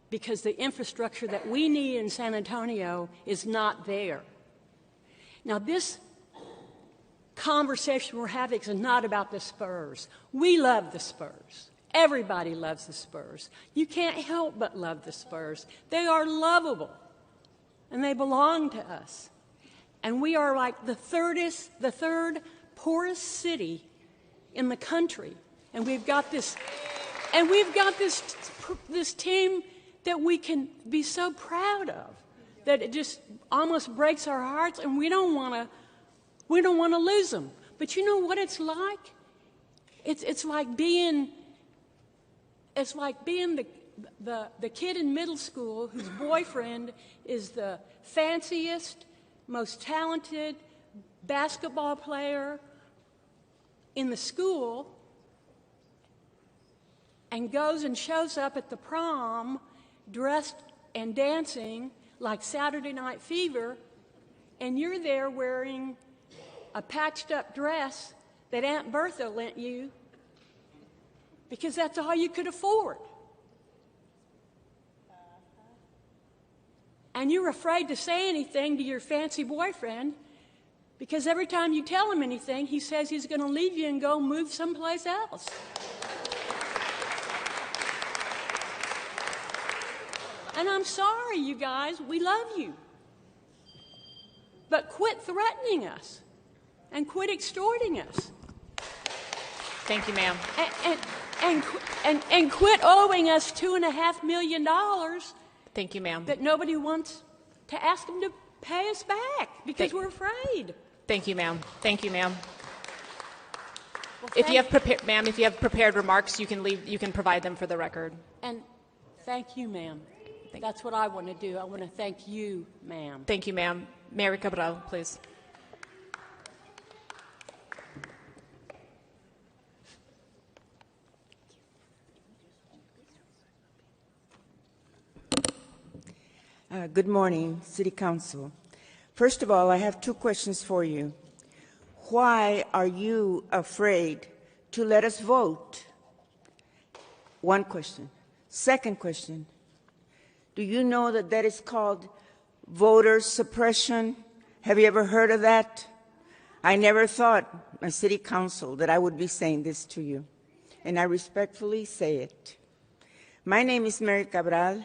because the infrastructure that we need in San Antonio is not there. Now, this conversation we're having is not about the Spurs. We love the Spurs. Everybody loves the Spurs. You can't help but love the Spurs. They are lovable. And they belong to us. And we are like the third poorest city in the country. And we've got this team that we can be so proud of, that it just almost breaks our hearts, and we don't want to lose them. But you know what it's like? It's like being the kid in middle school whose boyfriend is the fanciest, most talented basketball player in the school and goes and shows up at the prom dressed and dancing like Saturday Night Fever, and you're there wearing a patched up dress that Aunt Bertha lent you because that's all you could afford. And you're afraid to say anything to your fancy boyfriend because every time you tell him anything, he says he's going to leave you and go move someplace else. And I'm sorry, you guys, we love you. But quit threatening us and quit extorting us. Thank you, ma'am. And quit owing us $2.5 million. Thank you, ma'am. That nobody wants to ask them to pay us back because we're afraid. Thank you, ma'am. Thank you, ma'am. Well, If you have prepared, ma'am, if you have prepared remarks, you can leave. You can provide them for the record. And thank you, ma'am. That's what I want to do. I want to thank you, ma'am. Thank you, ma'am. Mary Cabral, please. Good morning, City Council. First of all, I have two questions for you. Why are you afraid to let us vote? One question. Second question, do you know that that is called voter suppression? Have you ever heard of that? I never thought, as City Council, that I would be saying this to you, and I respectfully say it. My name is Mary Cabral.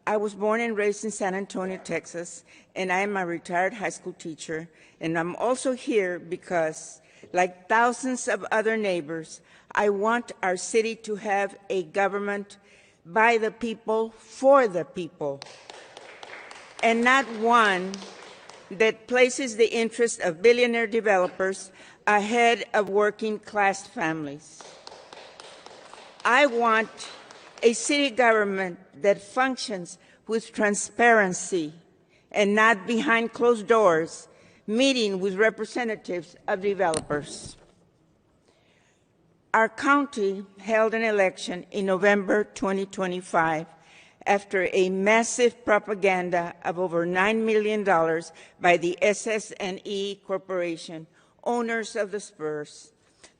I was born and raised in San Antonio, Texas, and I am a retired high school teacher. And I'm also here because, like thousands of other neighbors, I want our city to have a government by the people, for the people, and not one that places the interest of billionaire developers ahead of working class families. I want a city government that functions with transparency and not behind closed doors, meeting with representatives of developers. Our county held an election in November 2025 after a massive propaganda of over $9 million by the SS&E Corporation, owners of the Spurs,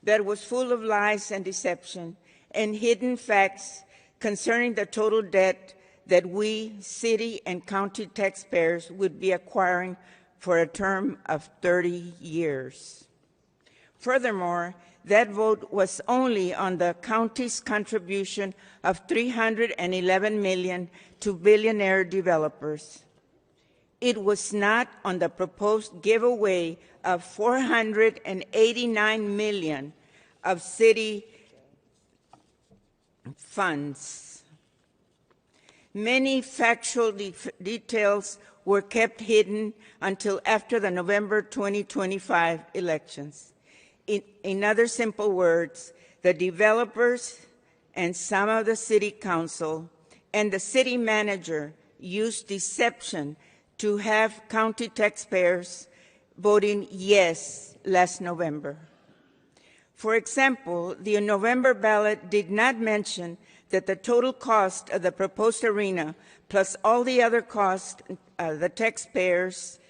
that was full of lies and deception and hidden facts concerning the total debt that we, city and county taxpayers, would be acquiring for a term of 30 years. Furthermore, that vote was only on the county's contribution of $311 million to billionaire developers. It was not on the proposed giveaway of $489 million of city funds. Many factual details were kept hidden until after the November 2025 elections. In other simple words, the developers and some of the city council and the city manager used deception to have county taxpayers voting yes last November. For example, the November ballot did not mention that the total cost of the proposed arena, plus all the other costs, the taxpayers,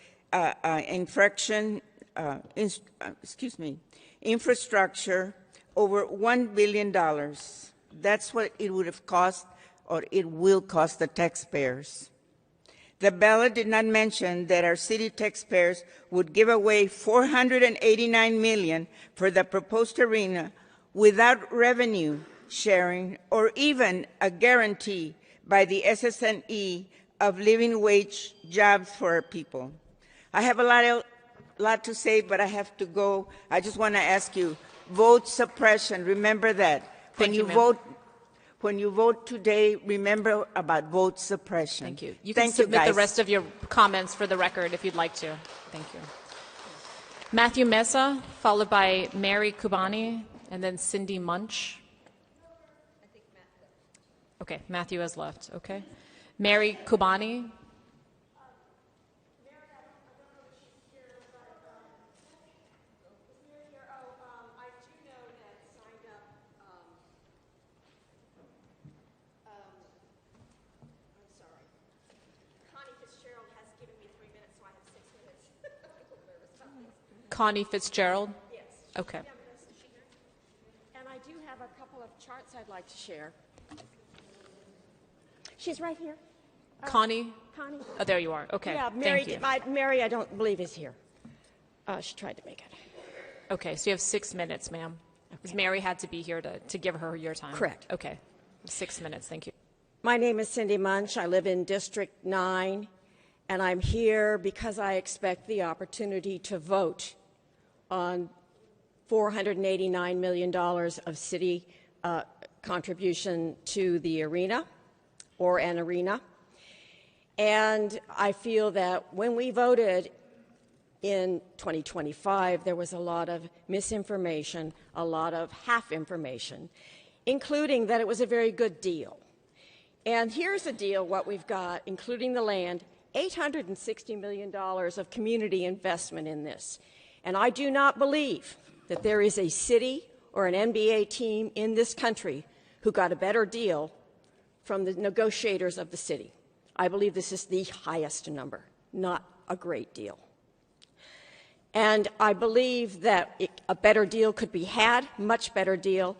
infrastructure, over $1 billion. That's what it would have cost, or it will cost the taxpayers. The ballot did not mention that our city taxpayers would give away $489 million for the proposed arena without revenue sharing or even a guarantee by the SS&E of living wage jobs for our people. I have a lot to say, but I have to go. I just want to ask you, vote suppression, remember that. When you vote today, remember about vote suppression. Thank you. You can submit the rest of your comments for the record if you'd like to. Thank you. Matthew Mesa, followed by Mary Kubani, and then Cindy Munch. Okay, Matthew has left. Okay. Mary Kubani. Connie Fitzgerald? Yes. Okay. And I do have a couple of charts I'd like to share. She's right here. Connie? Connie. Oh, there you are. Okay. Yeah, Mary, Thank you. Mary, I don't believe is here. She tried to make it. Okay, so you have 6 minutes, ma'am. Because Mary had to be here to give her your time. Correct. Okay. 6 minutes. Thank you. My name is Cindy Munch. I live in District 9, and I'm here because I expect the opportunity to vote on $489 million of city contribution to the arena or an arena. And I feel that when we voted in 2025, there was a lot of misinformation, a lot of half information, including that it was a very good deal. And here's the deal, what we've got, including the land, $860 million of community investment in this. And I do not believe that there is a city or an NBA team in this country who got a better deal from the negotiators of the city. I believe this is the highest number, not a great deal. And I believe that a better deal could be had, much better deal,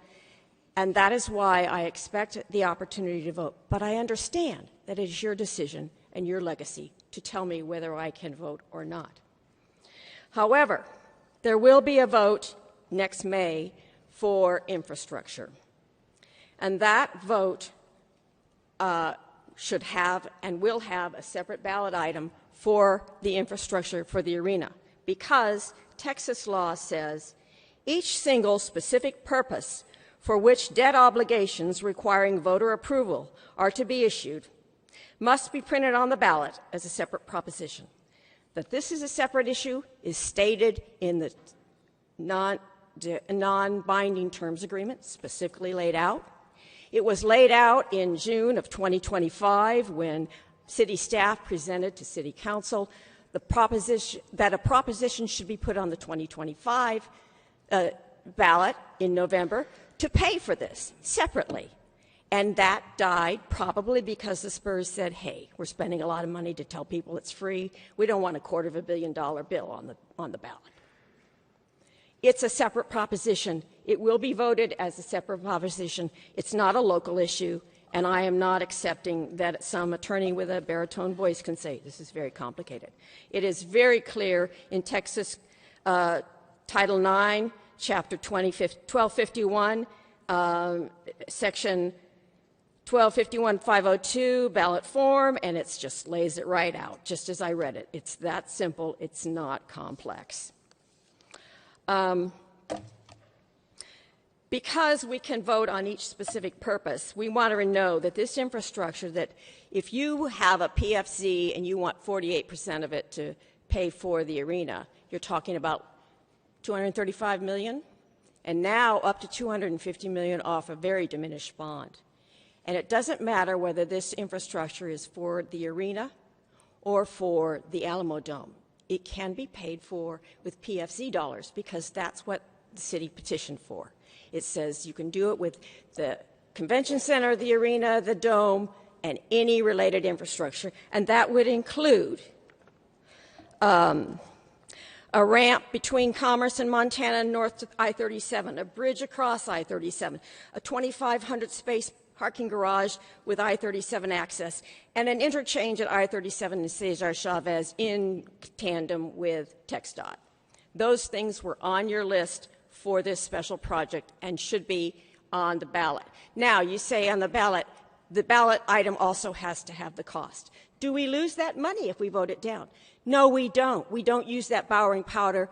and that is why I expect the opportunity to vote. But I understand that it is your decision and your legacy to tell me whether I can vote or not. However, there will be a vote next May for infrastructure. And that vote should have and will have a separate ballot item for the infrastructure for the arena, because Texas law says each single specific purpose for which debt obligations requiring voter approval are to be issued must be printed on the ballot as a separate proposition. That this is a separate issue is stated in the non-binding terms agreement, specifically laid out. It was laid out in June of 2025 when city staff presented to City Council the proposition that a proposition should be put on the 2025 ballot in November to pay for this separately. And that died probably because the Spurs said, hey, we're spending a lot of money to tell people it's free. We don't want a $250 million bill on the ballot. It's a separate proposition. It will be voted as a separate proposition. It's not a local issue, and I am not accepting that some attorney with a baritone voice can say this is very complicated. It is very clear in Texas Title IX, Chapter 1251, Section 1251-502, ballot form, and it just lays it right out, just as I read it. It's that simple. It's not complex. Because we can vote on each specific purpose, we want to know that this infrastructure, that if you have a PFC and you want 48% of it to pay for the arena, you're talking about $235 million, and now up to $250 million off a very diminished bond. And it doesn't matter whether this infrastructure is for the arena or for the Alamo Dome. It can be paid for with PFC dollars because that's what the city petitioned for. It says you can do it with the convention center, the arena, the dome, and any related infrastructure. And that would include a ramp between Commerce and Montana north to I-37, a bridge across I-37, a 2,500 space parking garage with I-37 access, and an interchange at I-37 and Cesar Chavez in tandem with TxDOT. Those things were on your list for this special project and should be on the ballot. Now, you say on the ballot item also has to have the cost. Do we lose that money if we vote it down? No, we don't. We don't use that borrowing power,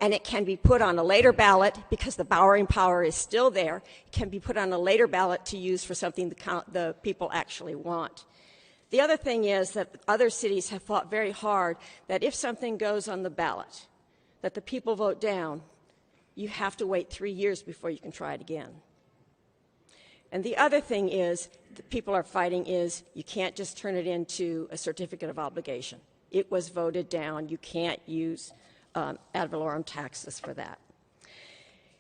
and it can be put on a later ballot because the borrowing power is still there. It can be put on a later ballot to use for something the people actually want. The other thing is that other cities have fought very hard that if something goes on the ballot that the people vote down, you have to wait 3 years before you can try it again. And the other thing is, that people are fighting is you can't just turn it into a certificate of obligation. It was voted down. You can't use ad valorem taxes for that.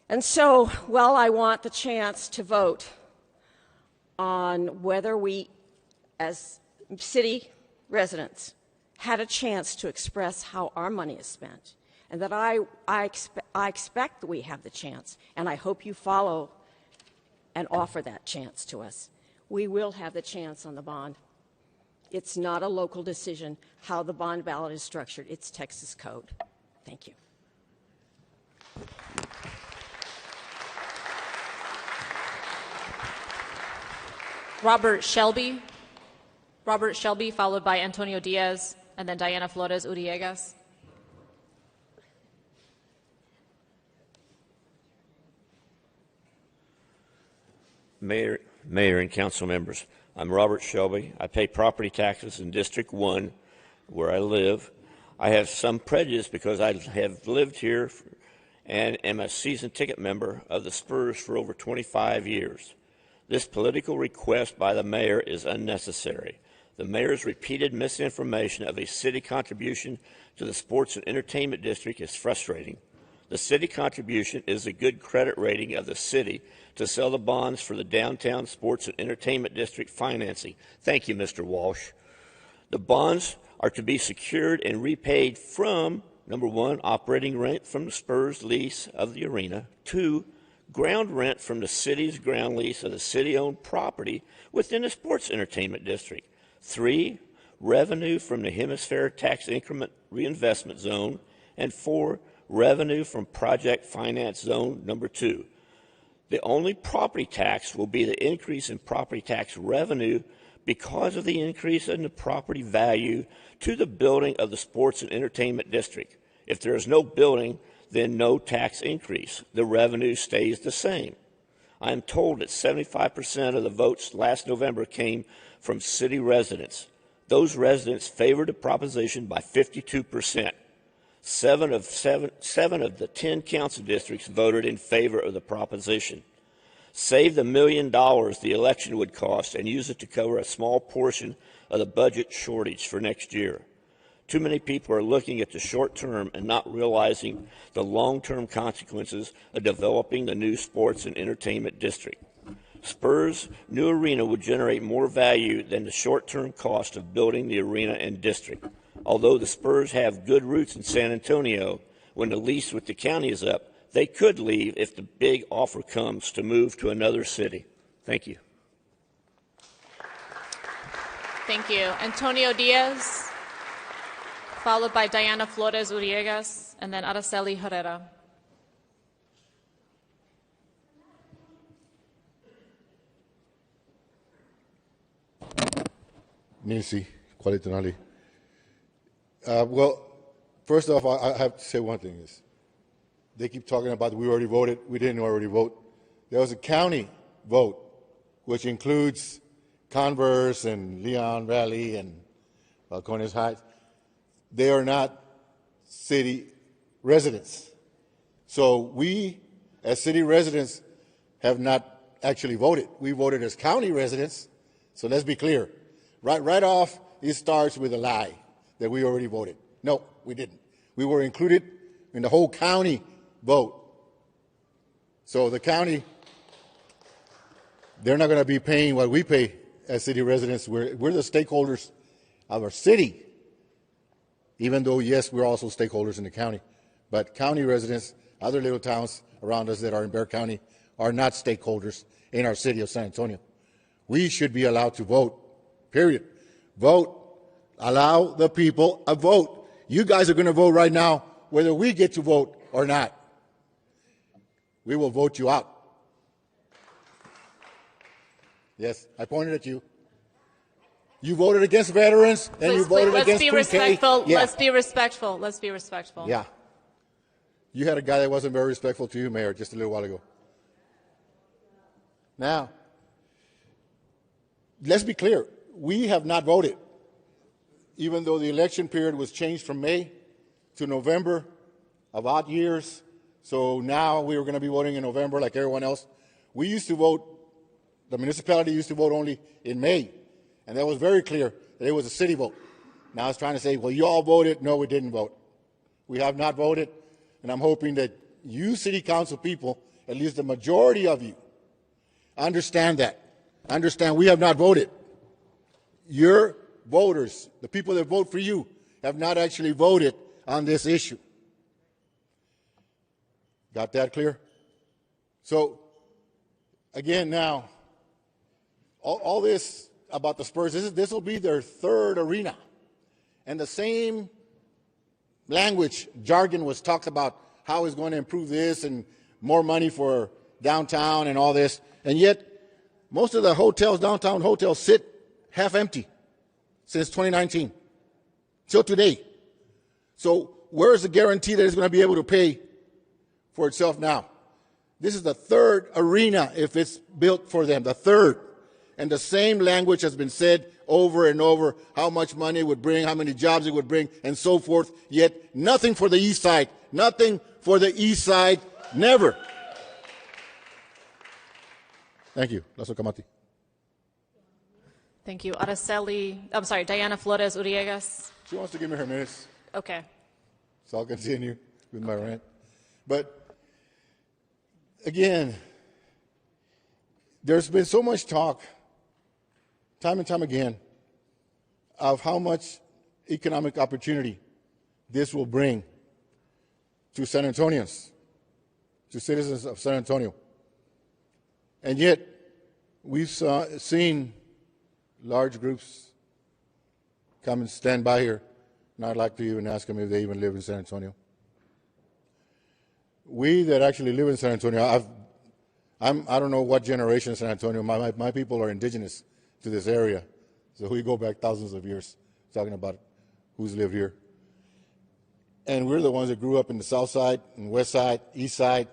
And so, well, I want the chance to vote on whether we, as city residents, had a chance to express how our money is spent. And that I expect that we have the chance, and I hope you follow and offer that chance to us. We will have the chance on the bond. It's not a local decision how the bond ballot is structured. It's Texas code. Thank you. Robert Shelby, followed by Antonio Diaz, and then Diana Flores Uriegas. Mayor and council members, I'm Robert Shelby. I pay property taxes in District 1, where I live. I have some prejudice because I have lived here and am a season ticket member of the Spurs for over 25 years. This political request by the mayor is unnecessary. The mayor's repeated misinformation of a city contribution to the sports and entertainment district is frustrating. The city contribution is a good credit rating of the city to sell the bonds for the downtown sports and entertainment district financing. Thank you, Mr. Walsh. The bonds are to be secured and repaid from, number one, operating rent from the Spurs lease of the arena, 2, ground rent from the city's ground lease of the city-owned property within the sports entertainment district, 3, revenue from the Hemisphere Tax Increment Reinvestment Zone, and 4, revenue from Project Finance Zone number 2. The only property tax will be the increase in property tax revenue because of the increase in the property value to the building of the sports and entertainment district. If there is no building, then no tax increase. The revenue stays the same. I am told that 75% of the votes last November came from city residents. Those residents favored the proposition by 52%. Seven of the 10 council districts voted in favor of the proposition. Save the $1 million the election would cost and use it to cover a small portion of the budget shortage for next year. Too many people are looking at the short term and not realizing the long-term consequences of developing the new sports and entertainment district. Spurs' new arena would generate more value than the short-term cost of building the arena and district. Although the Spurs have good roots in San Antonio, when the lease with the county is up, they could leave if the big offer comes to move to another city. Thank you. Thank you. Antonio Diaz, followed by Diana Flores Uriegas, and then Araceli Herrera. Nancy, Qualitanali. Well, first off, I have to say one thing is, they keep talking about we already voted. We didn't already vote. There was a county vote, which includes Converse and Leon Valley and Balcones Heights. They are not city residents. So we, as city residents, have not actually voted. We voted as county residents. So let's be clear. Right off, it starts with a lie that we already voted. No, we didn't. We were included in the whole county vote. So the county, they're not going to be paying what we pay as city residents. We're the stakeholders of our city, even though, yes, we're also stakeholders in the county. But county residents, other little towns around us that are in Bexar County, are not stakeholders in our city of San Antonio. We should be allowed to vote, period. Vote. Allow the people a vote. You guys are going to vote right now whether we get to vote or not. We will vote you out. Yes, I pointed at you. You voted against veterans and you voted against pre-K. Respectful. Yeah. Let's be respectful. Let's be respectful. Yeah. You had a guy that wasn't very respectful to you, Mayor, just a little while ago. Now, let's be clear. We have not voted, even though the election period was changed from May to November of odd years. So now we were going to be voting in November like everyone else. We used to vote The municipality used to vote only in May, and that was very clear that it was a city vote. Now it's trying to say, well, you all voted. No, we didn't vote. We have not voted, and I'm hoping that you city council people, at least the majority of you, understand that. Understand we have not voted. Your voters, the people that vote for you, have not actually voted on this issue. Got that clear? So, again, now, all this about the Spurs, this will be their third arena. And the same language, jargon was talked about how it's going to improve this and more money for downtown and all this. And yet, most of the hotels, downtown hotels, sit half empty since 2019 till today. So where is the guarantee that it's going to be able to pay for itself now? This is the third arena if it's built for them, the third. And the same language has been said over and over, how much money it would bring, how many jobs it would bring, and so forth. Yet nothing for the east side. Nothing for the east side. Never. Thank you. Lazo Kamati. Thank you. Diana Flores Uriegas. She wants to give me her minutes, Okay. so I'll continue with my rant. But again, there's been so much talk, time and time again, of how much economic opportunity this will bring to San Antonians, to citizens of San Antonio. And yet, we've seen large groups come and stand by here, and I'd like to even ask them if they even live in San Antonio. We that actually live in San Antonio, I don't know what generation in San Antonio. My people are indigenous to this area, so we go back thousands of years talking about who's lived here. And we're the ones that grew up in the south side, and west side, east side,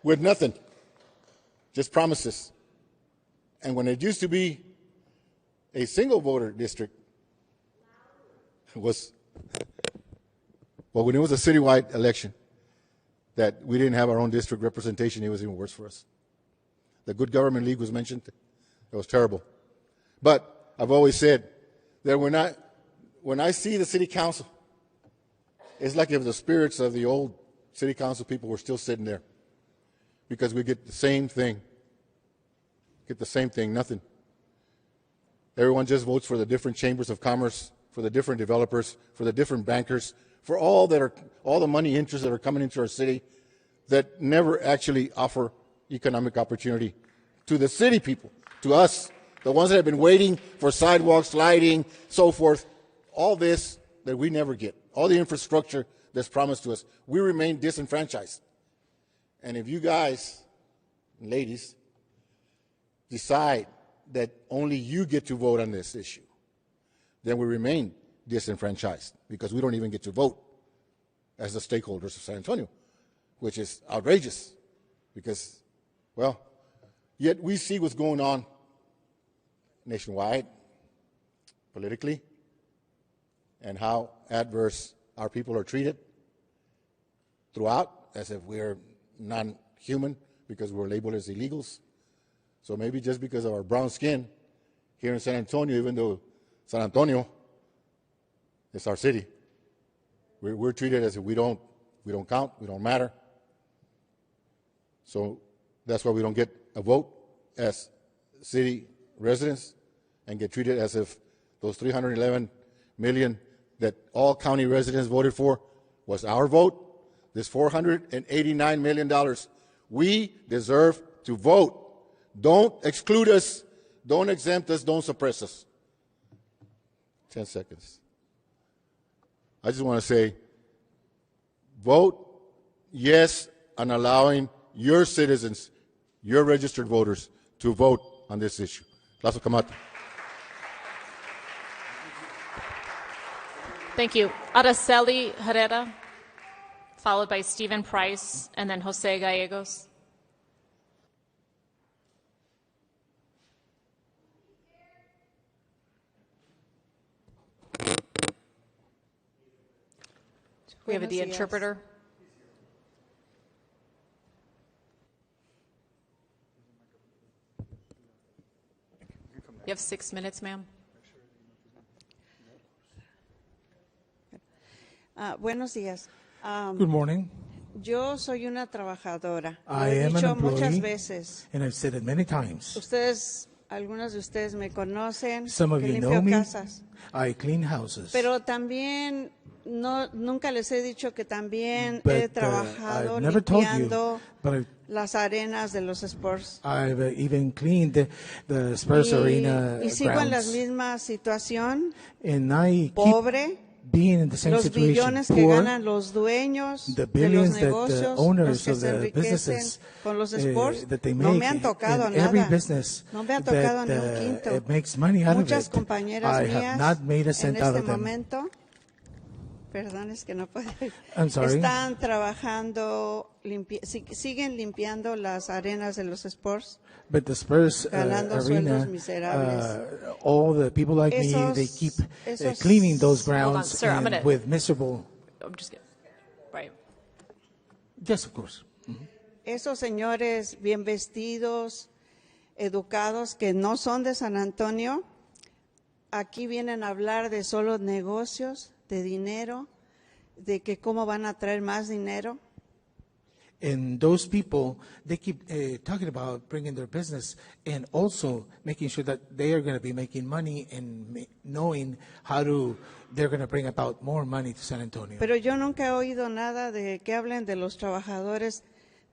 with nothing, just promises. And when it used to be a single voter district, when it was a citywide election, that we didn't have our own district representation, it was even worse for us. The Good Government League was mentioned. It was terrible. But I've always said that when I see the city council, it's like if the spirits of the old city council people were still sitting there, because we get the same thing. Nothing. Everyone just votes for the different chambers of commerce, for the different developers, for the different bankers, for all the money interests that are coming into our city that never actually offer economic opportunity to the city people, to us, the ones that have been waiting for sidewalks, lighting, so forth, all this that we never get, all the infrastructure that's promised to us. We remain disenfranchised. And if you guys, ladies, decide that only you get to vote on this issue, then we remain disenfranchised because we don't even get to vote as the stakeholders of San Antonio, which is outrageous because, well, yet we see what's going on nationwide, politically, and how adverse our people are treated throughout, as if we're non-human because we're labeled as illegals. So maybe just because of our brown skin here in San Antonio, even though San Antonio is our city, we're treated as if we don't count, we don't matter. So that's why we don't get a vote as city residents and get treated as if those 311 million that all county residents voted for was our vote. This $489 million, we deserve to vote. Don't exclude us, don't exempt us, don't suppress us. 10 seconds. I just want to say, vote yes on allowing your citizens, your registered voters, to vote on this issue. Lazo Kamati. Thank you. Araceli Herrera, followed by Stephen Price, and then Jose Gallegos. We have the interpreter. You have 6 minutes, ma'am. Buenos días. Good morning. Yo soy una trabajadora. Lo I he am an dicho muchas employee, veces. and I've said it many times. Algunos de ustedes me conocen, Some of que you limpio know me. casas. I clean houses. Pero también nunca les he dicho que también But, he trabajado I've never told you, limpiando but las arenas de los sports. I've even cleaned the Spurs Arena Y sigo en la grounds. misma situación, And I keep pobre. being in the same Los situation. billones que Poor, ganan los dueños the de los billions that the negocios, owners los que of se the enriquecen businesses con los sports, that they no make me han tocado in every nada. business No me ha tocado that ni un quinto. it makes money out Muchas of it. compañeras I mías have not made a cent en out este of them. momento, perdón, es que no puedo, I'm sorry. están trabajando, siguen limpiando las arenas de los sports. But the Spurs Ganando arena, sueldos miserables. all the people like me, they keep cleaning those grounds Sir, I'm gonna- with miserable. I'm just kidding. Right. Yes, of course. Esos señores bien vestidos, educados, que no son de San Antonio, aquí vienen a hablar de solo negocios, de dinero, de que cómo van a traer más dinero. And those people, they keep talking about bringing their business and also making sure that they are going to be making money and knowing how they're going to bring about more money to San Antonio. Pero yo nunca he oído nada de que hablen de los trabajadores,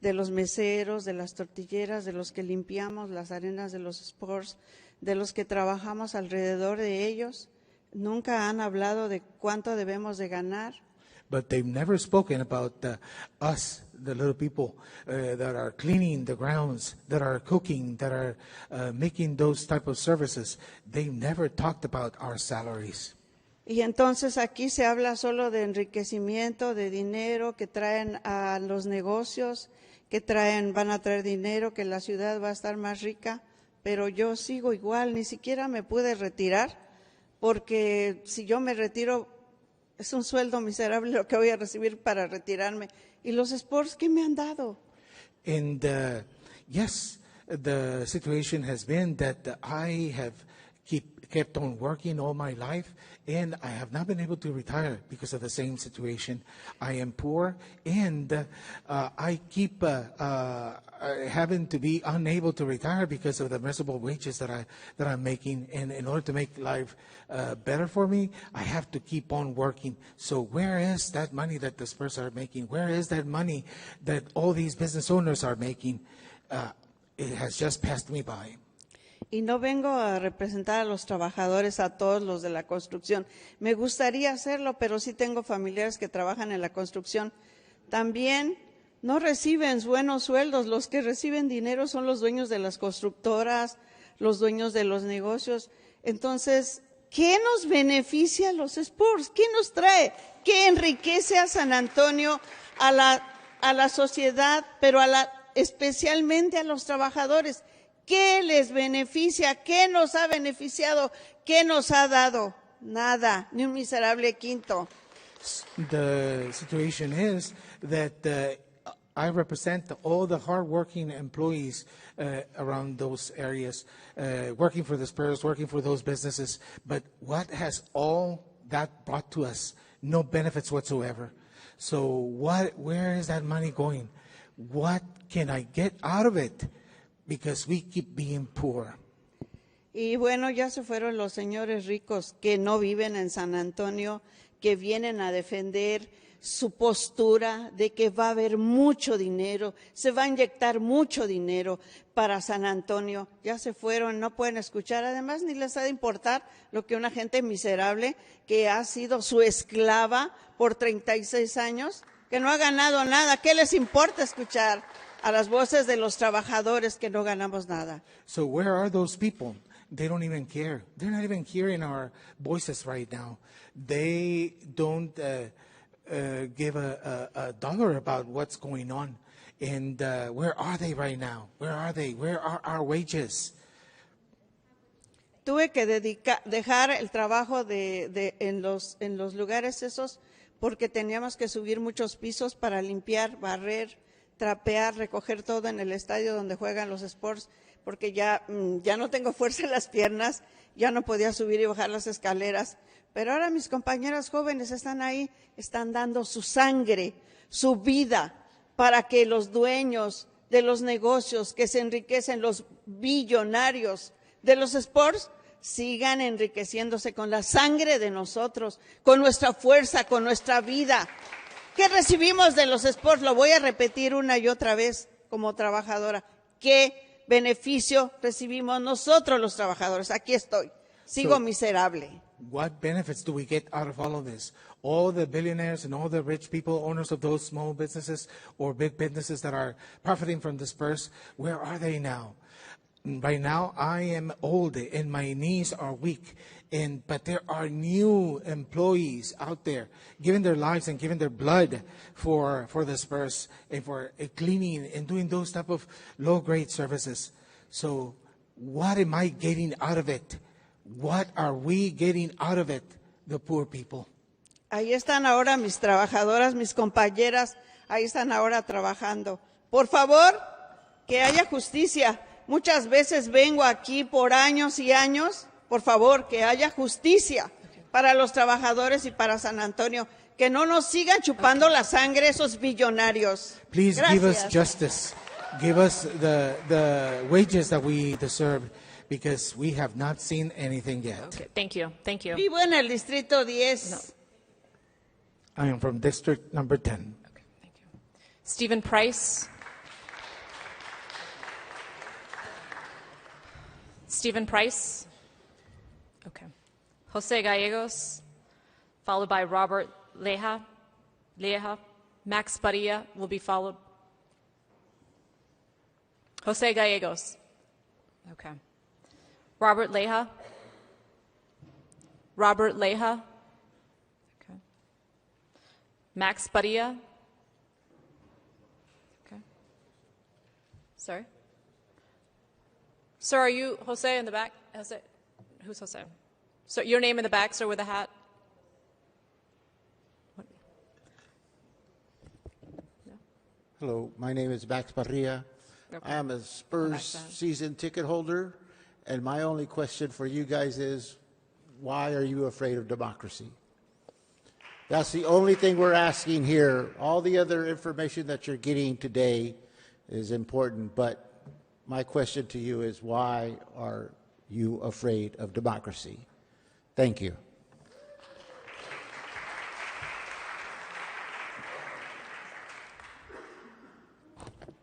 de los meseros, de las tortilleras, de los que limpiamos las arenas de los sports, de los que trabajamos alrededor de ellos. Nunca han hablado de cuánto debemos de ganar. But they've never spoken about us, the little people that are cleaning the grounds, that are cooking, that are making those type of services. They've never talked about our salaries. Y entonces aquí se habla solo de enriquecimiento, de dinero que traen a los negocios, que van a traer dinero, que la ciudad va a estar más rica, pero yo sigo igual, ni siquiera me pude retirar, porque si yo me retiro es un sueldo miserable lo que voy a recibir para retirarme. ¿Y los sports qué me han dado? And yes, the situation has been that I have kept on working all my life, and I have not been able to retire because of the same situation. I am poor, and I keep having to be unable to retire because of the miserable wages that I'm making. And in order to make life better for me, I have to keep on working. So where is that money that the Spurs are making? Where is that money that all these business owners are making? It has just passed me by. Y no vengo a representar a los trabajadores, a todos los de la construcción. Me gustaría hacerlo, pero sí tengo familiares que trabajan en la construcción. También no reciben buenos sueldos. Los que reciben dinero son los dueños de las constructoras, los dueños de los negocios. Entonces, ¿qué nos beneficia a los sports? ¿Qué nos trae? ¿Qué enriquece a San Antonio, a la sociedad, pero especialmente a los trabajadores? ¿Qué les beneficia? ¿Qué nos ha beneficiado? ¿Qué nos ha dado? Nada, ni un miserable quinto. The situation is that I represent all the hardworking employees around those areas, working for the Spurs, working for those businesses. But what has all that brought to us? No benefits whatsoever. So where is that money going? What can I get out of it? Because we keep being poor. Y bueno, ya se fueron los señores ricos que no viven en San Antonio, que vienen a defender su postura de que va a haber mucho dinero, se va a inyectar mucho dinero para San Antonio. Ya se fueron, no pueden escuchar, además ni les ha de importar lo que una gente miserable que ha sido su esclava por 36 años, que no ha ganado nada, ¿qué les importa escuchar a las voces de los trabajadores que no ganamos nada? So where are those people? They don't even care. They're not even hearing our voices right now. They don't give a dollar about what's going on. And where are they right now? Where are they? Where are our wages? Tuve que dejar el trabajo en los lugares esos porque teníamos que subir muchos pisos para limpiar, barrer, trapear, recoger todo en el estadio donde juegan los sports, porque ya no tengo fuerza en las piernas, ya no podía subir y bajar las escaleras. Pero ahora mis compañeras jóvenes están ahí, están dando su sangre, su vida, para que los dueños de los negocios que se enriquecen, los billonarios de los sports, sigan enriqueciéndose con la sangre de nosotros, con nuestra fuerza, con nuestra vida. ¿Qué recibimos de los sports? Lo voy a repetir una y otra vez como trabajadora. ¿Qué beneficio recibimos nosotros los trabajadores? Aquí estoy, sigo miserable. What benefits do we get out of all of this? All the billionaires and all the rich people, owners of those small businesses or big businesses that are profiting from this purse, where are they now? Right now, I am old and my knees are weak, but there are new employees out there giving their lives and giving their blood for the Spurs and for cleaning and doing those type of low-grade services. So what am I getting out of it? What are we getting out of it, the poor people? Ahí están ahora mis trabajadoras, mis compañeras, ahí están ahora trabajando. Por favor, que haya justicia. Muchas veces vengo aquí por años y años. Por favor, que haya justicia para los trabajadores y para San Antonio. Que no nos sigan chupando la sangre esos billonarios. Please Gracias. give us justice. Give us the wages that we deserve, because we have not seen anything yet. Okay, thank you. Thank you. Vivo en el distrito 10. No. I am from district number 10. Okay, thank you. Stephen Price. Stephen Price. Okay. Jose Gallegos, followed by Robert Leja. Max Padilla will be followed. Jose Gallegos. Okay. Robert Leja. Robert Leja. Okay. Max Padilla. Okay. Sorry. Sir, are you Jose in the back? Jose? Who's Jose? So your name in the back, sir, with a hat? What? No? Hello, my name is Max Parrilla. Okay. I am a Spurs season ticket holder, and my only question for you guys is, why are you afraid of democracy? That's the only thing we're asking here. All the other information that you're getting today is important, but my question to you is, why are you afraid of democracy? Thank you.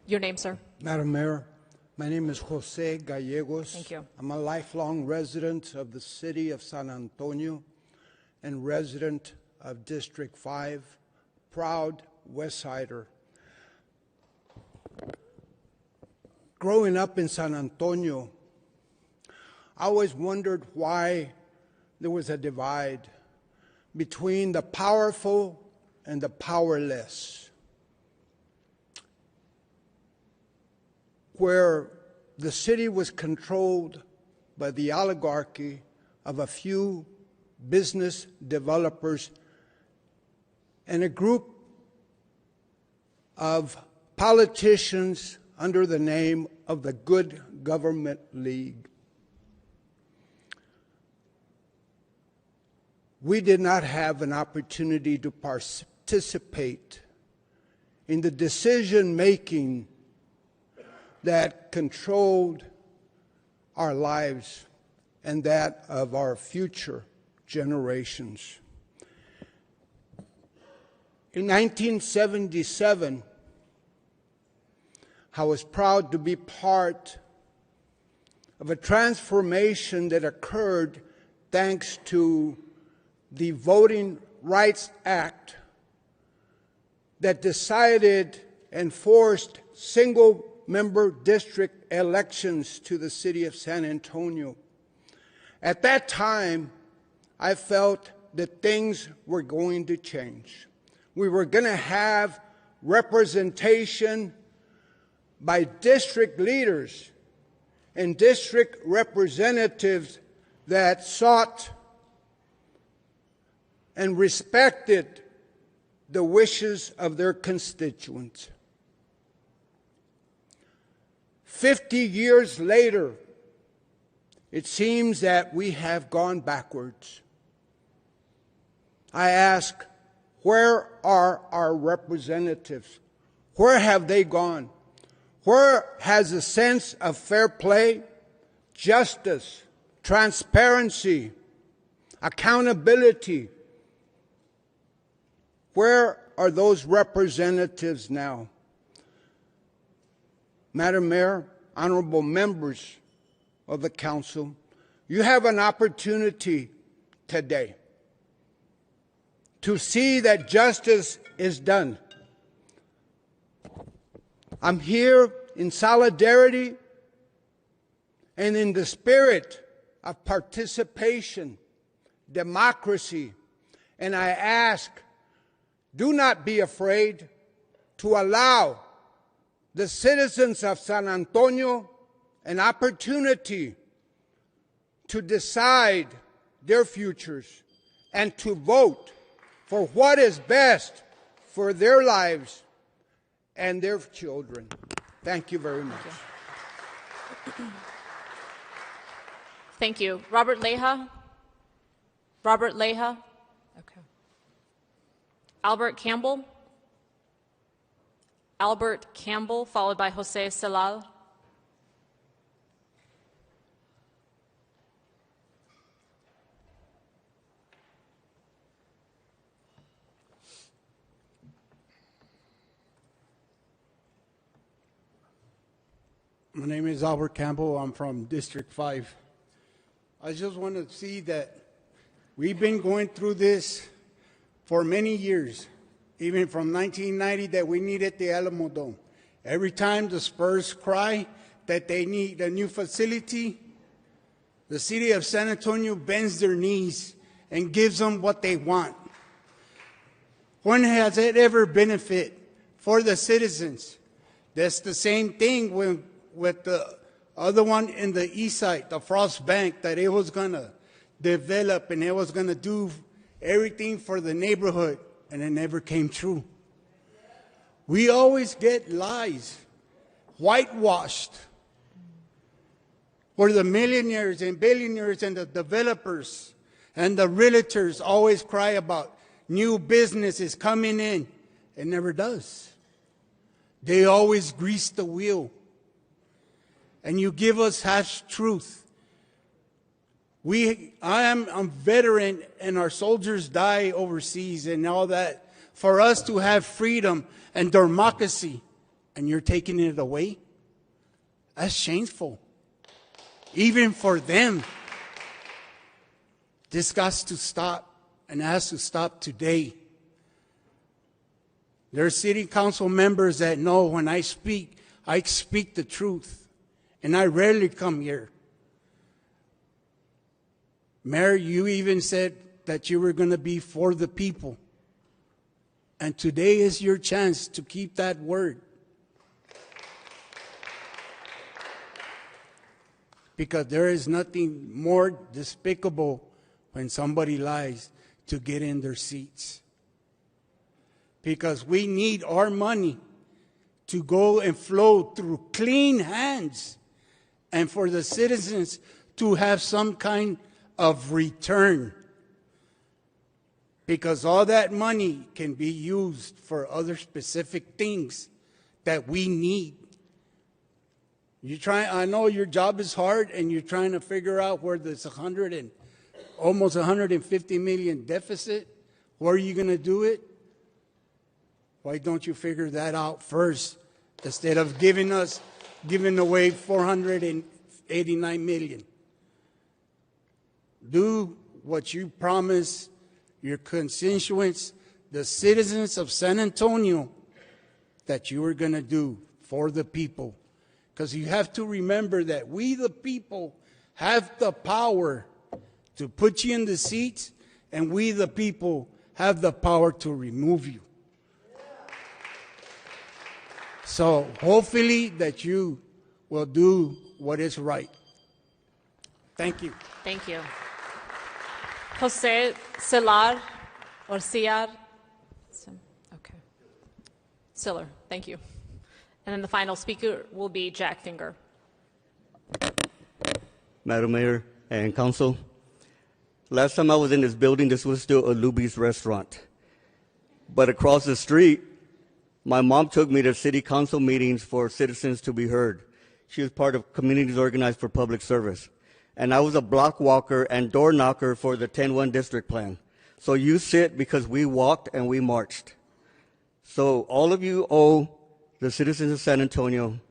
Your name, sir? Madam Mayor, my name is Jose Gallegos. Thank you. I'm a lifelong resident of the city of San Antonio and resident of District 5, proud West Sider. Growing up in San Antonio, I always wondered why there was a divide between the powerful and the powerless, where the city was controlled by the oligarchy of a few business developers and a group of politicians under the name of the Good Government League. We did not have an opportunity to participate in the decision-making that controlled our lives and that of our future generations. In 1977, I was proud to be part of a transformation that occurred thanks to the Voting Rights Act that decided and forced single-member district elections to the city of San Antonio. At that time, I felt that things were going to change. We were going to have representation by district leaders and district representatives that sought and respected the wishes of their constituents. 50 years later, it seems that we have gone backwards. I ask, where are our representatives? Where have they gone? Where has a sense of fair play, justice, transparency, accountability? Where are those representatives now? Madam Mayor, honorable members of the council, you have an opportunity today to see that justice is done. I'm here in solidarity and in the spirit of participation, democracy, and I ask, do not be afraid to allow the citizens of San Antonio an opportunity to decide their futures and to vote for what is best for their lives and their children. Thank you very much. Thank you. Robert Leja? Robert Leja? Okay. Albert Campbell? Albert Campbell, followed by Jose Celal. My name is Albert Campbell. I'm from District 5. I just want to see that we've been going through this for many years, even from 1990 that we needed the Alamo Dome. Every time the Spurs cry that they need a new facility, the city of San Antonio bends their knees and gives them what they want. When has it ever benefit for the citizens? That's the same thing with the other one in the east side, the Frost Bank, that it was going to develop and it was going to do everything for the neighborhood, and it never came true. We always get lies, whitewashed, where the millionaires and billionaires and the developers and the realtors always cry about new businesses coming in. It never does. They always grease the wheel. And you give us half truth. I am a veteran and our soldiers die overseas and all that for us to have freedom and democracy, and you're taking it away? That's shameful. Even for them. This has to stop, and it has to stop today. There are city council members that know when I speak the truth. And I rarely come here. Mayor, you even said that you were going to be for the people. And today is your chance to keep that word. Because there is nothing more despicable when somebody lies to get in their seats. Because we need our money to go and flow through clean hands, and for the citizens to have some kind of return. Because all that money can be used for other specific things that we need. I know your job is hard and you're trying to figure out where there's almost 150 million deficit. Where are you going to do it? Why don't you figure that out first instead of giving away 489 million? Do what you promised your constituents, the citizens of San Antonio, that you were going to do for the people. Because you have to remember that we, the people, have the power to put you in the seats, and we, the people, have the power to remove you. So hopefully that you will do what is right. Thank you. Thank you. Jose Celal or Ciar? Okay. Siller, thank you. And then the final speaker will be Jack Finger. Madam Mayor, and Council. Last time I was in this building, this was still a Luby's restaurant. But across the street, my mom took me to city council meetings for citizens to be heard. She was part of Communities Organized for Public Service. And I was a block walker and door knocker for the 10-1 district plan. So you sit because we walked and we marched. So all of you owe the citizens of San Antonio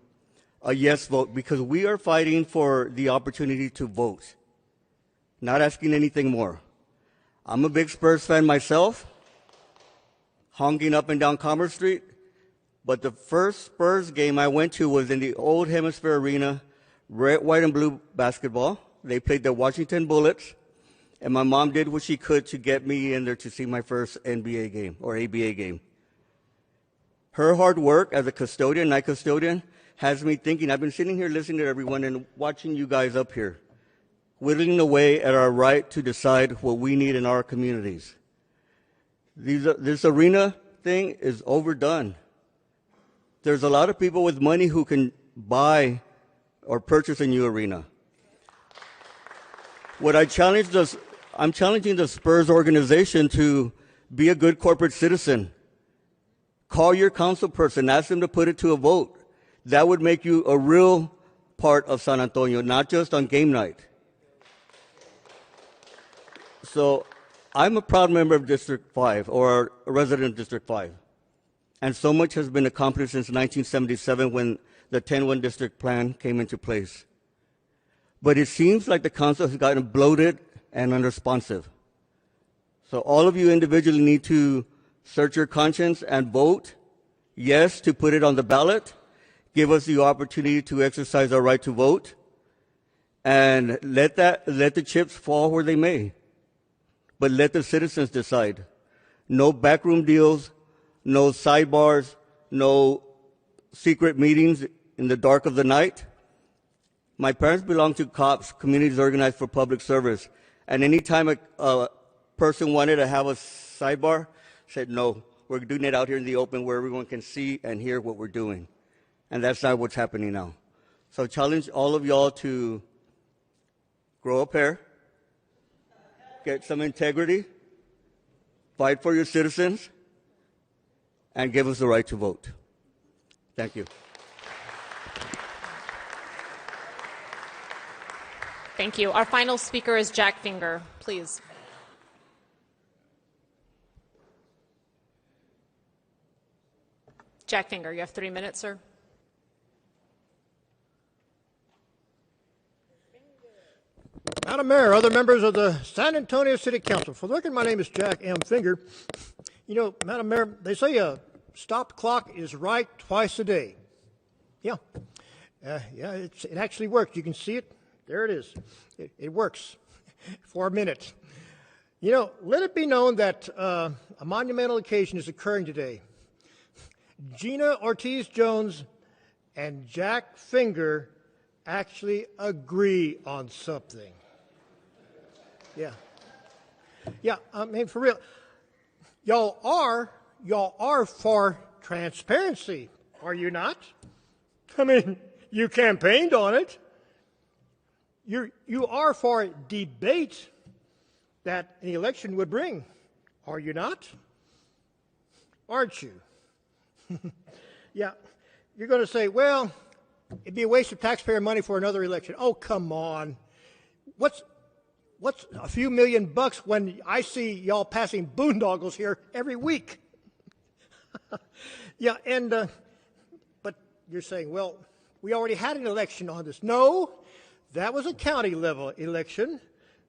a yes vote because we are fighting for the opportunity to vote, not asking anything more. I'm a big Spurs fan myself, honking up and down Commerce Street, but the first Spurs game I went to was in the old Hemisphere Arena, red, white, and blue basketball. They played the Washington Bullets, and my mom did what she could to get me in there to see my first NBA game or ABA game. Her hard work as a custodian, night custodian, has me thinking. I've been sitting here listening to everyone and watching you guys up here, whittling away at our right to decide what we need in our communities. This arena thing is overdone. There's a lot of people with money who can buy or purchase a new arena. I'm challenging the Spurs organization to be a good corporate citizen. Call your council person, ask them to put it to a vote. That would make you a real part of San Antonio, not just on game night. So I'm a proud member of District 5, or a resident of District 5. And so much has been accomplished since 1977 when the 10-1 district plan came into place. But it seems like the council has gotten bloated and unresponsive. So all of you individually need to search your conscience and vote yes to put it on the ballot. Give us the opportunity to exercise our right to vote, and let the chips fall where they may. But let the citizens decide. No backroom deals, no sidebars, no secret meetings in the dark of the night. My parents belong to COPS, Communities Organized for Public Service, and anytime a person wanted to have a sidebar, said, no, we're doing it out here in the open where everyone can see and hear what we're doing. And that's not what's happening now. So I challenge all of y'all to grow a pair, get some integrity, fight for your citizens, and give us the right to vote. Thank you. Thank you. Our final speaker is Jack Finger, please. Jack Finger, you have 3 minutes, sir. Madam Mayor, other members of the San Antonio City Council. For the record, my name is Jack M. Finger. You know, Madam Mayor, they say a stop clock is right twice a day. Yeah. It actually works. You can see it. There it is. It works for a minute. You know, let it be known that a monumental occasion is occurring today. Gina Ortiz-Jones and Jack Finger actually agree on something. Yeah, I mean, for real. Y'all are for transparency, are you not? I mean, you campaigned on it. You are for debate that an election would bring, are you not? Aren't you? Yeah, you're going to say, well, it'd be a waste of taxpayer money for another election. Oh, come on. What's a few $1 million when I see y'all passing boondoggles here every week? Yeah, and but you're saying, well, we already had an election on this. No, that was a county level election.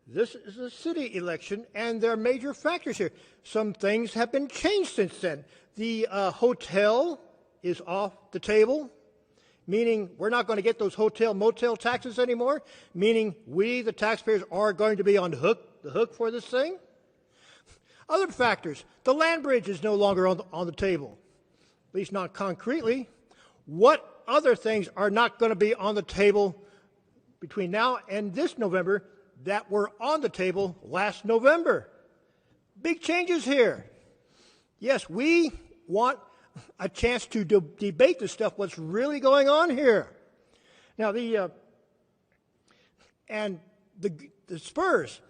This is a city election, and there are major factors here. Some things have been changed since then. The hotel is off the table, meaning we're not going to get those hotel motel taxes anymore, meaning we, the taxpayers, are going to be on the hook for this thing. Other factors, the land bridge is no longer on the table, at least not concretely. What other things are not going to be on the table between now and this November that were on the table last November? Big changes here. Yes, we want a chance to debate this stuff, what's really going on here. Now, And the Spurs,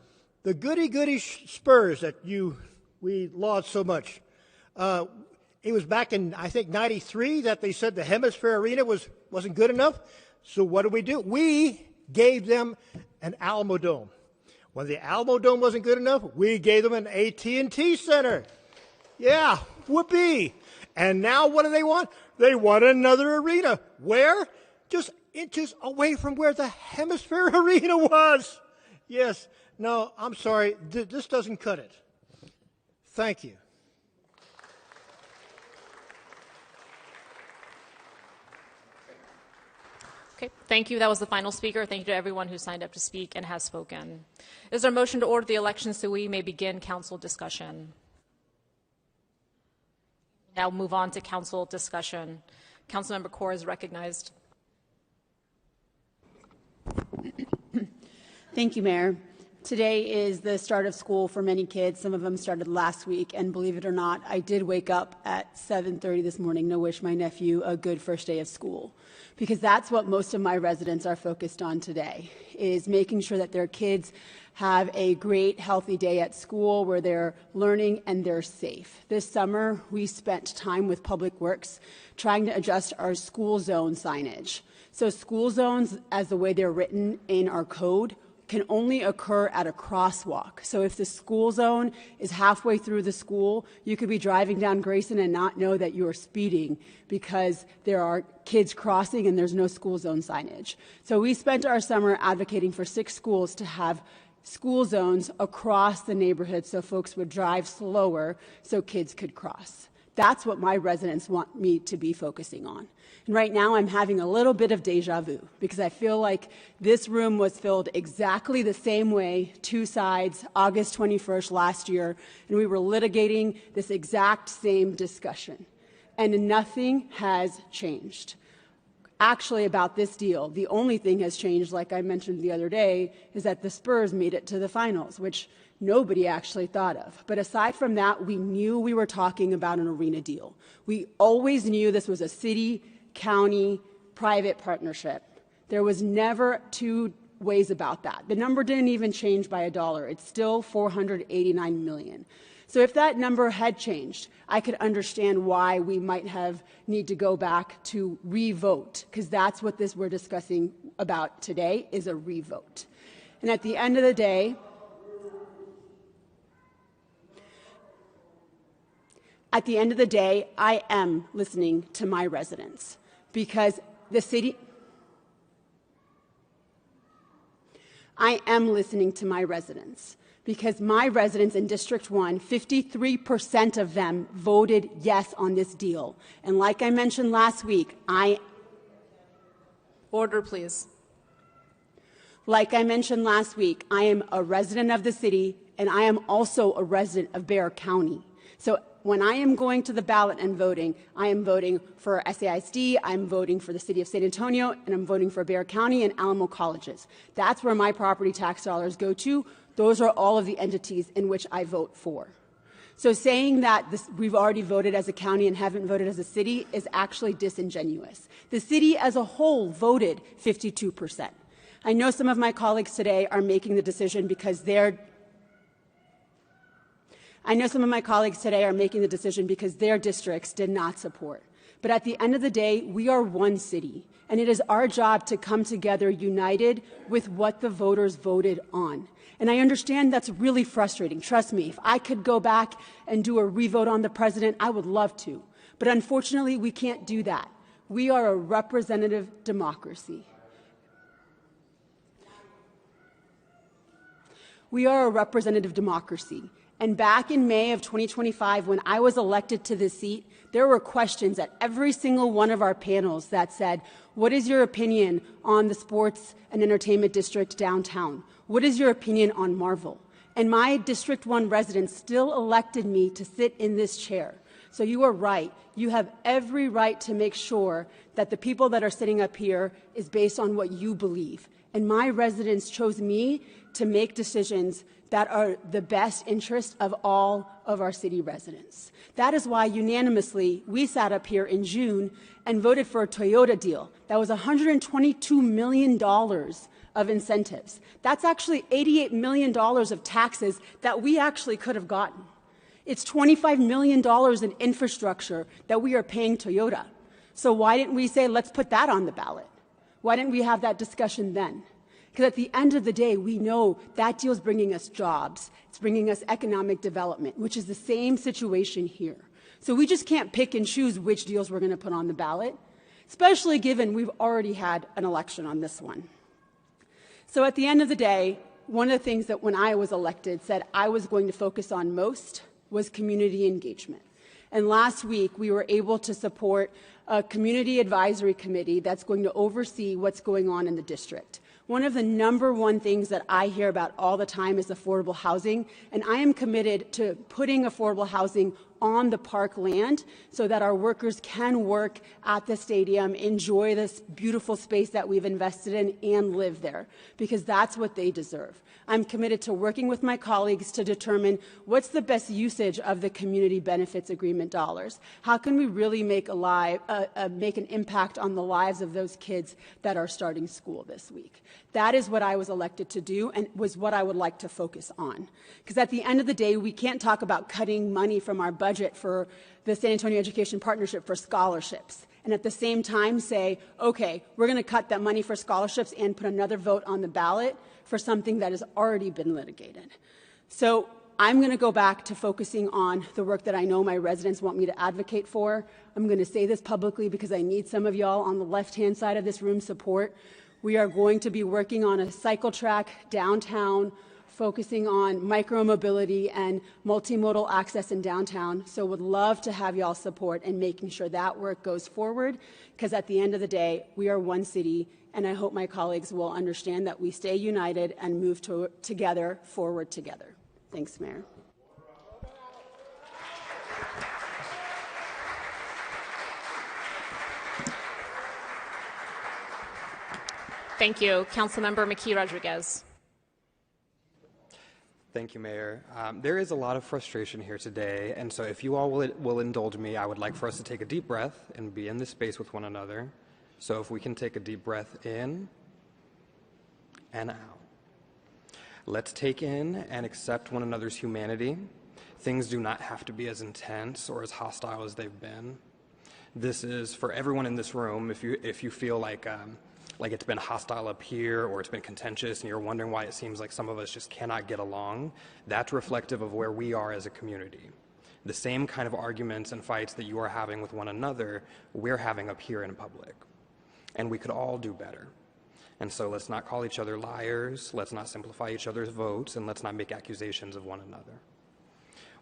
the goody Spurs that we laud so much. It was back in, I think, 93 that they said the Hemisphere Arena wasn't good enough. So what did? We gave them an Alamo Dome. When the Alamo Dome wasn't good enough, we gave them an AT&T Center. Yeah, whoopee. And now what do they want? They want another arena. Where? Just inches away from where the Hemisphere Arena was. Yes. No, I'm sorry. This doesn't cut it. Thank you. Okay, thank you. That was the final speaker. Thank you to everyone who signed up to speak and has spoken. Is there a motion to order the election so we may begin council discussion? Now move on to council discussion. Councilmember Kaur is recognized. Thank you, Mayor. Today is the start of school for many kids. Some of them started last week, and believe it or not, I did wake up at 7:30 this morning to wish my nephew a good first day of school, because that's what most of my residents are focused on today, is making sure that their kids have a great, healthy day at school where they're learning and they're safe. This summer, we spent time with Public Works trying to adjust our school zone signage. So school zones, as the way they're written in our code, can only occur at a crosswalk. So if the school zone is halfway through the school, you could be driving down Grayson and not know that you're speeding because there are kids crossing and there's no school zone signage. So we spent our summer advocating for 6 schools to have school zones across the neighborhood so folks would drive slower so kids could cross. That's what my residents want me to be focusing on. And right now I'm having a little bit of deja vu because I feel like this room was filled exactly the same way, 2 sides, August 21st last year, and we were litigating this exact same discussion. And nothing has changed. Actually, about this deal, the only thing has changed, like I mentioned the other day, is that the Spurs made it to the finals, which nobody actually thought of. But aside from that, we knew we were talking about an arena deal. We always knew this was a city, county, private partnership. There was never 2 ways about that. The number didn't even change by $1. It's still $489 million. So if that number had changed, I could understand why we might have need to go back to re-vote, because that's what this we're discussing about today is a re-vote. And at the end of the day, I am listening to my residents because the city. I am listening to my residents because my residents in District 1, 53% of them voted yes on this deal. And like I mentioned last week, Order, please. Like I mentioned last week, I am a resident of the city, and I am also a resident of Bexar County. So when I am going to the ballot and voting, I am voting for SAISD, I'm voting for the city of San Antonio, and I'm voting for Bexar County and Alamo colleges. That's where my property tax dollars go to. Those are all of the entities in which I vote for. So saying that we've already voted as a county and haven't voted as a city is actually disingenuous. The city as a whole voted 52%. I know some of my colleagues today are making the decision because their districts did not support. But at the end of the day, we are one city, and it is our job to come together united with what the voters voted on. And I understand that's really frustrating. Trust me, if I could go back and do a re-vote on the president, I would love to. But unfortunately, we can't do that. We are a representative democracy. We are a representative democracy. And back in May of 2025, when I was elected to this seat, there were questions at every single one of our panels that said, what is your opinion on the sports and entertainment district downtown? What is your opinion on Marvel? And my District 1 residents still elected me to sit in this chair. So you are right. You have every right to make sure that the people that are sitting up here is based on what you believe. And my residents chose me to make decisions that are the best interest of all of our city residents. That is why unanimously we sat up here in June and voted for a Toyota deal that was $122 million of incentives. That's actually $88 million of taxes that we actually could have gotten. It's $25 million in infrastructure that we are paying Toyota. So why didn't we say, let's put that on the ballot? Why didn't we have that discussion then? Because at the end of the day, we know that deal is bringing us jobs. It's bringing us economic development, which is the same situation here. So we just can't pick and choose which deals we're going to put on the ballot, especially given we've already had an election on this one. So at the end of the day, one of the things that when I was elected said I was going to focus on most was community engagement. And last week, we were able to support a community advisory committee that's going to oversee what's going on in the district. One of the #1 things that I hear about all the time is affordable housing, and I am committed to putting affordable housing on the park land so that our workers can work at the stadium, enjoy this beautiful space that we've invested in, and live there, because that's what they deserve. I'm committed to working with my colleagues to determine what's the best usage of the community benefits agreement dollars. How can we really make an impact on the lives of those kids that are starting school this week? That is what I was elected to do and was what I would like to focus on. Because at the end of the day, we can't talk about cutting money from our budget for the San Antonio Education Partnership for scholarships and at the same time say, okay, we're going to cut that money for scholarships and put another vote on the ballot for something that has already been litigated. So I'm going to go back to focusing on the work that I know my residents want me to advocate for. I'm going to say this publicly because I need some of y'all on the left-hand side of this room support. We are going to be working on a cycle track downtown, focusing on micromobility and multimodal access in downtown. So would love to have y'all support in making sure that work goes forward, because at the end of the day, we are one city, and I hope my colleagues will understand that we stay united and move together, forward together. Thanks, Mayor. Thank you. Councilmember McKee Rodriguez. Thank you, Mayor. There is a lot of frustration here today, and so if you all will indulge me, I would like for us to take a deep breath and be in this space with one another. So if we can take a deep breath in and out. Let's take in and accept one another's humanity. Things do not have to be as intense or as hostile as they've been. This is for everyone in this room. If you feel like it's been hostile up here or it's been contentious and you're wondering why it seems like some of us just cannot get along, that's reflective of where we are as a community. The same kind of arguments and fights that you are having with one another, we're having up here in public. And we could all do better. And so let's not call each other liars, let's not simplify each other's votes, and let's not make accusations of one another.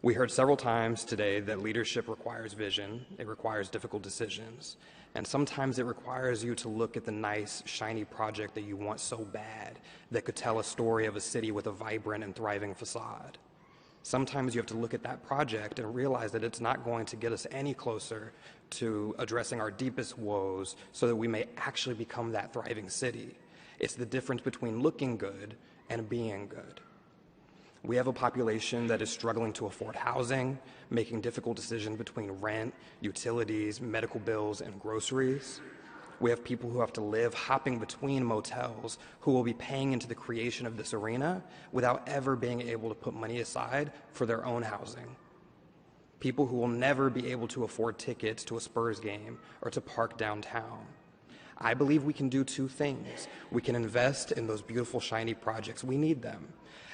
We heard several times today that leadership requires vision, it requires difficult decisions, and sometimes it requires you to look at the nice, shiny project that you want so bad that could tell a story of a city with a vibrant and thriving facade. Sometimes you have to look at that project and realize that it's not going to get us any closer to addressing our deepest woes so that we may actually become that thriving city. It's the difference between looking good and being good. We have a population that is struggling to afford housing, making difficult decisions between rent, utilities, medical bills, and groceries. We have people who have to live hopping between motels who will be paying into the creation of this arena without ever being able to put money aside for their own housing. People who will never be able to afford tickets to a Spurs game or to park downtown. I believe we can do two things. We can invest in those beautiful, shiny projects. We need them.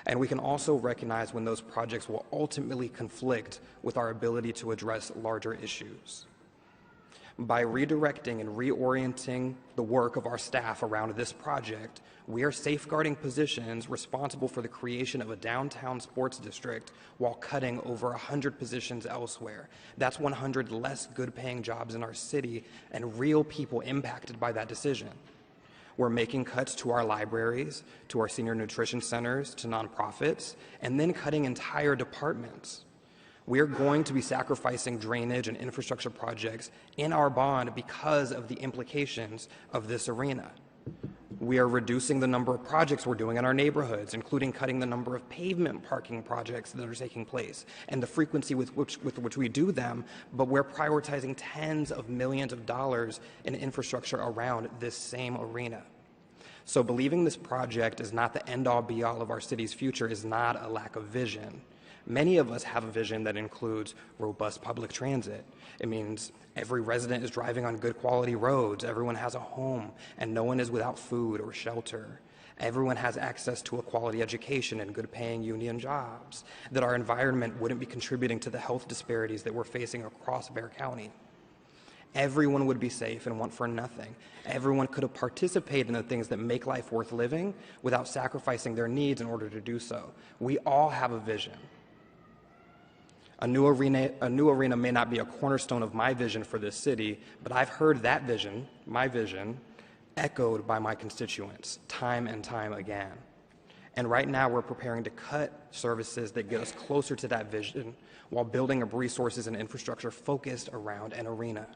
And we can also recognize when those projects will ultimately conflict with our ability to address larger issues. By redirecting and reorienting the work of our staff around this project, we are safeguarding positions responsible for the creation of a downtown sports district while cutting over 100 positions elsewhere. That's 100 less good-paying jobs in our city and real people impacted by that decision. We're making cuts to our libraries, to our senior nutrition centers, to nonprofits, and then cutting entire departments. We're going to be sacrificing drainage and infrastructure projects in our bond because of the implications of this arena. We are reducing the number of projects we're doing in our neighborhoods, including cutting the number of pavement parking projects that are taking place and the frequency with which we do them, but we're prioritizing tens of millions of dollars in infrastructure around this same arena. So believing this project is not the end-all be-all of our city's future is not a lack of vision. Many of us have a vision that includes robust public transit. It means every resident is driving on good quality roads, everyone has a home, and no one is without food or shelter. Everyone has access to a quality education and good paying union jobs, that our environment wouldn't be contributing to the health disparities that we're facing across Bexar County. Everyone would be safe and want for nothing. Everyone could have participated in the things that make life worth living without sacrificing their needs in order to do so. We all have a vision. A new arena may not be a cornerstone of my vision for this city, but I've heard that vision, my vision, echoed by my constituents time and time again. And right now we're preparing to cut services that get us closer to that vision while building up resources and infrastructure focused around an arena.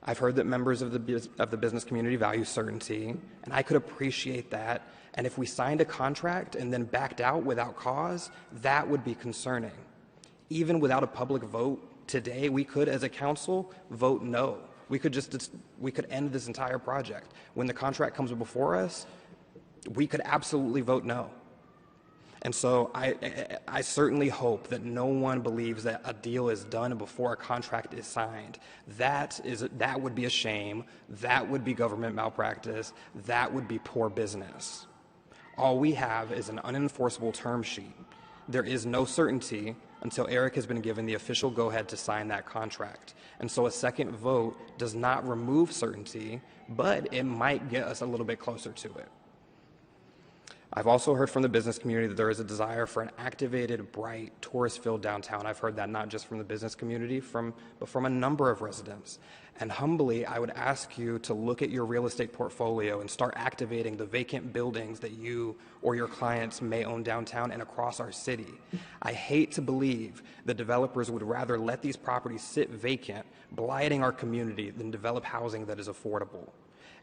I've heard that members of the business community value certainty, and I could appreciate that. And if we signed a contract and then backed out without cause, that would be concerning. Even without a public vote today, we could, as a council, vote no. We could end this entire project. When the contract comes before us, we could absolutely vote no. And so I certainly hope that no one believes that a deal is done before a contract is signed. That would be a shame. That would be government malpractice. That would be poor business. All we have is an unenforceable term sheet. There is no certainty until Eric has been given the official go-ahead to sign that contract. And so a second vote does not remove certainty, but it might get us a little bit closer to it. I've also heard from the business community that there is a desire for an activated, bright, tourist-filled downtown. I've heard that not just from the business community, but from a number of residents. And humbly, I would ask you to look at your real estate portfolio and start activating the vacant buildings that you or your clients may own downtown and across our city. I hate to believe that developers would rather let these properties sit vacant, blighting our community, than develop housing that is affordable,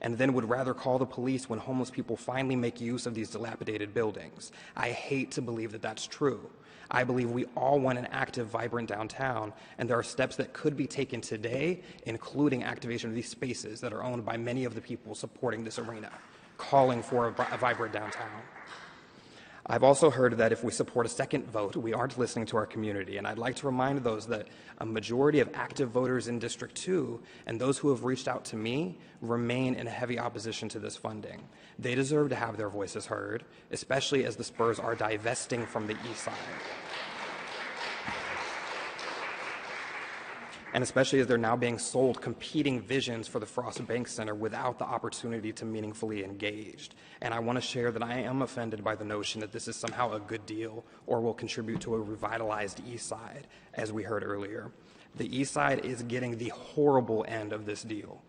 and then would rather call the police when homeless people finally make use of these dilapidated buildings. I hate to believe that that's true. I believe we all want an active, vibrant downtown, and there are steps that could be taken today, including activation of these spaces that are owned by many of the people supporting this arena, calling for a vibrant downtown. I've also heard that if we support a second vote, we aren't listening to our community, and I'd like to remind those that a majority of active voters in District 2 and those who have reached out to me remain in heavy opposition to this funding. They deserve to have their voices heard, especially as the Spurs are divesting from the east side. And especially as they're now being sold competing visions for the Frost Bank Center without the opportunity to meaningfully engage. And I want to share that I am offended by the notion that this is somehow a good deal or will contribute to a revitalized East Side, as we heard earlier. The East Side is getting the horrible end of this deal.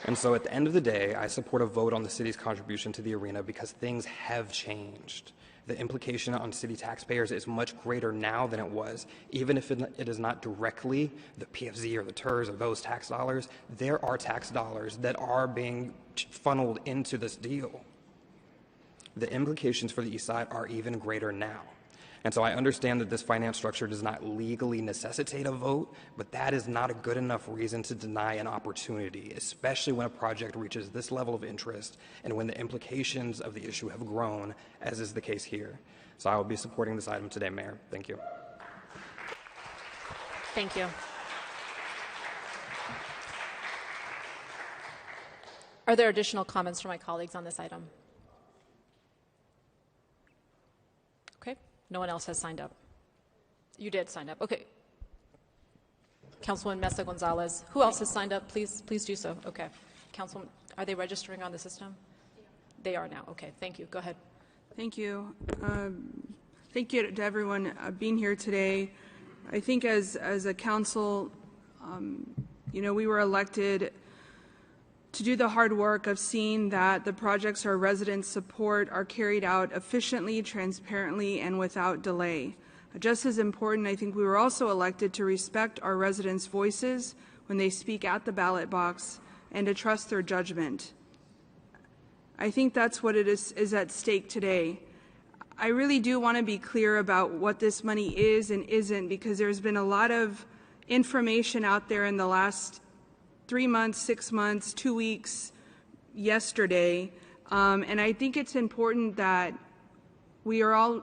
And so at the end of the day, I support a vote on the city's contribution to the arena because things have changed. The implication on city taxpayers is much greater now than it was. Even if it is not directly the PFZ or the TERS or those tax dollars, there are tax dollars that are being funneled into this deal. The implications for the East Side are even greater now. And so I understand that this finance structure does not legally necessitate a vote, but that is not a good enough reason to deny an opportunity, especially when a project reaches this level of interest and when the implications of the issue have grown, as is the case here. So I will be supporting this item today, Mayor. Thank you. Thank you. Are there additional comments from my colleagues on this item? Okay, no one else has signed up. You did sign up. Okay. Councilwoman Mesa Gonzalez. Who else has signed up? Please do so. Okay. Councilwoman, are they registering on the system? They are now. Okay. Thank you. Go ahead. Thank you. Thank you to everyone being here today. I think as a council, we were elected to do the hard work of seeing that the projects our residents support are carried out efficiently, transparently, and without delay. Just as important, I think we were also elected to respect our residents' voices when they speak at the ballot box and to trust their judgment. I think that's what it is at stake today. I really do want to be clear about what this money is and isn't, because there's been a lot of information out there in the last 3 months, 6 months, 2 weeks, yesterday, and I think it's important that we are all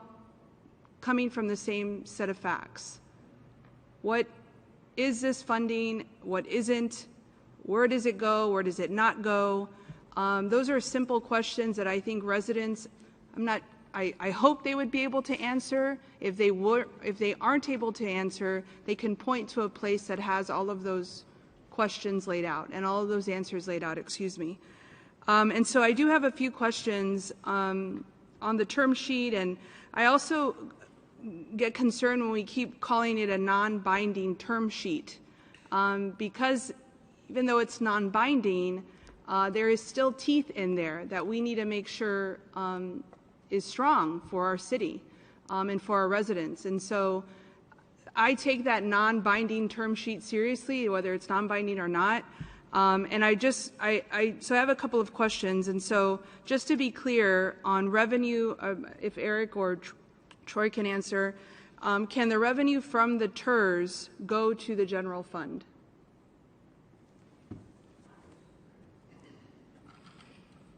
coming from the same set of facts. What is this funding? What isn't? Where does it go? Where does it not go? Those are simple questions that I think residents, I hope they would be able to answer. If they aren't able to answer, they can point to a place that has all of those questions laid out and all of those answers laid out, excuse me. And so I do have a few questions on the term sheet, and I also get concerned when we keep calling it a non-binding term sheet, because even though it's non-binding, there is still teeth in there that we need to make sure is strong for our city and for our residents. And so I take that non-binding term sheet seriously, whether it's non-binding or not. And so I have a couple of questions. And so just to be clear on revenue, if Eric or Troy can answer, can the revenue from the TERS go to the general fund?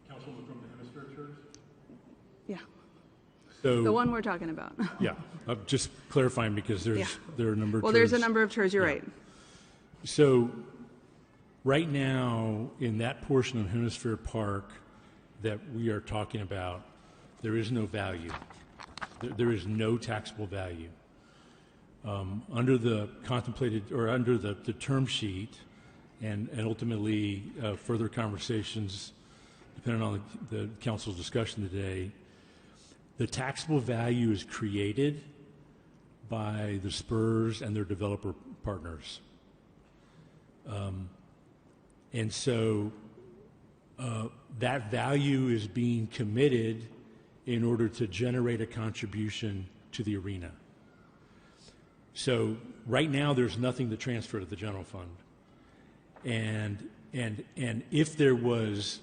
Councilman from the Hemisphere TERS? Yeah. So, the one we're talking about. Yeah, I'm just clarifying because there are a number of Well, TERS. there's a number of TERS, you're right. So right now, in that portion of Hemisphere Park that we are talking about, there is no value. There is no taxable value. Under the contemplated, or under the term sheet, and ultimately further conversations, depending on the council's discussion today, the taxable value is created by the Spurs and their developer partners. And so that value is being committed in order to generate a contribution to the arena. So right now there's nothing to transfer to the general fund. And if there was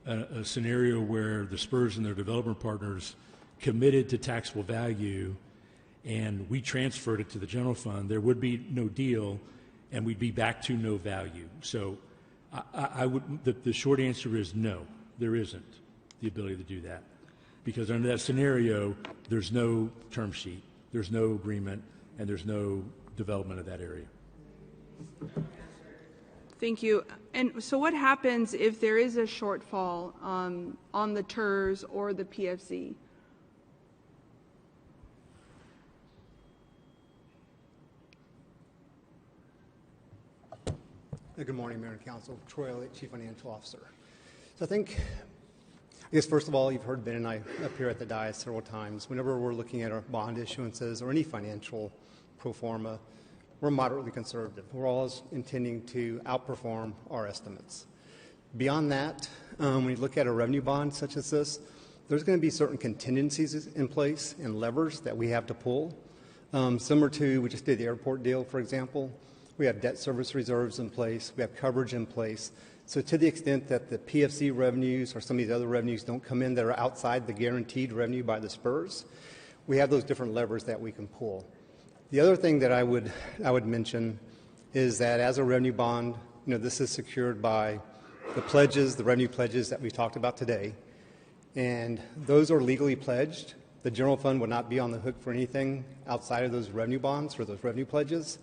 a scenario where the Spurs and their developer partners committed to taxable value and we transferred it to the general fund, there would be no deal and we'd be back to no value. So I would, the short answer is no, there isn't the ability to do that. Because under that scenario, there's no term sheet, there's no agreement, and there's no development of that area. Thank you. And so what happens if there is a shortfall on the TERS or the PFC? Good morning, Mayor and Council. Troy Elliott, Chief Financial Officer. So I guess first of all, you've heard Ben and I up here at the dais several times. Whenever we're looking at our bond issuances or any financial pro forma, we're moderately conservative. We're always intending to outperform our estimates. Beyond that, when you look at a revenue bond such as this, there's going to be certain contingencies in place and levers that we have to pull. Similar to, we just did the airport deal, for example. We have debt service reserves in place. We have coverage in place. So to the extent that the PFC revenues or some of these other revenues don't come in that are outside the guaranteed revenue by the Spurs, we have those different levers that we can pull. The other thing that I would mention is that as a revenue bond, this is secured by the pledges, the revenue pledges that we talked about today, and those are legally pledged. The general fund will not be on the hook for anything outside of those revenue bonds or those revenue pledges.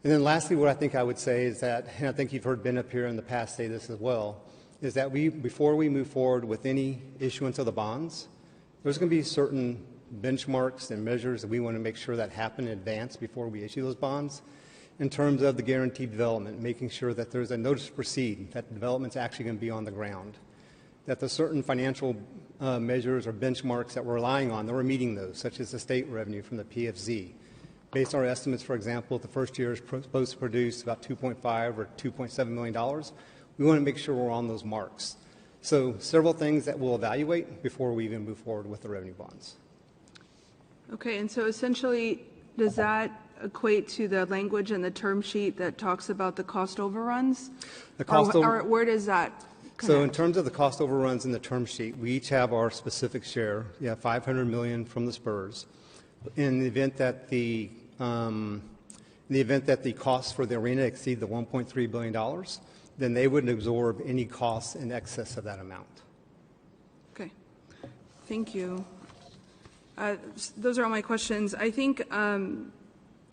And then lastly, what I think I would say is that, and I think you've heard Ben up here in the past say this as well, is that before we move forward with any issuance of the bonds, there's going to be certain benchmarks and measures that we want to make sure that happen in advance before we issue those bonds in terms of the guaranteed development, making sure that there's a notice to proceed, that the development's actually going to be on the ground, that there's certain financial measures or benchmarks that we're relying on, that we're meeting those, such as the state revenue from the PFZ. Based on our estimates, for example, the first year is supposed to produce about $2.5 or $2.7 million. We want to make sure we're on those marks. So several things that we'll evaluate before we even move forward with the revenue bonds. Okay, and so essentially, does that equate to the language in the term sheet that talks about the cost overruns? Or where does that connect? So in terms of the cost overruns in the term sheet, we each have our specific share. You have $500 million from the Spurs. In the event that the In the event that the costs for the arena exceed the $1.3 billion, then they wouldn't absorb any costs in excess of that amount. Okay, thank you. Those are all my questions. I think,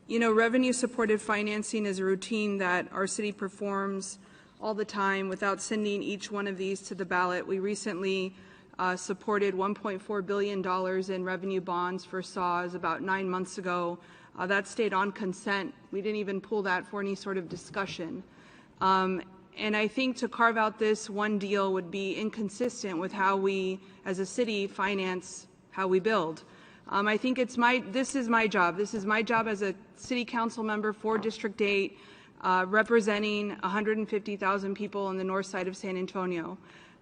revenue-supported financing is a routine that our city performs all the time without sending each one of these to the ballot. We recently supported $1.4 billion in revenue bonds for SAWS about 9 months ago. That stayed on consent. We didn't even pull that for any sort of discussion. And I think to carve out this one deal would be inconsistent with how we, as a city, finance how we build. I think this is my job. This is my job as a city council member for District 8, representing 150,000 people on the north side of San Antonio.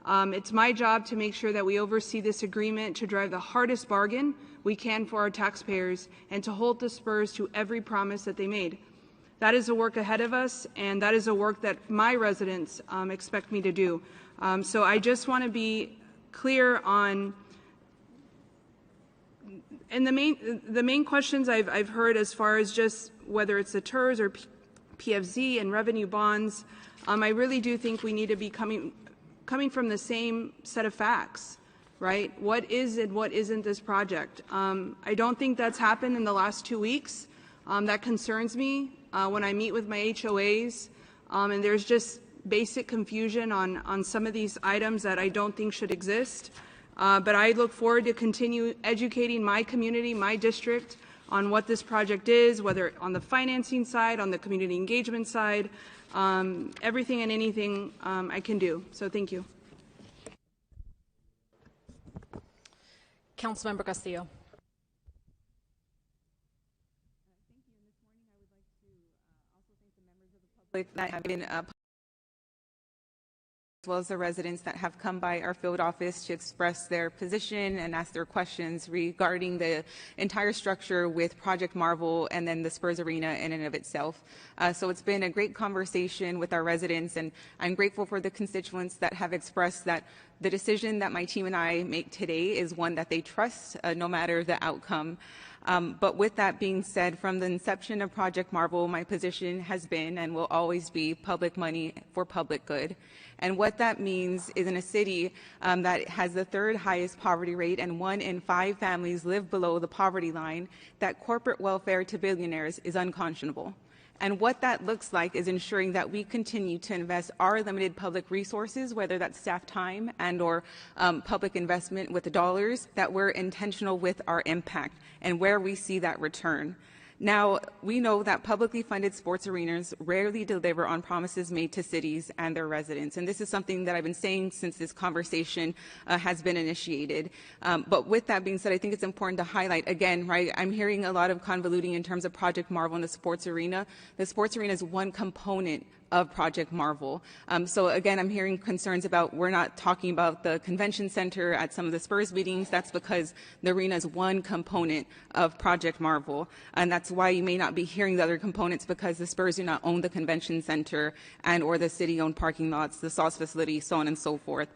It's my job to make sure that we oversee this agreement to drive the hardest bargain we can for our taxpayers and to hold the Spurs to every promise that they made. That is a work ahead of us, and that is a work that my residents expect me to do. So I just want to be clear on, and the main questions I've heard as far as just whether it's the TERS or PFZ and revenue bonds, I really do think we need to be coming from the same set of facts, right? What is and what isn't this project? I don't think that's happened in the last 2 weeks. That concerns me when I meet with my HOAs, and there's just basic confusion on some of these items that I don't think should exist. But I look forward to continue educating my community, my district, on what this project is, whether on the financing side, on the community engagement side, everything and anything I can do. So thank you. Councilmember Castillo. That have been as well as the residents that have come by our field office to express their position and ask their questions regarding the entire structure with Project Marvel and then the Spurs Arena in and of itself. So it's been a great conversation with our residents, and I'm grateful for the constituents that have expressed that the decision that my team and I make today is one that they trust, no matter the outcome. But with that being said, from the inception of Project Marvel, my position has been and will always be public money for public good. And what that means is in a city that has the third highest poverty rate and 1 in 5 families live below the poverty line, that corporate welfare to billionaires is unconscionable. And what that looks like is ensuring that we continue to invest our limited public resources, whether that's staff time and or public investment with the dollars, that we're intentional with our impact and where we see that return. Now, we know that publicly funded sports arenas rarely deliver on promises made to cities and their residents. And this is something that I've been saying since this conversation has been initiated. But with that being said, I think it's important to highlight, again, right, I'm hearing a lot of convoluting in terms of Project Marvel and the sports arena. The sports arena is one component of Project Marvel. So again, I'm hearing concerns about we're not talking about the convention center at some of the Spurs meetings. That's because the arena is one component of Project Marvel. And that's why you may not be hearing the other components, because the Spurs do not own the convention center and or the city-owned parking lots, the SAWS facility, so on and so forth.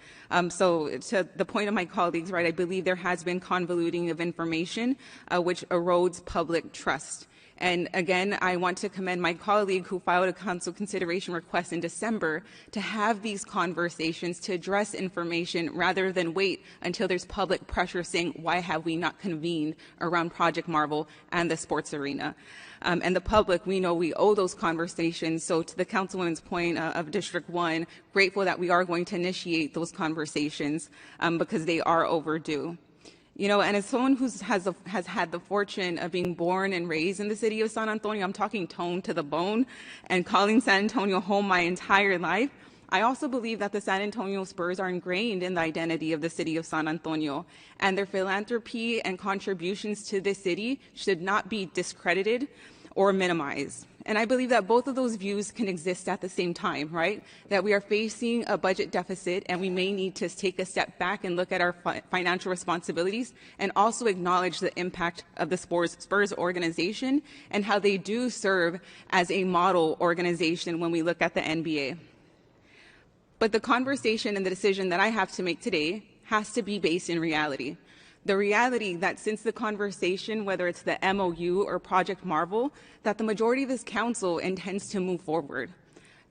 So to the point of my colleagues, right, I believe there has been convoluting of information, which erodes public trust. And again, I want to commend my colleague who filed a council consideration request in December to have these conversations, to address information rather than wait until there's public pressure saying, why have we not convened around Project Marvel and the sports arena? And the public, we know we owe those conversations. So to the councilwoman's point of District 1, grateful that we are going to initiate those conversations because they are overdue. You know, and as someone who has had the fortune of being born and raised in the city of San Antonio, I'm talking tone to the bone and calling San Antonio home my entire life, I also believe that the San Antonio Spurs are ingrained in the identity of the city of San Antonio, and their philanthropy and contributions to this city should not be discredited or minimized. And I believe that both of those views can exist at the same time, right? That we are facing a budget deficit and we may need to take a step back and look at our financial responsibilities and also acknowledge the impact of the Spurs organization and how they do serve as a model organization when we look at the NBA. But the conversation and the decision that I have to make today has to be based in reality. the reality that since the conversation, whether it's the MOU or Project Marvel, that the majority of this council intends to move forward.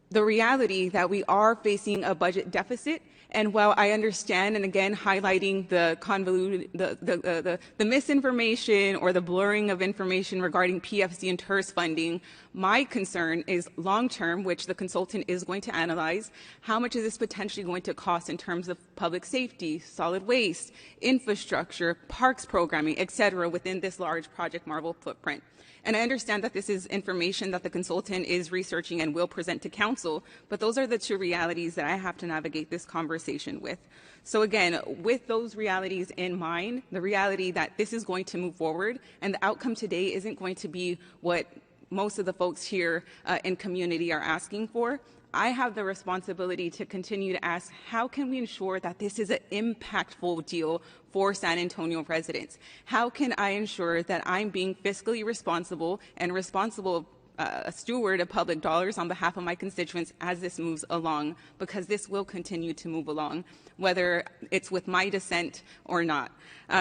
The reality that we are facing a budget deficit, and while I understand, and again highlighting the convoluted, the misinformation or the blurring of information regarding PFZ and TERS funding, my concern is long-term, which the consultant is going to analyze, how much is this potentially going to cost in terms of public safety, solid waste, infrastructure, parks programming, et cetera, within this large Project Marvel footprint. And I understand that this is information that the consultant is researching and will present to council, but those are the two realities that I have to navigate this conversation with. So again, with those realities in mind, the reality that this is going to move forward and the outcome today isn't going to be what most of the folks here in community are asking for, I have the responsibility to continue to ask, how can we ensure that this is an impactful deal for San Antonio residents? How can I ensure that I'm being fiscally responsible and responsible a steward of public dollars on behalf of my constituents as this moves along, because this will continue to move along, whether it's with my dissent or not.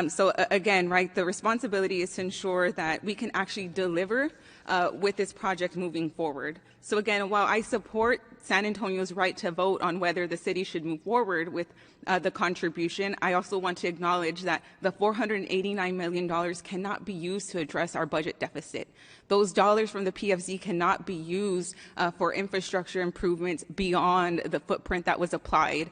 So again, right, the responsibility is to ensure that we can actually deliver with this project moving forward. So again, while I support San Antonio's right to vote on whether the city should move forward with the contribution, I also want to acknowledge that the $489 million cannot be used to address our budget deficit. Those dollars from the PFZ cannot be used for infrastructure improvements beyond the footprint that was applied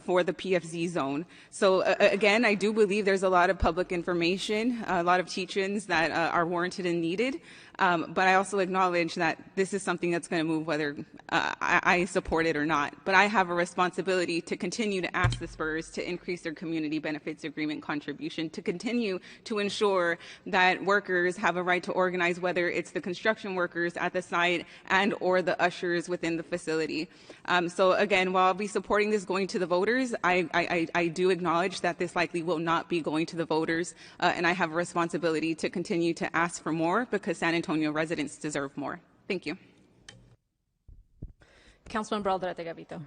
for the PFZ zone. So again, I do believe there's a lot of public information, a lot of teach-ins that are warranted and needed. But I also acknowledge that this is something that's going to move whether I support it or not. But I have a responsibility to continue to ask the Spurs to increase their community benefits agreement contribution, to continue to ensure that workers have a right to organize, whether it's the construction workers at the site and or the ushers within the facility. So again, while I'll be supporting this going to the voters, I do acknowledge that this likely will not be going to the voters, and I have a responsibility to continue to ask for more because San Antonio residents deserve more. Thank you. Councilman Braulder de Gavito.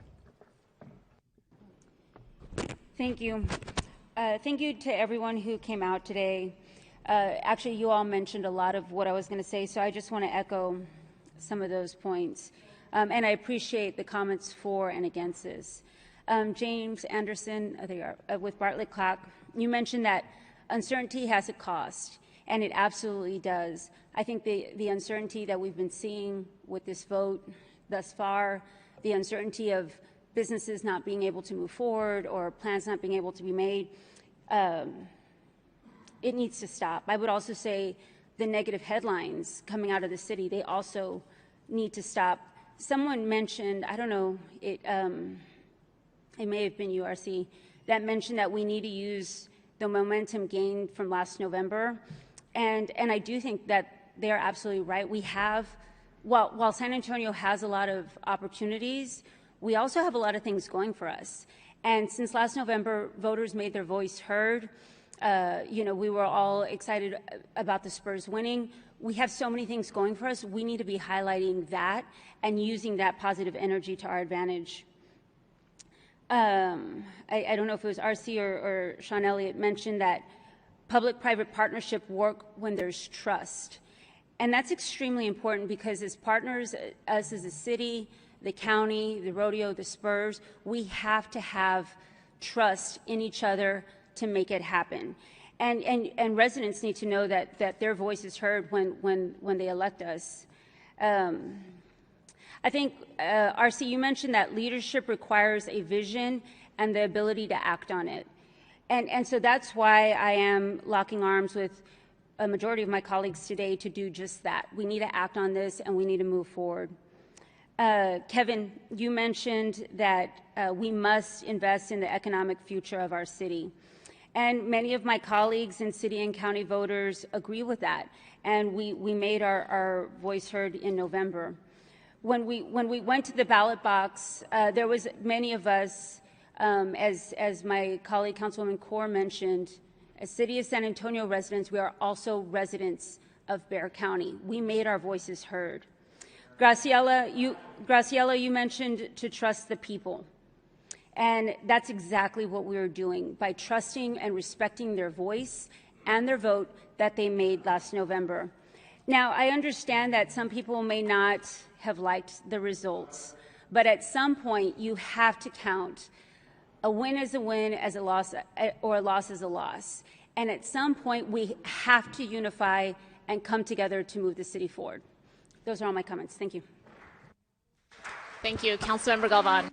Thank you. Thank you to everyone who came out today. Actually, you all mentioned a lot of what I was going to say, so I just want to echo some of those points. And I appreciate the comments for and against this. James Anderson, with Bartlett Clack, you mentioned that uncertainty has a cost, and it absolutely does. I think the uncertainty that we've been seeing with this vote thus far, the uncertainty of businesses not being able to move forward or plans not being able to be made, it needs to stop. I would also say the negative headlines coming out of the city, they also need to stop. Someone mentioned, I don't know, it may have been URC, that mentioned that we need to use the momentum gained from last November. And I do think that they're absolutely right. We have, while San Antonio has a lot of opportunities, we also have a lot of things going for us. And since last November, voters made their voice heard. We were all excited about the Spurs winning. We have so many things going for us. We need to be highlighting that and using that positive energy to our advantage. I don't know if it was RC or Sean Elliott mentioned that public-private partnership work when there's trust. And that's extremely important because as partners, us as a city, the county, the rodeo, the Spurs, we have to have trust in each other to make it happen. And residents need to know that their voice is heard when they elect us. I think, RC, you mentioned that leadership requires a vision and the ability to act on it. And so that's why I am locking arms with a majority of my colleagues today to do just that. We need to act on this and we need to move forward. Kevin, you mentioned that we must invest in the economic future of our city. And many of my colleagues and city and county voters agree with that. And we made our voice heard in November. When we went to the ballot box, there was many of us, as my colleague Councilwoman Kaur mentioned, as City of San Antonio residents, we are also residents of Bexar County. We made our voices heard. Graciela, you mentioned to trust the people. And that's exactly what we are doing by trusting and respecting their voice and their vote that they made last November. Now, I understand that some people may not have liked the results, but at some point you have to count a win as a win, as a loss, or a loss as a loss. And at some point we have to unify and come together to move the city forward. Those are all my comments. Thank you. Thank you. Councilmember Galvan.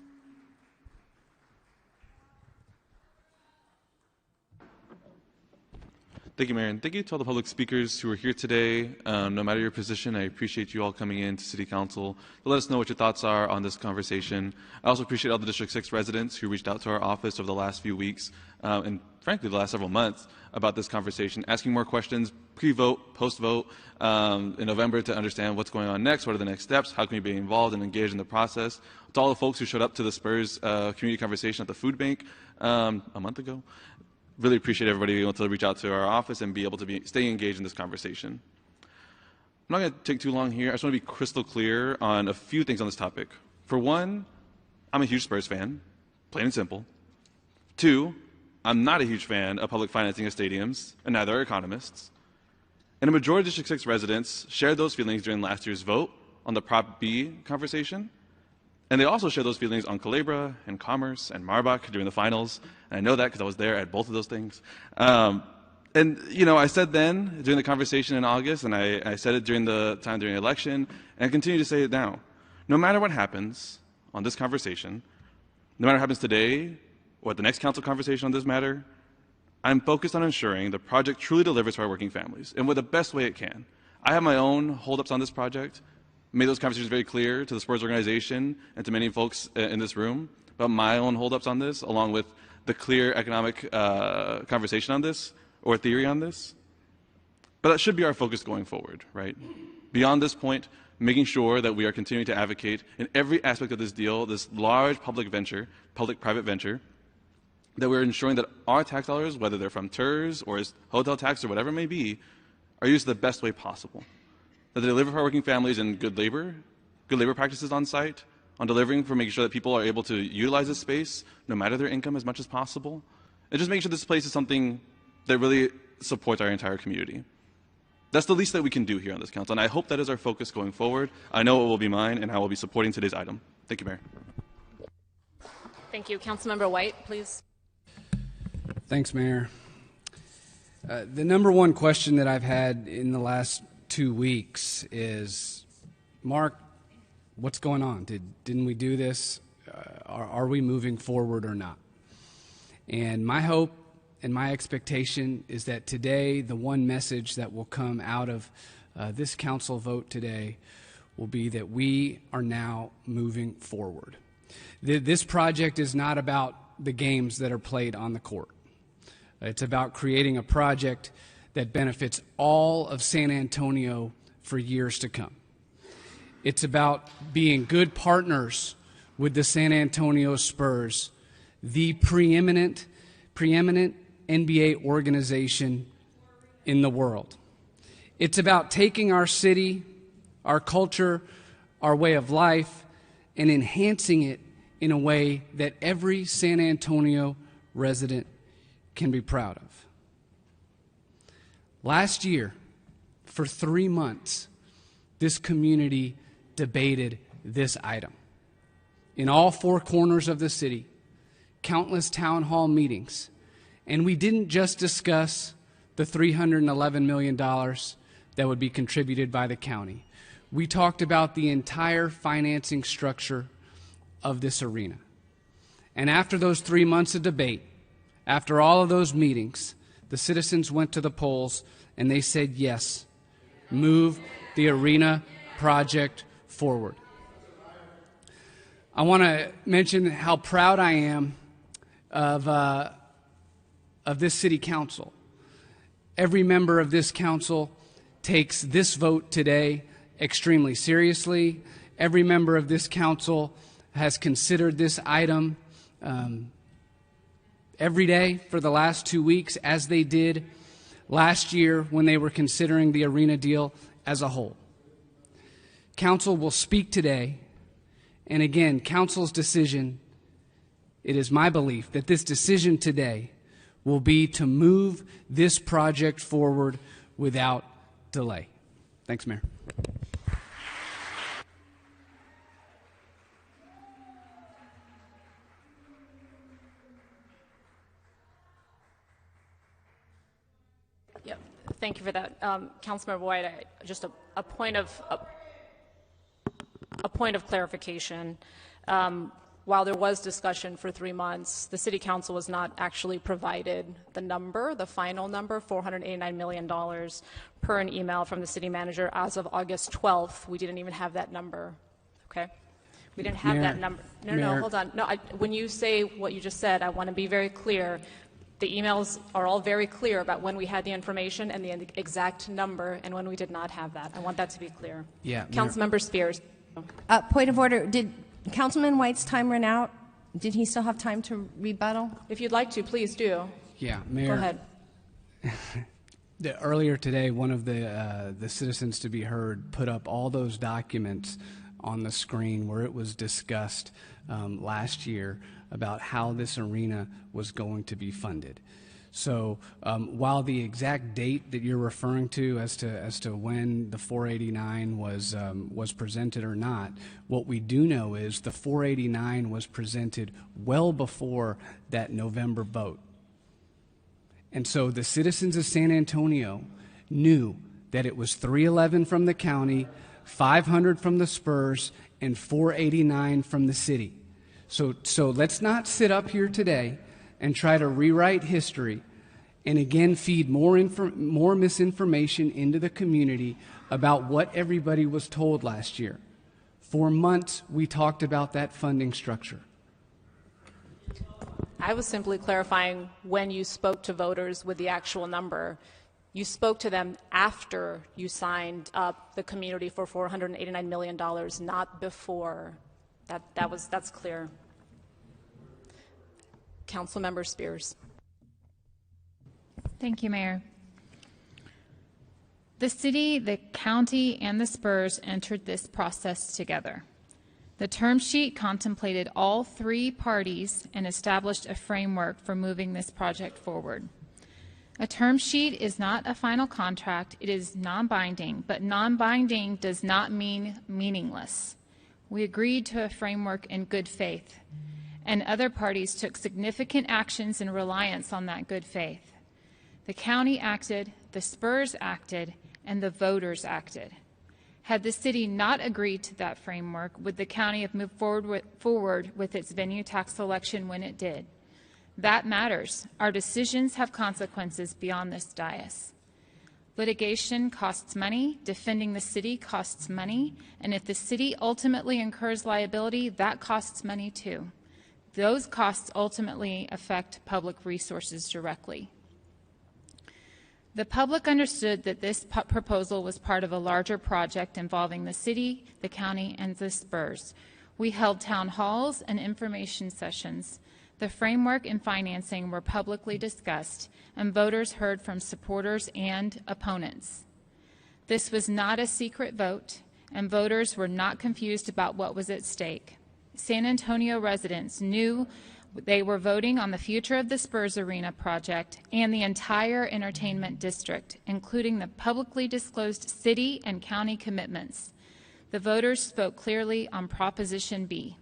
Thank you, Mayor, and thank you to all the public speakers who are here today. No matter your position, I appreciate you all coming in to City Council to let us know what your thoughts are on this conversation. I also appreciate all the District 6 residents who reached out to our office over the last few weeks, and frankly the last several months, about this conversation, asking more questions pre-vote, post-vote in November to understand what's going on next, what are the next steps, how can we be involved and engaged in the process. To all the folks who showed up to the Spurs community conversation at the food bank a month ago, really appreciate everybody being able to reach out to our office and be able to stay engaged in this conversation. I'm not going to take too long here. I just want to be crystal clear on a few things on this topic. For one, I'm a huge Spurs fan, plain and simple. Two, I'm not a huge fan of public financing of stadiums, and neither are economists. And a majority of District 6 residents shared those feelings during last year's vote on the Prop B conversation. And they also share those feelings on Culebra and Commerce and Marbach during the finals. And I know that because I was there at both of those things. And, you know, I said then during the conversation in August, and I said it during the time during the election, and I continue to say it now. No matter what happens on this conversation, no matter what happens today or at the next council conversation on this matter, I'm focused on ensuring the project truly delivers for our working families and with the best way it can. I have my own holdups on this project. Made those conversations very clear to the Spurs organization and to many folks in this room about my own holdups on this, along with the clear economic conversation on this or theory on this. But that should be our focus going forward, right? Beyond this point, making sure that we are continuing to advocate in every aspect of this deal, this large public venture, public-private venture, that we're ensuring that our tax dollars, whether they're from TERS or as hotel tax or whatever it may be, are used the best way possible. That they deliver for our working families in good labor practices on site, on delivering for making sure that people are able to utilize this space, no matter their income, as much as possible, and just making sure this place is something that really supports our entire community. That's the least that we can do here on this council, and I hope that is our focus going forward. I know it will be mine, and I will be supporting today's item. Thank you, Mayor. Thank you. Councilmember White, please. Thanks, Mayor. The number one question that I've had in the last 2 weeks is, Mark, what's going on? Didn't we do this? Are we moving forward or not? And my hope and my expectation is that today the one message that will come out of this council vote today will be that we are now moving forward. This project is not about the games that are played on the court. It's about creating a project that benefits all of San Antonio for years to come. It's about being good partners with the San Antonio Spurs, the preeminent NBA organization in the world. It's about taking our city, our culture, our way of life, and enhancing it in a way that every San Antonio resident can be proud of. Last year, for 3 months, this community debated this item. In all 4 corners of the city, countless town hall meetings, and we didn't just discuss the $311 million that would be contributed by the county. We talked about the entire financing structure of this arena. And after those 3 months of debate, after all of those meetings, the citizens went to the polls and they said, yes, move the arena project forward. I want to mention how proud I am of this city council. Every member of this council takes this vote today extremely seriously. Every member of this council has considered this item every day for the last 2 weeks, as they did last year when they were considering the arena deal as a whole. Council will speak today, and again, council's decision it is my belief that this decision today will be to move this project forward without delay. Thanks, Mayor. Yep. Thank you for that, Councilmember White. Just a point of clarification. While there was discussion for 3 months, the City Council was not actually provided the number, the final number, $489 million per an email from the City Manager as of August 12th. We didn't even have that number, okay? We didn't have that number. No, hold on. No, when you say what you just said, I want to be very clear. The emails are all very clear about when we had the information and the exact number and when we did not have that. I want that to be clear. Yeah. Councilmember Spears. Point of order. Did Councilman White's time run out? Did he still have time to rebuttal? If you'd like to, please do. Yeah, Mayor. Go ahead. Earlier today, one of the citizens to be heard put up all those documents on the screen where it was discussed last year about how this arena was going to be funded. So while the exact date that you're referring to as to when the 489 was presented or not, what we do know is the 489 was presented well before that November vote. And so the citizens of San Antonio knew that it was 311 from the county, 500 from the Spurs, and 489 from the city. So let's not sit up here today and try to rewrite history and again feed more misinformation into the community about what everybody was told last year. For months, we talked about that funding structure. I was simply clarifying when you spoke to voters with the actual number. You spoke to them after you signed up the community for $489 million, not before. That's clear. Councilmember Spears. Thank you, Mayor. The city, the county, and the Spurs entered this process together. The term sheet contemplated all three parties and established a framework for moving this project forward. A term sheet is not a final contract. It is non-binding, but non-binding does not mean meaningless. We agreed to a framework in good faith, and other parties took significant actions in reliance on that good faith. The county acted, the Spurs acted, and the voters acted. Had the city not agreed to that framework, would the county have moved forward with its venue tax selection when it did? That matters. Our decisions have consequences beyond this dais. Litigation costs money, defending the city costs money, and if the city ultimately incurs liability, that costs money too. Those costs ultimately affect public resources directly. The public understood that this proposal was part of a larger project involving the city, the county, and the Spurs. We held town halls and information sessions. The framework and financing were publicly discussed, and voters heard from supporters and opponents. This was not a secret vote, and voters were not confused about what was at stake. San Antonio residents knew they were voting on the future of the Spurs Arena project and the entire entertainment district, including the publicly disclosed city and county commitments. The voters spoke clearly on Proposition B.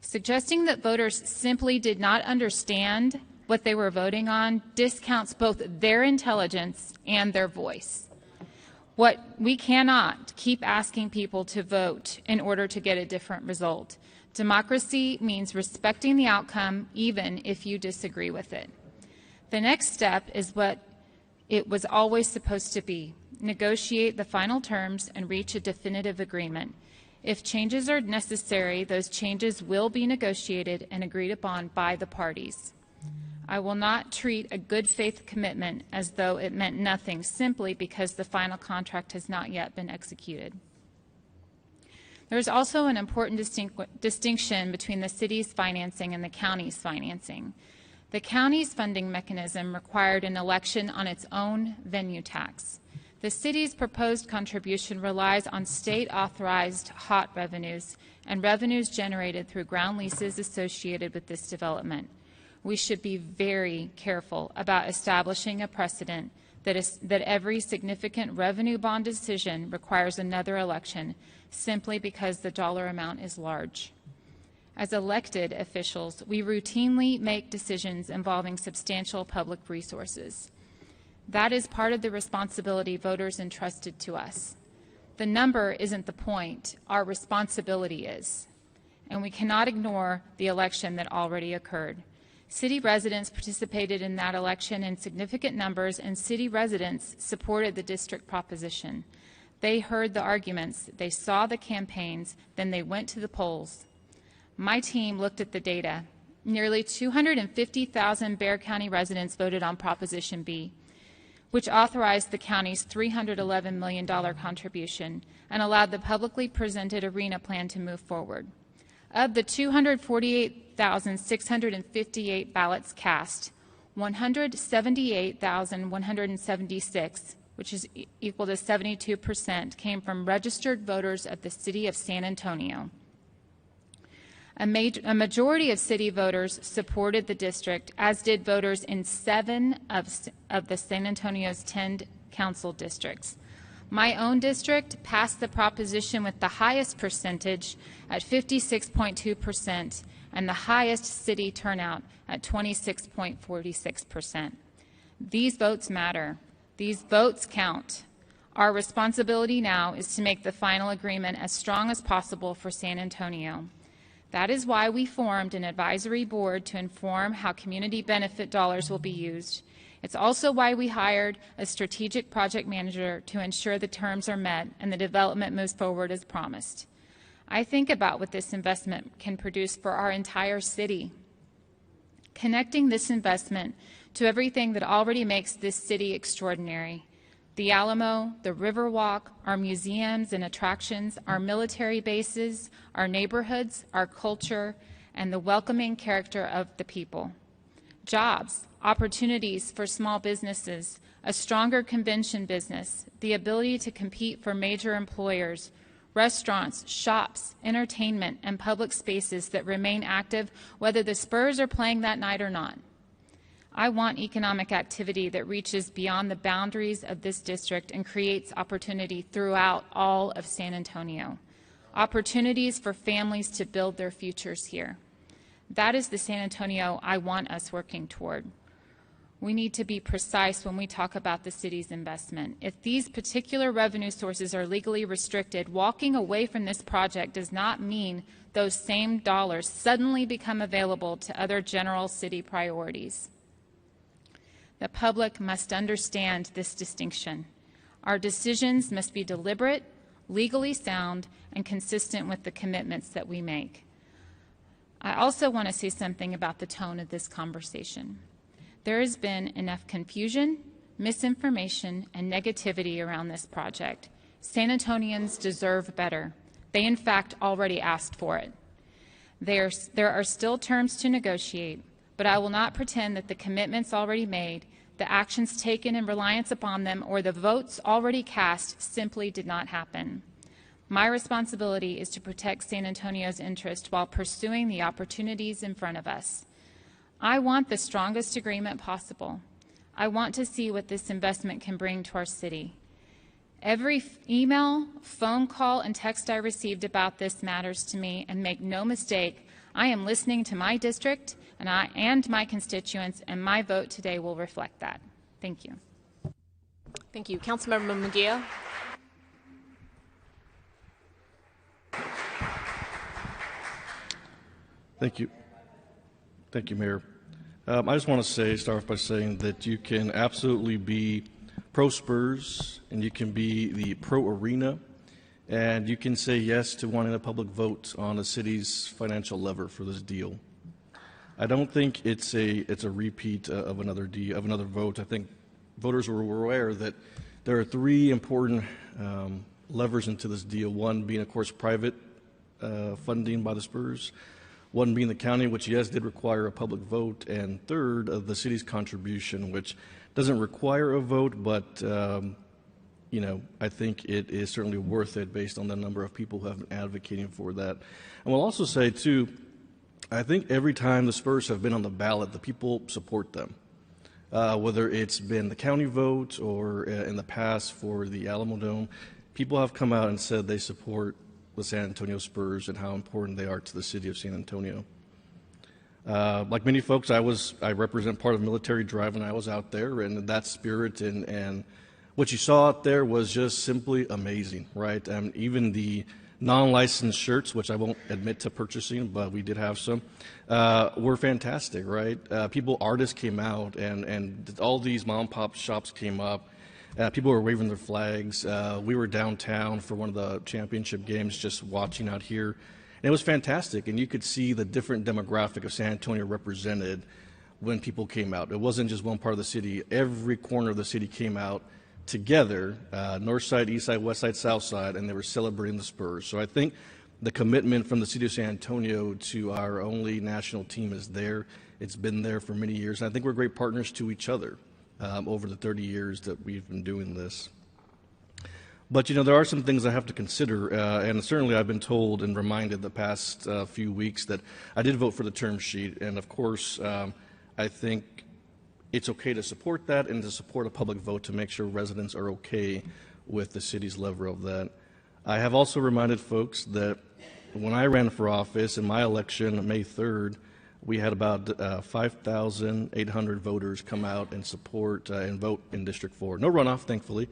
Suggesting that voters simply did not understand what they were voting on discounts both their intelligence and their voice. We cannot keep asking people to vote in order to get a different result. Democracy means respecting the outcome even if you disagree with it. The next step is what it was always supposed to be: negotiate the final terms and reach a definitive agreement. If changes are necessary, those changes will be negotiated and agreed upon by the parties. I will not treat a good faith commitment as though it meant nothing simply because the final contract has not yet been executed. There is also an important distinction between the city's financing and the county's financing. The county's funding mechanism required an election on its own venue tax. The city's proposed contribution relies on state-authorized HOT revenues and revenues generated through ground leases associated with this development. We should be very careful about establishing a precedent that every significant revenue bond decision requires another election simply because the dollar amount is large. As elected officials, we routinely make decisions involving substantial public resources. That is part of the responsibility voters entrusted to us. The number isn't the point, our responsibility is. And we cannot ignore the election that already occurred. City residents participated in that election in significant numbers, and city residents supported the district proposition. They heard the arguments, they saw the campaigns, then they went to the polls. My team looked at the data. Nearly 250,000 Bexar County residents voted on Proposition B, which authorized the county's $311 million contribution and allowed the publicly presented arena plan to move forward. Of the 248,658 ballots cast, 178,176, which is equal to 72%, came from registered voters of the city of San Antonio. A majority of city voters supported the district, as did voters in 7 of the San Antonio's 10 council districts. My own district passed the proposition with the highest percentage at 56.2% and the highest city turnout at 26.46%. These votes matter. These votes count. Our responsibility now is to make the final agreement as strong as possible for San Antonio. That is why we formed an advisory board to inform how community benefit dollars will be used. It's also why we hired a strategic project manager to ensure the terms are met and the development moves forward as promised. I think about what this investment can produce for our entire city. Connecting this investment to everything that already makes this city extraordinary. The Alamo, the Riverwalk, our museums and attractions, our military bases, our neighborhoods, our culture, and the welcoming character of the people. Jobs, opportunities for small businesses, a stronger convention business, the ability to compete for major employers, restaurants, shops, entertainment, and public spaces that remain active whether the Spurs are playing that night or not. I want economic activity that reaches beyond the boundaries of this district and creates opportunity throughout all of San Antonio. Opportunities for families to build their futures here. That is the San Antonio I want us working toward. We need to be precise when we talk about the city's investment. If these particular revenue sources are legally restricted, walking away from this project does not mean those same dollars suddenly become available to other general city priorities. The public must understand this distinction. Our decisions must be deliberate, legally sound, and consistent with the commitments that we make. I also want to say something about the tone of this conversation. There has been enough confusion, misinformation, and negativity around this project. San Antonians deserve better. They, in fact, already asked for it. There are still terms to negotiate, but I will not pretend that the commitments already made, the actions taken in reliance upon them, or the votes already cast simply did not happen. My responsibility is to protect San Antonio's interest while pursuing the opportunities in front of us. I want the strongest agreement possible. I want to see what this investment can bring to our city. Every email, phone call, and text I received about this matters to me, and make no mistake, I am listening to my district and my constituents, and my vote today will reflect that. Thank you. Thank you. Councilmember Munguia. Thank you. Thank you, Mayor. I just want to start off by saying that you can absolutely be pro-Spurs and you can be the pro-arena, and you can say yes to wanting a public vote on the city's financial lever for this deal. I don't think it's a repeat of another vote. I think voters were aware that there are 3 important levers into this deal. One being, of course, private funding by the Spurs. One being the county, which, yes, did require a public vote. And third, the city's contribution, which doesn't require a vote, but I think it is certainly worth it based on the number of people who have been advocating for that. And we'll also say, too, I think every time the Spurs have been on the ballot, the people support them. Whether it's been the county vote or in the past for the Alamo Dome, people have come out and said they support the San Antonio Spurs and how important they are to the city of San Antonio. Like many folks, I represent part of Military Drive, and I was out there, and that spirit and what you saw out there was just simply amazing, right? Even the non-licensed shirts, which I won't admit to purchasing, but we did have some, were fantastic, right? Artists came out, and all these mom and pop shops came up. People were waving their flags. We were downtown for one of the championship games just watching out here. And it was fantastic, and you could see the different demographic of San Antonio represented when people came out. It wasn't just one part of the city. Every corner of the city came out together, north side, east side, west side, south side, and they were celebrating the Spurs. So I think the commitment from the city of San Antonio to our only national team is there. It's been there for many years, and I think we're great partners to each other over the 30 years that we've been doing this. But, there are some things I have to consider, and certainly I've been told and reminded the past few weeks that I did vote for the term sheet, and of course, I think it's okay to support that and to support a public vote to make sure residents are okay with the city's level of that. I have also reminded folks that when I ran for office in my election on May 3rd, we had about 5,800 voters come out and support and vote in District 4. No runoff, thankfully,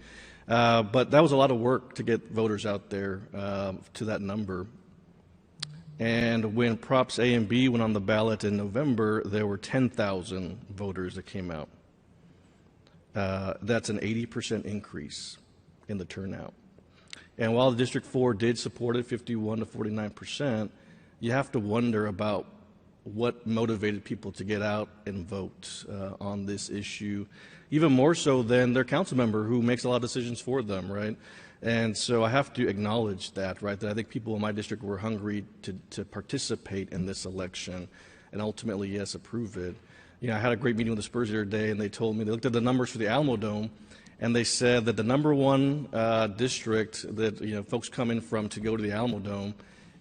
but that was a lot of work to get voters out there to that number. And when Props A and B went on the ballot in November, there were 10,000 voters that came out. That's an 80% increase in the turnout. And while the District 4 did support it, 51 to 49%, you have to wonder about what motivated people to get out and vote on this issue, even more so than their council member who makes a lot of decisions for them, right? And so I have to acknowledge that, right, that I think people in my district were hungry to participate in this election and ultimately, yes, approve it. I had a great meeting with the Spurs the other day, and they told me, they looked at the numbers for the Alamo Dome, and they said that the number one district that, folks come in from to go to the Alamo Dome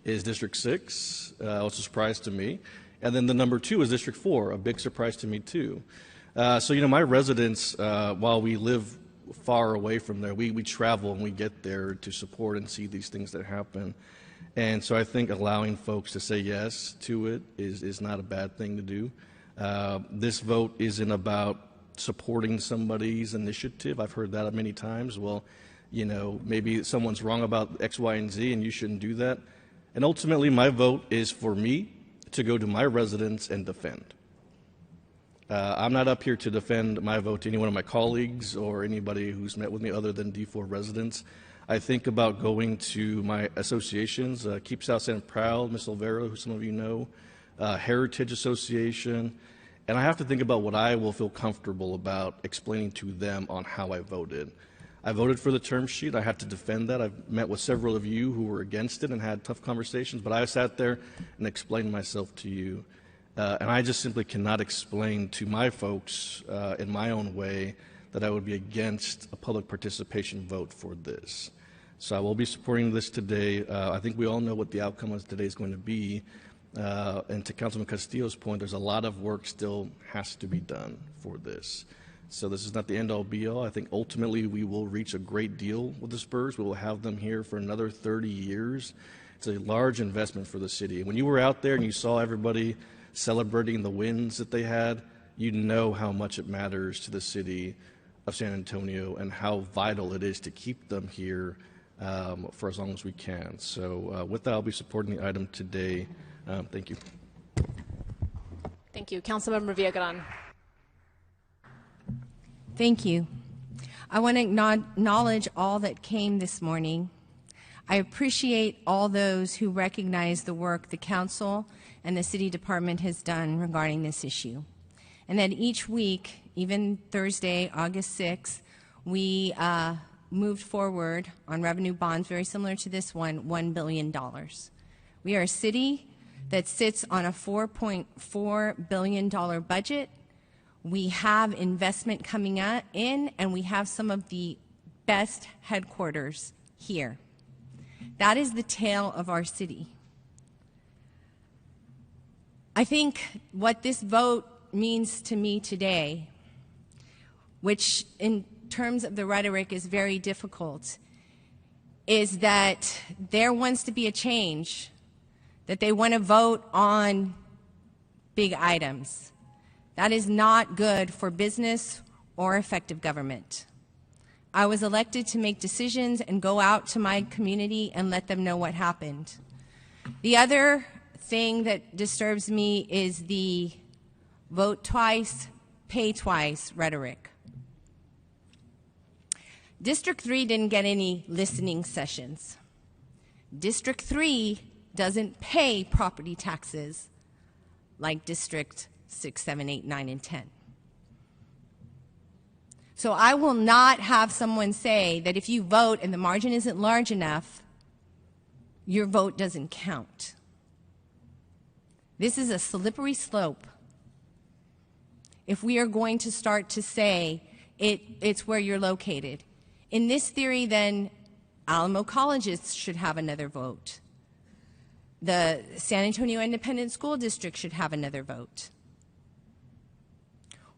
is District 6, which was a surprise to me. And then the number 2 is District 4, a big surprise to me, too. So, my residents, while we live far away from there, we travel and we get there to support and see these things that happen. And so I think allowing folks to say yes to it is not a bad thing to do. This vote isn't about supporting somebody's initiative. I've heard that many times. Well, maybe someone's wrong about X, Y, and Z, and you shouldn't do that. And ultimately, my vote is for me to go to my residents and defend. I'm not up here to defend my vote to any one of my colleagues or anybody who's met with me other than D4 residents. I think about going to my associations, Keep South San Proud, Ms. Olvera, who some of you know, Heritage Association, and I have to think about what I will feel comfortable about explaining to them on how I voted. I voted for the term sheet. I had to defend that. I've met with several of you who were against it and had tough conversations, but I sat there and explained myself to you. And I just simply cannot explain to my folks in my own way that I would be against a public participation vote for this. So I will be supporting this today. I think we all know what the outcome of today is going to be. And to Councilman Castillo's point, there's a lot of work still has to be done for this. So this is not the end-all, be-all. I think ultimately we will reach a great deal with the Spurs. We will have them here for another 30 years. It's a large investment for the city. When you were out there and you saw everybody celebrating the wins that they had, you know how much it matters to the city of San Antonio and how vital it is to keep them here for as long as we can. So with that, I'll be supporting the item today. Thank you. Thank you. Councilmember Villagran. Thank you. I want to acknowledge all that came this morning. I appreciate all those who recognize the work the council and the city department has done regarding this issue. And that each week, even Thursday, August 6th, we moved forward on revenue bonds very similar to this one, $1 billion. We are a city that sits on a $4.4 billion budget. We have investment coming in, and we have some of the best headquarters here. That is the tale of our city. I think what this vote means to me today, which in terms of the rhetoric is very difficult, is that there wants to be a change, that they want to vote on big items. That is not good for business or effective government. I was elected to make decisions and go out to my community and let them know what happened. The other thing that disturbs me is the vote twice, pay twice rhetoric. District 3 didn't get any listening sessions. District 3 doesn't pay property taxes like District 6, 7, 8, 9, and 10. So I will not have someone say that if you vote and the margin isn't large enough, your vote doesn't count. This is a slippery slope. If we are going to start to say it's where you're located. In this theory, then, Alamo colleges should have another vote. The San Antonio Independent School District should have another vote.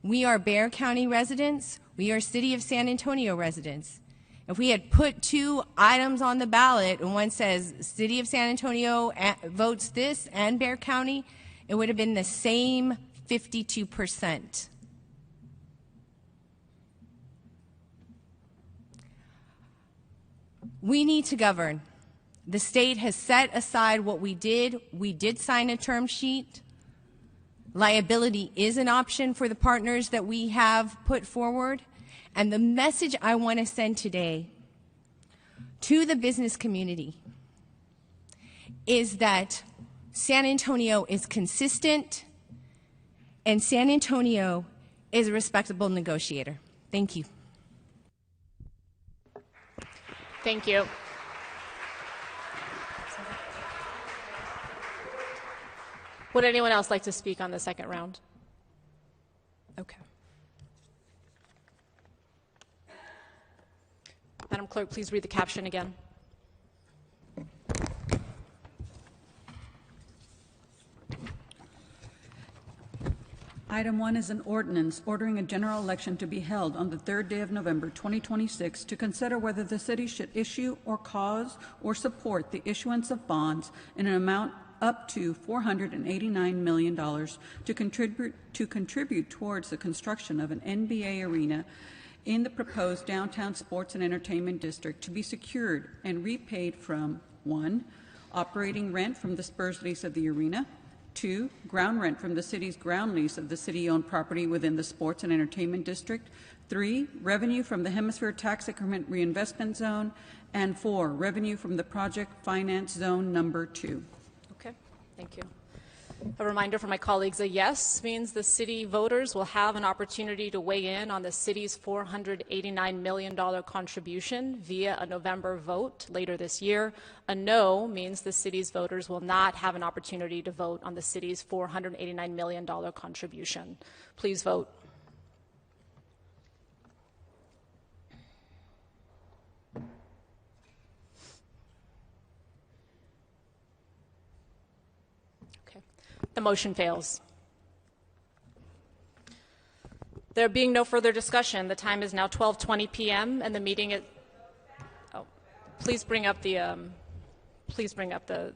We are Bexar County residents. We are City of San Antonio residents. If we had put two items on the ballot, and one says City of San Antonio votes this and Bexar County, it would have been the same 52%. We need to govern. The state has set aside what we did. We did sign a term sheet. Liability is an option for the partners that we have put forward. And the message I want to send today to the business community is that San Antonio is consistent and San Antonio is a respectable negotiator. Thank you. Thank you. Would anyone else like to speak on the second round? Okay. Madam Clerk, please read the caption again. Item 1 is an ordinance ordering a general election to be held on the third day of November 2026 to consider whether the city should issue or cause or support the issuance of bonds in an amount up to $489 million to contribute towards the construction of an NBA arena in the proposed downtown sports and entertainment district to be secured and repaid from 1. Operating rent from the Spurs lease of the arena, 2. Ground rent from the city's ground lease of the city-owned property within the sports and entertainment district, 3. Revenue from the Hemisphere Tax Increment Reinvestment Zone, and 4. Revenue from the Project Finance Zone Number 2. Okay, thank you. A reminder for my colleagues, a yes means the city voters will have an opportunity to weigh in on the city's $489 million contribution via a November vote later this year. A no means the city's voters will not have an opportunity to vote on the city's $489 million contribution. Please vote. The motion fails. There being no further discussion, the time is now 12:20 p.m. and the meeting is. Oh, please bring up the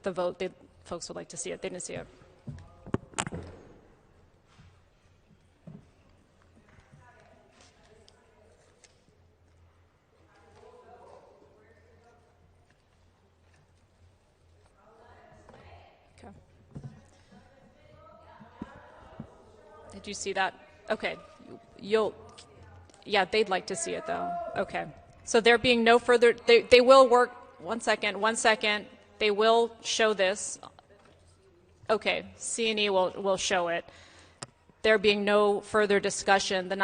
vote. Folks would like to see it. They didn't see it. Did you see that? Okay. Yeah, they'd like to see it though. Okay. So there being no further, they will work, one second. They will show this. Okay, C&E will show it. There being no further discussion, the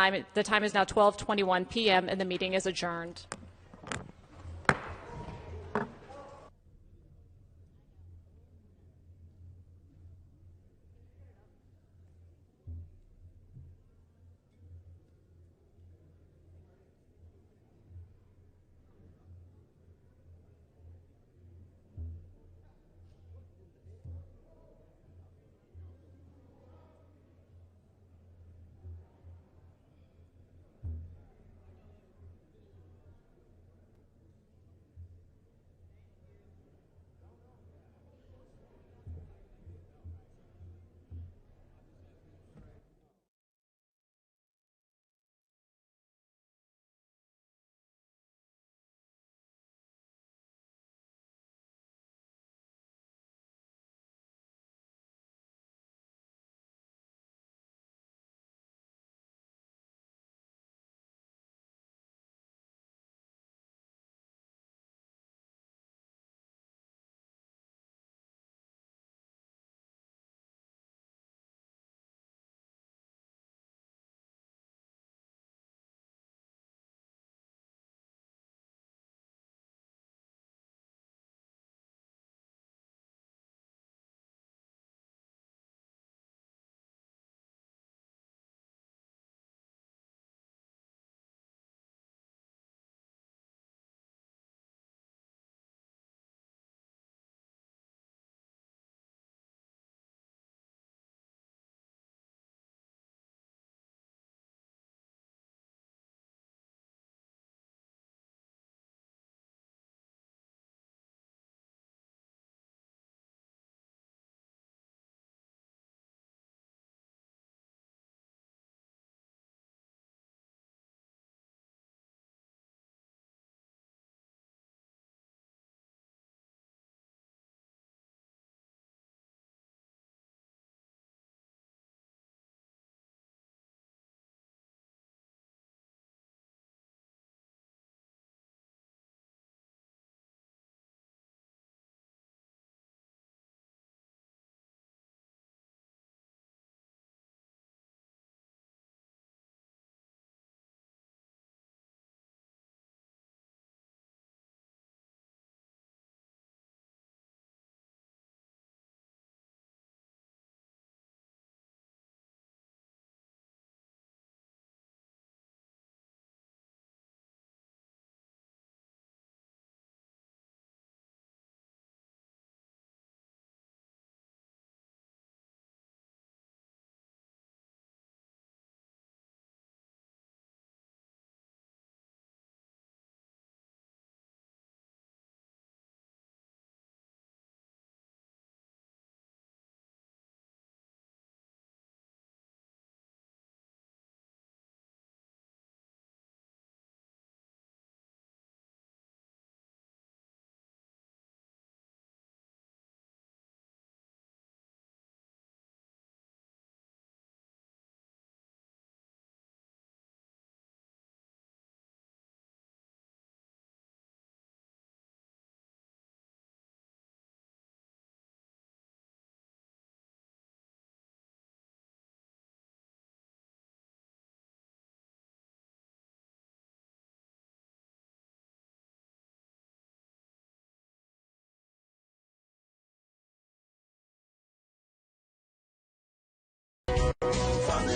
time is now 12:21 p.m. and the meeting is adjourned.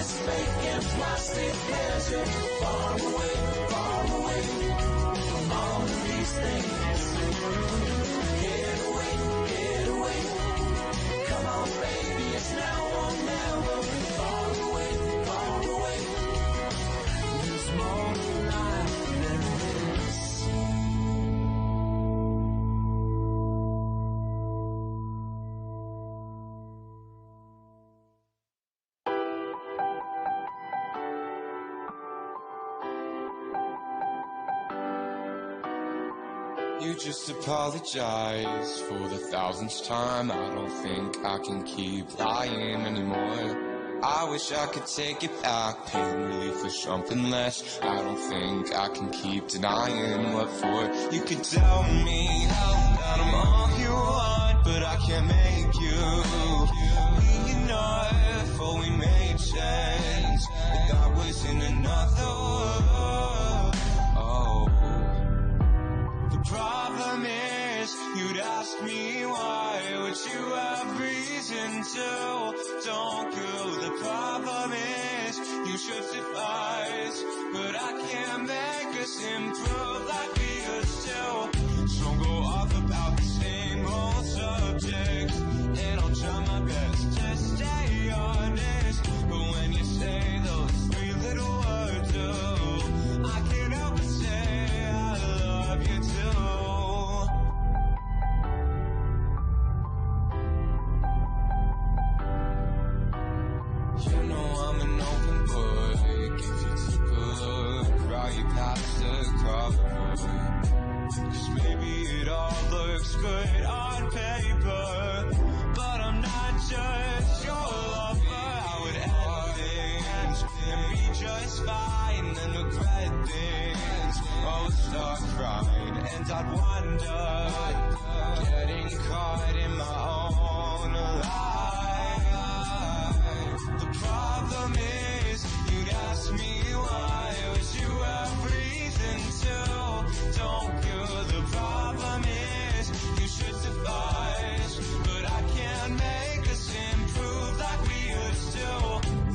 Let's make plastic pleasure far away from all of these things. Get away, come on baby, it's now or never. Far away, there's more to life than this. You just apologize for the 1000th time. I don't think I can keep lying anymore. I wish I could take it back, paying relief for something less. I don't think I can keep denying what for. You could tell me that I'm all you want, but I can't make you be enough. Oh, we made sense, but that was in another world. Oh. The problem is, you'd ask me why, would you have reason to? Don't you? The problem is, you should suffice, but I can't make us improve like we used to. So go off about the same old subjects, and I'll try my best to stay honest. But when you say those three little words, oh, I can't help but say I love you too. You know I'm an open book. If you took a look right past the crossroads, 'cause maybe it all looks good on paper, but I'm not just your lover. I would end things and be just fine, and regret things. Oh, start crying, and I'd wonder, getting caught in my own lie. The problem is, you'd ask me why, would you have reason to? Don't you? The problem is, you should suffice, but I can't make us improve like we used to.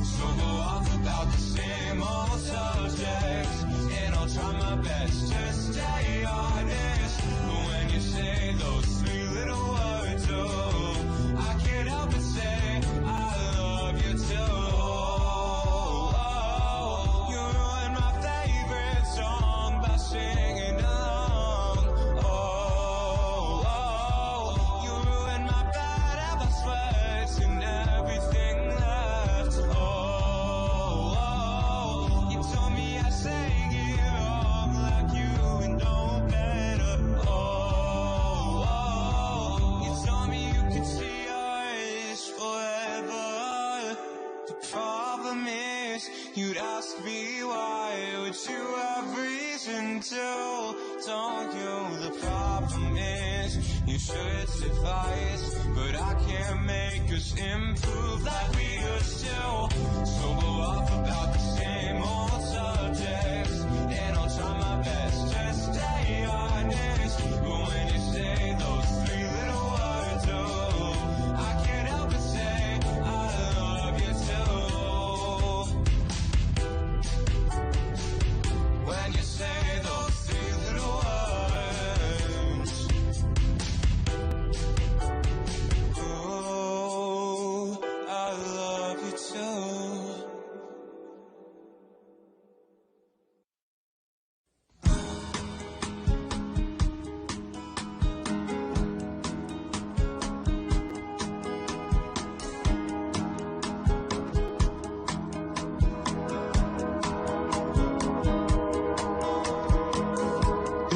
So go off about the same old subjects, and I'll try my best to stay honest. But when you say those three little words, oh, I can't help but say I love you too. You ruined my favorite song by singing along. You ruined my bed and my sweats and everything left. You told me I sang it wrong like you would know better. You told me you could see us forever. The problem is, you'd ask me why, would you have reason to? Don't you? The problem is, you should suffice, but I can't make us improve like we used to.